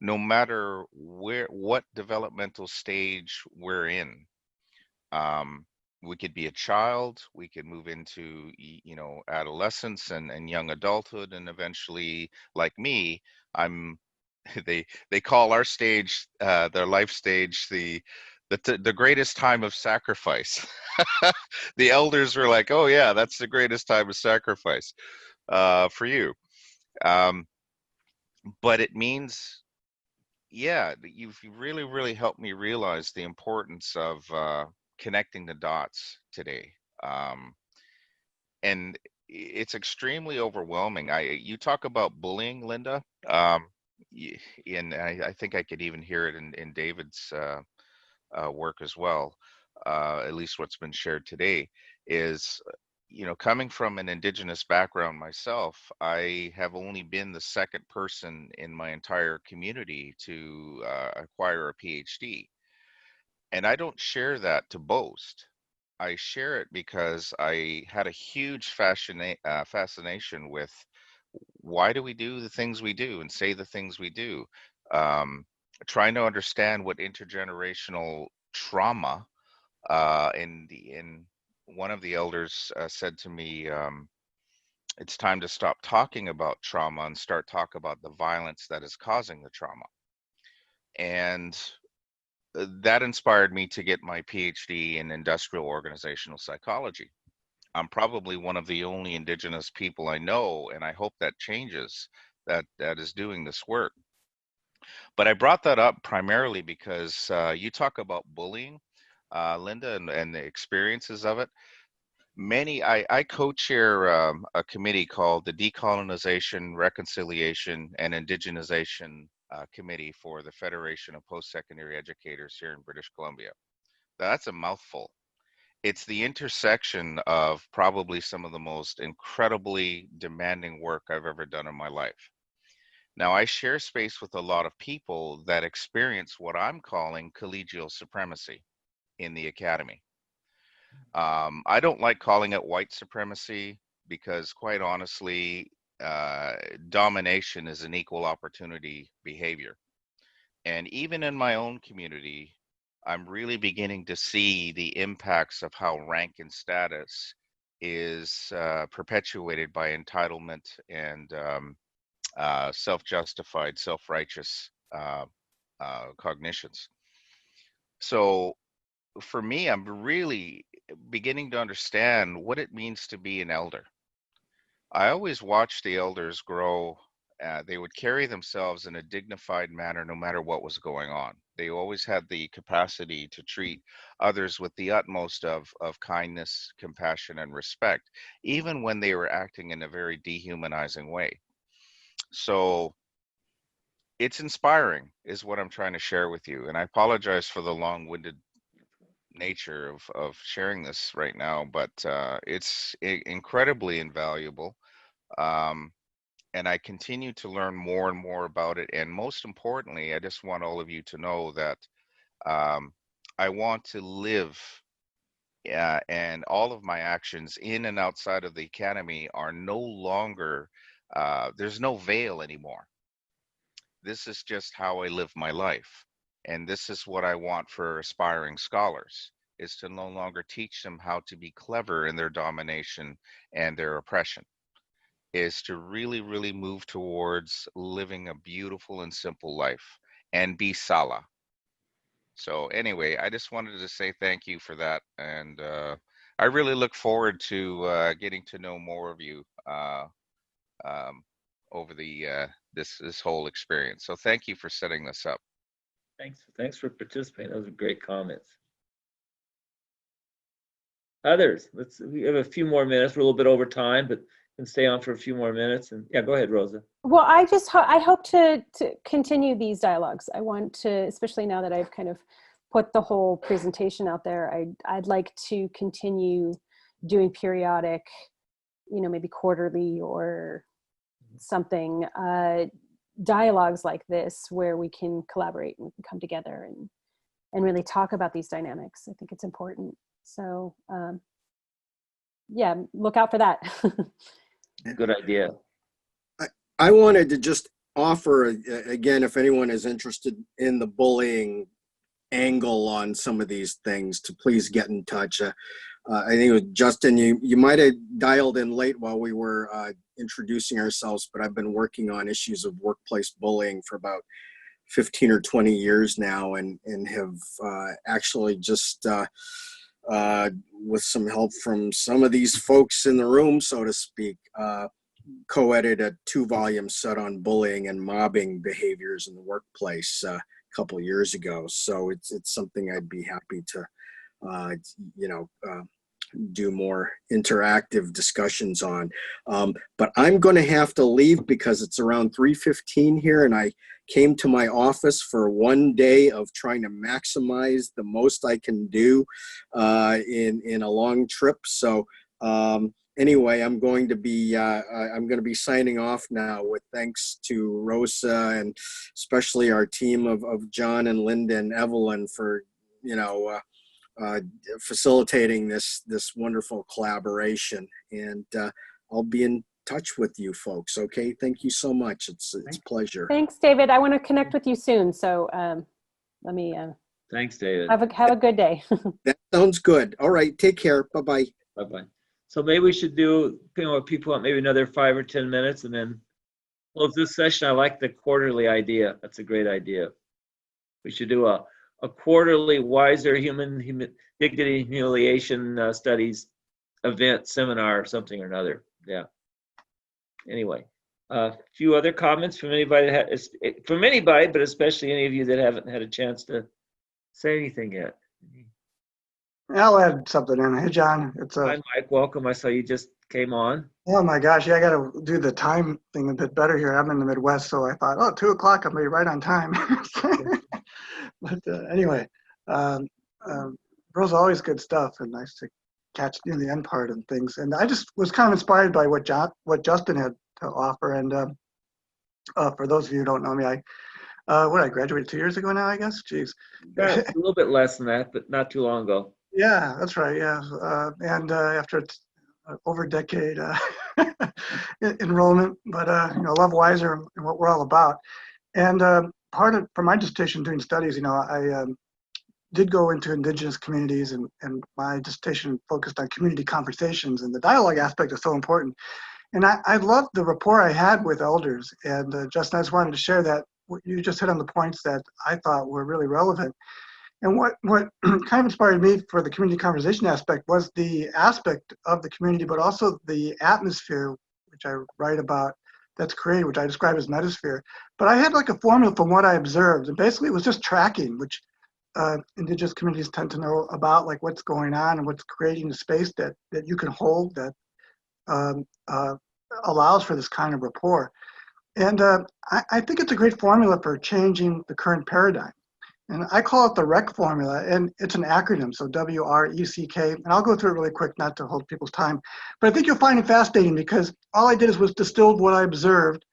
No matter what developmental stage we're in, um, we could be a child, we could move into adolescence and young adulthood, and eventually, like me, I'm they call our stage, their life stage, the greatest time of sacrifice. The elders were like, oh yeah, that's the greatest time of sacrifice for you. But it means, yeah, you've really helped me realize the importance of connecting the dots today. And it's extremely overwhelming. You talk about bullying, Linda, and I think I could even hear it in David's work as well. At least what's been shared today is, coming from an indigenous background myself, I have only been the second person in my entire community to acquire a PhD. And I don't share that to boast. I share it because I had a huge fascination with why do we do the things we do and say the things we do. Um, Trying to understand what intergenerational trauma, in one of the elders said to me, it's time to stop talking about trauma and start talk about the violence that is causing the trauma. And that inspired me to get my PhD in industrial organizational psychology. I'm probably one of the only indigenous people I know, and I hope that changes, that is doing this work. But I brought that up primarily because you talk about bullying, Linda, and the experiences of it. I co-chair a committee called the Decolonization, Reconciliation, and Indigenization Committee for the Federation of Post-Secondary Educators here in British Columbia. That's a mouthful. It's the intersection of probably some of the most incredibly demanding work I've ever done in my life. Now, I share space with a lot of people that experience what I'm calling collegial supremacy in the academy. I don't like calling it white supremacy because, quite honestly, domination is an equal opportunity behavior. And even in my own community, I'm really beginning to see the impacts of how rank and status is perpetuated by entitlement and self-justified, self-righteous cognitions. So for me, I'm really beginning to understand what it means to be an elder. I always watched the elders grow. They would carry themselves in a dignified manner no matter what was going on. They always had the capacity to treat others with the utmost of kindness, compassion, and respect, even when they were acting in a very dehumanizing way. So it's inspiring, is what I'm trying to share with you. And I apologize for the long-winded nature of sharing this right now, but it's incredibly invaluable. Um, and I continue to learn more and more about it. And most importantly, I just want all of you to know that I want to live, and all of my actions in and outside of the academy are no longer, there's no veil anymore. This is just how I live my life. And this is what I want for aspiring scholars, is to no longer teach them how to be clever in their domination and their oppression, is to really move towards living a beautiful and simple life and be Sala. So anyway, I just wanted to say thank you for that. And I really look forward to getting to know more of you um, over the this whole experience. So thank you for setting this up. Thanks for participating. Those are great comments. Others, we have a few more minutes. We're a little bit over time, but can stay on for a few more minutes. And yeah, go ahead, Rosa. Well, I hope to continue these dialogues. I want to, especially now that I've kind of put the whole presentation out there, I'd like to continue doing periodic, maybe quarterly or something, dialogues like this where we can collaborate and we can come together and really talk about these dynamics. I think it's important. So yeah, look out for that. Good idea. I wanted to just offer, again, if anyone is interested in the bullying angle on some of these things, to please get in touch. I think it was Justin, you might have dialed in late while we were introducing ourselves, but I've been working on issues of workplace bullying for about 15 or 20 years now, and have actually just with some help from some of these folks in the room, so to speak, co-edited a 2-volume set on bullying and mobbing behaviors in the workplace a couple of years ago. So it's something I'd be happy to do more interactive discussions on. But I'm going to have to leave because it's around 3:15 here, and I came to my office for one day of trying to maximize the most I can do in a long trip. So anyway, I'm going to be signing off now with thanks to Rosa and especially our team of John and Linda and Evelin for facilitating this wonderful collaboration, and I'll be in touch with you folks. Okay, thank you so much. It's a pleasure. Thanks, David. I want to connect with you soon. So let me. Thanks, David. Have a good day. That sounds good. All right, take care. Bye bye. Bye bye. So maybe we should do, what people want, maybe another 5 or 10 minutes, and then close this session. I like the quarterly idea. That's a great idea. We should do a quarterly WISR Human Dignity and Humiliation Studies event, seminar, or something or another. Yeah. Anyway, a few other comments from anybody, but especially any of you that haven't had a chance to say anything yet. I'll add something in. Hey, John. Hi, Mike. Welcome. I saw you just came on. Oh my gosh, yeah, I got to do the time thing a bit better here. I'm in the Midwest, so I thought, 2 o'clock, I'll be right on time. But anyway, Rosa, always good stuff, and nice to catch the end part and things. And I just was kind of inspired by what Justin had to offer. And for those of you who don't know me, I graduated 2 years ago now, I guess. Jeez. A little bit less than that, but not too long ago. Yeah, that's right. Yeah, and after over a decade enrollment, but love WISR and what we're all about. And for my dissertation doing studies, I did go into indigenous communities, and my dissertation focused on community conversations, and the dialogue aspect is so important. And I loved the rapport I had with elders, and Justin, I just wanted to share that. You just hit on the points that I thought were really relevant. And what kind of inspired me for the community conversation aspect was the aspect of the community, but also the atmosphere, which I write about, that's created, which I describe as metasphere. But I had like a formula from what I observed, and basically it was just tracking, which indigenous communities tend to know about, like what's going on and what's creating the space that you can hold that allows for this kind of rapport. And I think it's a great formula for changing the current paradigm. And I call it the REC formula, and it's an acronym, so WRECK. And I'll go through it really quick, not to hold people's time. But I think you'll find it fascinating because all I did was distilled what I observed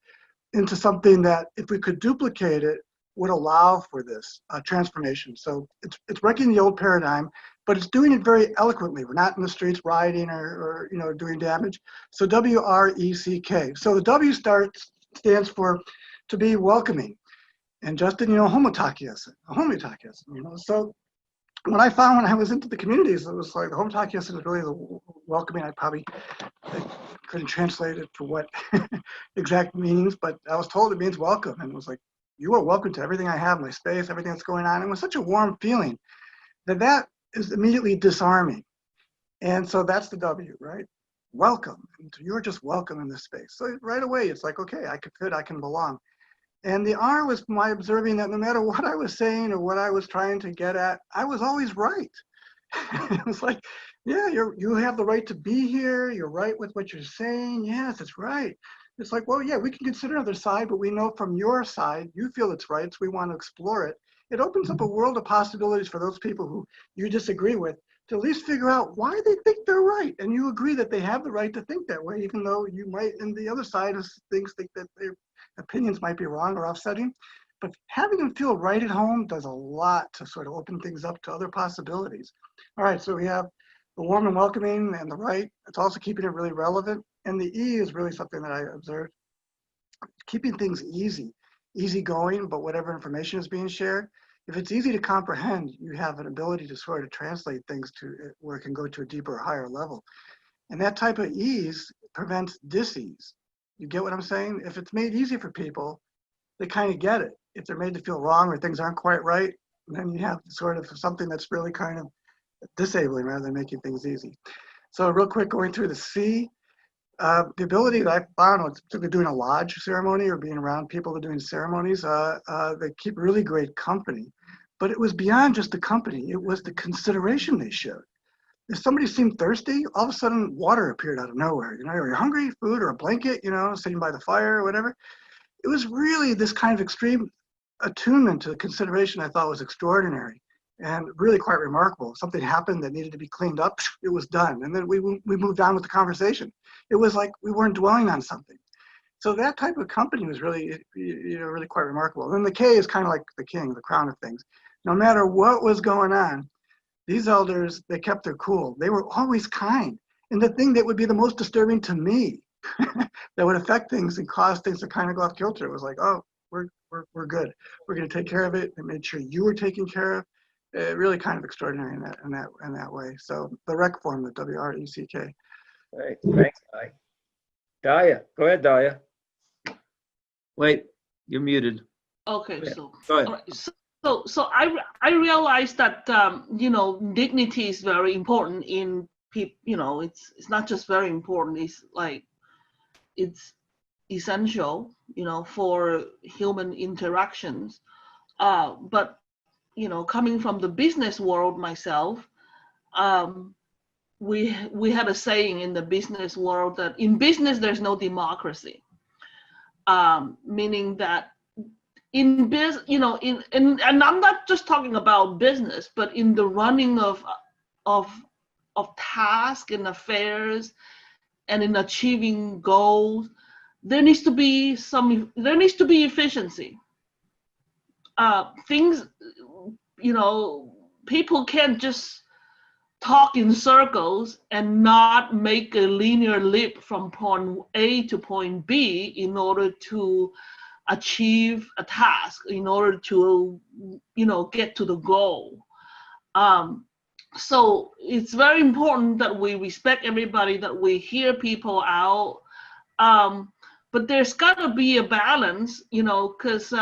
into something that, if we could duplicate it, would allow for this transformation. So it's breaking the old paradigm, but it's doing it very eloquently. We're not in the streets rioting or doing damage. So WRECK. So the W stands for to be welcoming. And Justin, homotakias. So what I found when I was into the communities, it was like the homotakias is really the welcoming. I couldn't translate it for what exact meanings, but I was told it means welcome. And it was like, you are welcome to everything I have, my space, everything that's going on. It was such a warm feeling that is immediately disarming. And so that's the W, right? Welcome. And you're just welcome in this space. So right away, it's like, okay, I can fit, I can belong. And the R was my observing that no matter what I was saying or what I was trying to get at, I was always right. It was like, yeah, you have the right to be here. You're right with what you're saying. Yes, it's right. It's like, well, yeah, we can consider another side, but we know from your side, you feel it's right, so we want to explore it. It opens up a world of possibilities for those people who you disagree with to at least figure out why they think they're right. And you agree that they have the right to think that way, even though you might, and the other side of things think that their opinions might be wrong or offsetting. But having them feel right at home does a lot to sort of open things up to other possibilities. All right, so we have the warm and welcoming and the right. It's also keeping it really relevant. And the E is really something that I observed. Keeping things easy going, but whatever information is being shared, if it's easy to comprehend, you have an ability to sort of translate things to where it can go to a deeper, higher level. And that type of ease prevents dis-ease. You get what I'm saying? If it's made easy for people, they kind of get it. If they're made to feel wrong or things aren't quite right, then you have sort of something that's really kind of disabling rather than making things easy. So real quick, going through the C, the ability that I found, particularly doing a lodge ceremony or being around people that are doing ceremonies, they keep really great company. But it was beyond just the company. It was the consideration they showed. If somebody seemed thirsty, all of a sudden water appeared out of nowhere. You know, you're hungry, food or a blanket, you know, sitting by the fire or whatever. It was really this kind of extreme attunement to consideration I thought was extraordinary and really quite remarkable. If something happened that needed to be cleaned up, it was done. And then we moved on with the conversation. It was like we weren't dwelling on something. So that type of company was really, really quite remarkable. And then the K is kind of like the king, the crown of things. No matter what was going on, these elders, they kept their cool. They were always kind. And the thing that would be the most disturbing to me that would affect things and cause things to kind of go off kilter was like, oh, we're good. We're going to take care of it and make sure you were taken care of. Really kind of extraordinary in that way. So the REC form, the WRECK. Right. Thanks, Guy. Daya, go ahead, Daya. Wait, you're muted. Okay, Go so ahead. so I realized that you know, dignity is very important in people. You know, it's not just very important. It's like it's essential, you know, for human interactions. But you know, coming from the business world myself, we had a saying in the business world that in business there's no democracy, meaning that in business, you know, and I'm not just talking about business, but in the running of tasks and affairs, and in achieving goals, there needs to be efficiency. Things, you know, people can't just talk in circles and not make a linear leap from point A to point B in order to achieve a task, in order to, you know, get to the goal. So it's very important that we respect everybody, that we hear people out. But there's got to be a balance, you know, because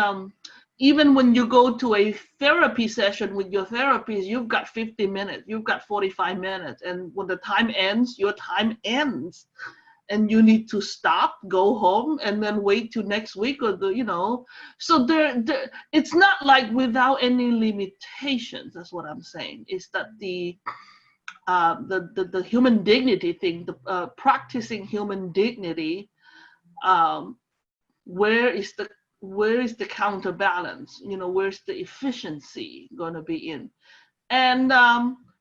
even when you go to a therapy session with your therapist, you've got 50 minutes, you've got 45 minutes. And when the time ends, your time ends. And you need to stop, go home, and then wait till next week, or the, you know. So it's not like without any limitations. That's what I'm saying. Is that the human dignity thing, the practicing human dignity. Where is the counterbalance? You know, where's the efficiency going to be in? And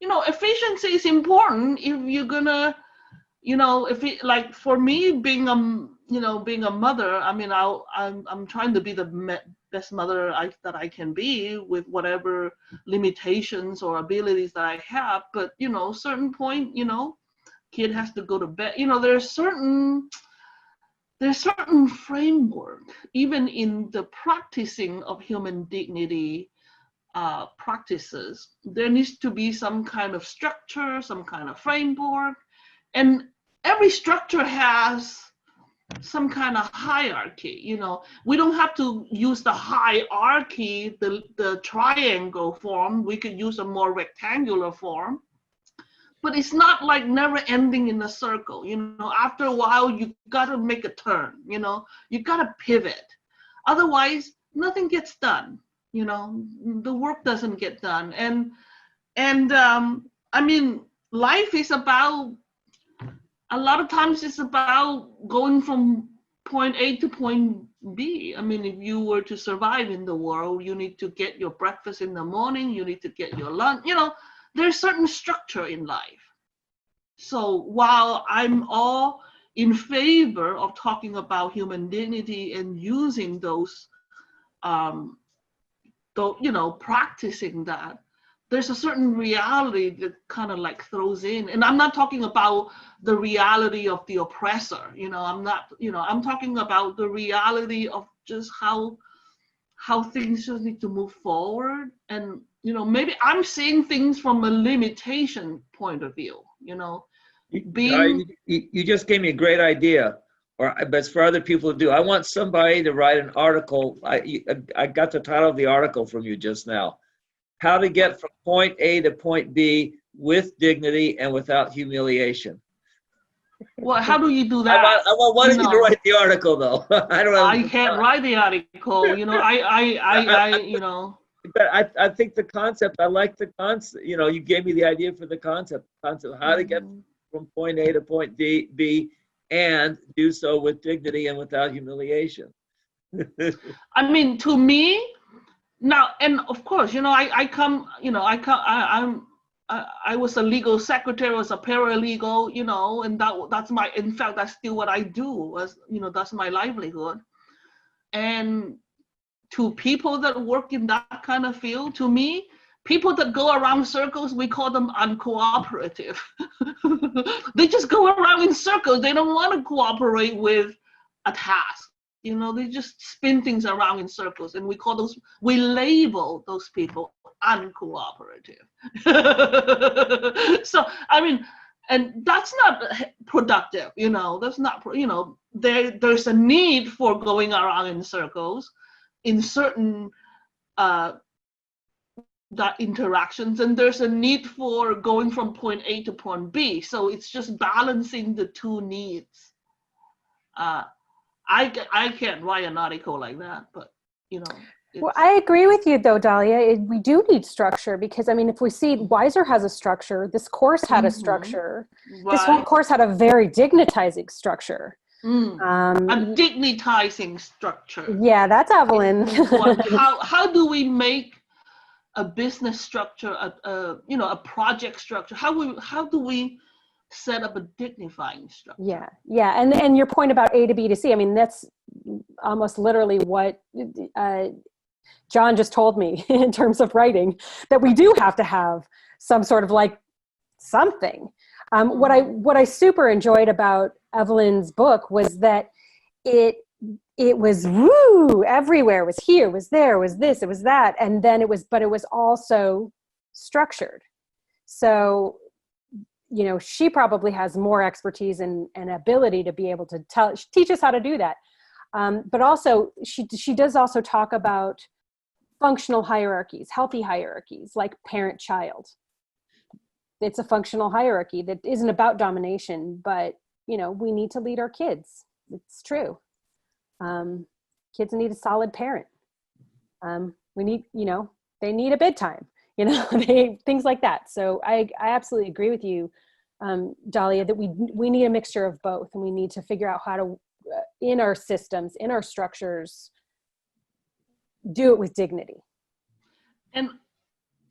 you know, efficiency is important if you're gonna, you know, if it, like for me being being a mother, I mean, I'm trying to be the best mother that I can be with whatever limitations or abilities that I have. But you know, certain point, you know, kid has to go to bed. You know, there's certain framework even in the practicing of human dignity practices. There needs to be some kind of structure, some kind of framework, and every structure has some kind of hierarchy. You know, we don't have to use the hierarchy, the triangle form. We could use a more rectangular form. But it's not like never ending in a circle. You know, after a while, you got to make a turn. You know, you got to pivot. Otherwise, nothing gets done. You know, the work doesn't get done. And I mean, life is about, a lot of times it's about going from point A to point B. I mean, if you were to survive in the world, you need to get your breakfast in the morning, you need to get your lunch, you know, there's certain structure in life. So while I'm all in favor of talking about human dignity and using those, you know, practicing that, there's a certain reality that kind of like throws in. And I'm not talking about the reality of the oppressor, you know, I'm not, you know, I'm talking about the reality of just how things just need to move forward. And, you know, maybe I'm seeing things from a limitation point of view, you know. You just gave me a great idea, but it's for other people to do. I want somebody to write an article. I got the title of the article from you just now. How to get from point A to point B with dignity and without humiliation. Well, how do you do that? I want one of you to write the article, though. I can't write the article. You know, I you know. But I think the concept. I like the concept. You know, you gave me the idea for the concept. How to get from point A to point B and do so with dignity and without humiliation. I mean, to me, now, and of course, you know, I was a legal secretary, was a paralegal, you know, and that's my, in fact, that's still what I do, as you know, that's my livelihood. And to people that work in that kind of field, to me, people that go around circles, we call them uncooperative. They just go around in circles. They don't want to cooperate with a task. You know, they just spin things around in circles, and we label those people uncooperative. So, I mean, and that's not productive, you know, that's not, you know, there's a need for going around in circles in certain interactions, and there's a need for going from point A to point B. So it's just balancing the two needs. I can't write an article like that, but you know. Well, I agree with you though, Dahlia. We do need structure because, I mean, if we see WISR has a structure, this course had a structure. Right. This whole course had a very dignitizing structure. A dignitizing structure. Yeah, that's Evelin. How do we make a business structure, you know, a project structure? How do we set up a dignifying structure? Yeah, and your point about A to B to C, I mean, that's almost literally what John just told me in terms of writing, that we do have to have some sort of like something. What I super enjoyed about Evelin's book was that it was woo everywhere. It was here, it was there, it was this, it was that, and then it was also structured. So, you know, she probably has more expertise and ability to be able to teach us how to do that. But also, she does also talk about functional hierarchies, healthy hierarchies, like parent-child. It's a functional hierarchy that isn't about domination, but, you know, we need to lead our kids. It's true. Kids need a solid parent. We need, you know, they need a bedtime, you know, things like that. So I absolutely agree with you, Dahlia, that we need a mixture of both, and we need to figure out how to, in our systems, in our structures, do it with dignity. And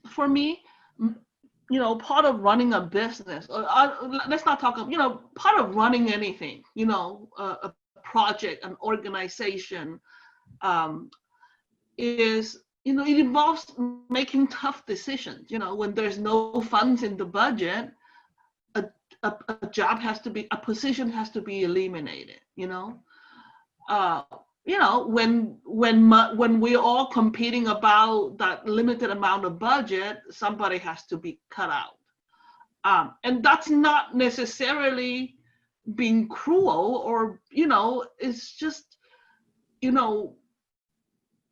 for me, you know, part of running a business, let's not talk, you know, part of running anything, you know, a project, an organization, is, you know, it involves making tough decisions. You know, when there's no funds in the budget, a job has to be, a position has to be eliminated, you know. You know, when we're all competing about that limited amount of budget, somebody has to be cut out. And that's not necessarily being cruel, or, you know, it's just, you know,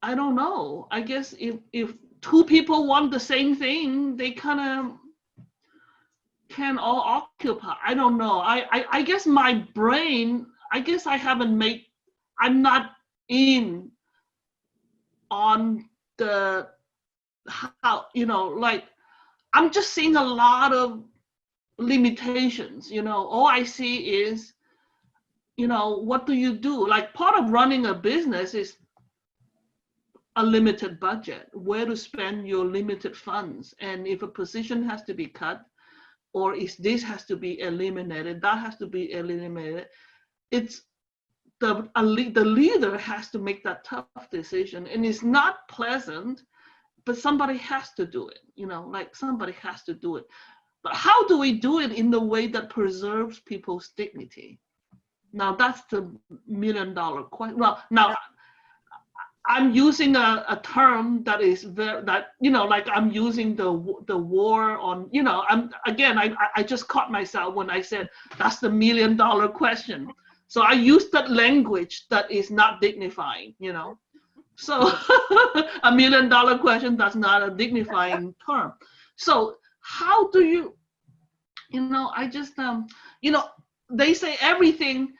I don't know. I guess if two people want the same thing, they kind of can all occupy. I don't know. I guess my brain, I guess I'm not in on the, how, you know, like I'm just seeing a lot of limitations. All I see is, what do you do? Like, part of running a business is a limited budget, where to spend your limited funds. And if a position has to be cut, or if this has to be eliminated, that has to be eliminated, it's the leader has to make that tough decision. And it's not pleasant, but somebody has to do it, like somebody has to do it. But how do we do it in the way that preserves people's dignity? Now that's the $1 million question. Well, now I'm using a term that is like I'm using the war on, I just caught myself when I said that's the $1 million question. So I use that language that is not dignifying, So $1 million question, that's not a dignifying term. So how do you, I just, they say everything,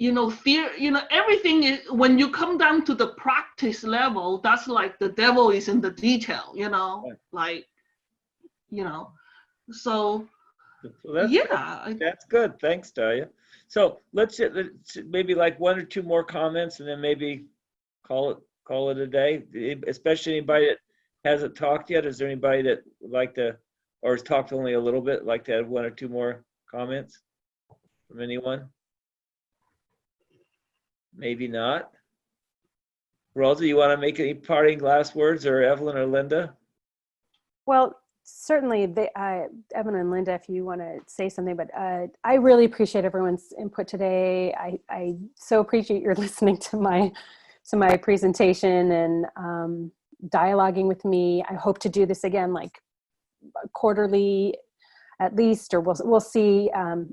everything is, when you come down to the practice level, that's like the devil is in the detail, so that's good. Thanks, Dalia. So let's maybe like 1 or 2 more comments, and then maybe call it a day. Especially anybody that hasn't talked yet. Is there anybody that would like to, or has talked only a little bit, like to have 1 or 2 more comments from anyone? Maybe not. Rosa, you want to make any parting last words, or Evelyn or Linda? Well, certainly, Evan and Linda, if you want to say something, but I really appreciate everyone's input today. I so appreciate your listening to my presentation and dialoguing with me. I hope to do this again, like quarterly at least, or we'll see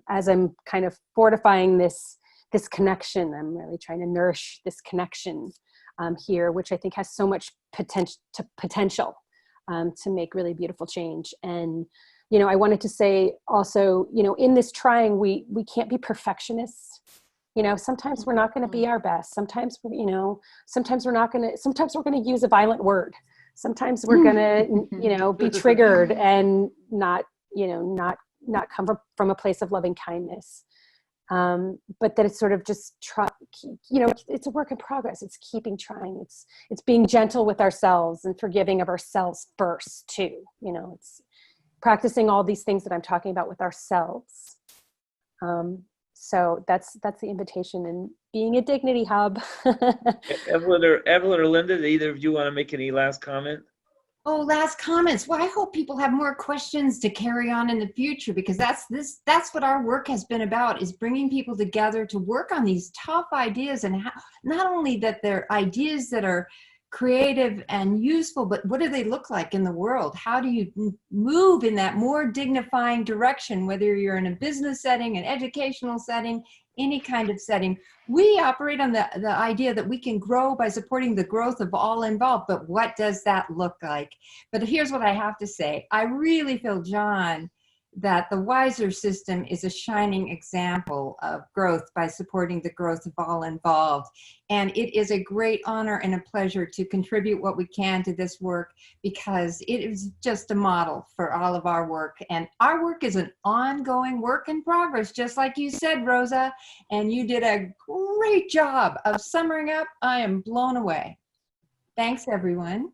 as I'm kind of fortifying this connection. I'm really trying to nourish this connection here, which I think has so much potential to make really beautiful change. And, I wanted to say also, in this trying, we can't be perfectionists. Sometimes we're not going to be our best. Sometimes, sometimes we're going to use a violent word. Sometimes we're going to, be triggered and not come from a place of loving kindness. But that it's sort of just it's a work in progress. It's keeping trying. It's being gentle with ourselves and forgiving of ourselves first too. It's practicing all these things that I'm talking about with ourselves. So that's the invitation, and being a dignity hub. Evelyn or Linda, do either of you want to make any last comment? Oh, last comments. Well, I hope people have more questions to carry on in the future, because that's what our work has been about, is bringing people together to work on these tough ideas, and how, not only that they're ideas that are creative and useful, but what do they look like in the world? How do you move in that more dignifying direction, whether you're in a business setting, an educational setting, any kind of setting? We operate on the idea that we can grow by supporting the growth of all involved, but what does that look like? But here's what I have to say. I really feel, John, that the WISR system is a shining example of growth by supporting the growth of all involved. And it is a great honor and a pleasure to contribute what we can to this work, because it is just a model for all of our work. And our work is an ongoing work in progress, just like you said, Rosa. And you did a great job of summing up. I am blown away. Thanks, everyone.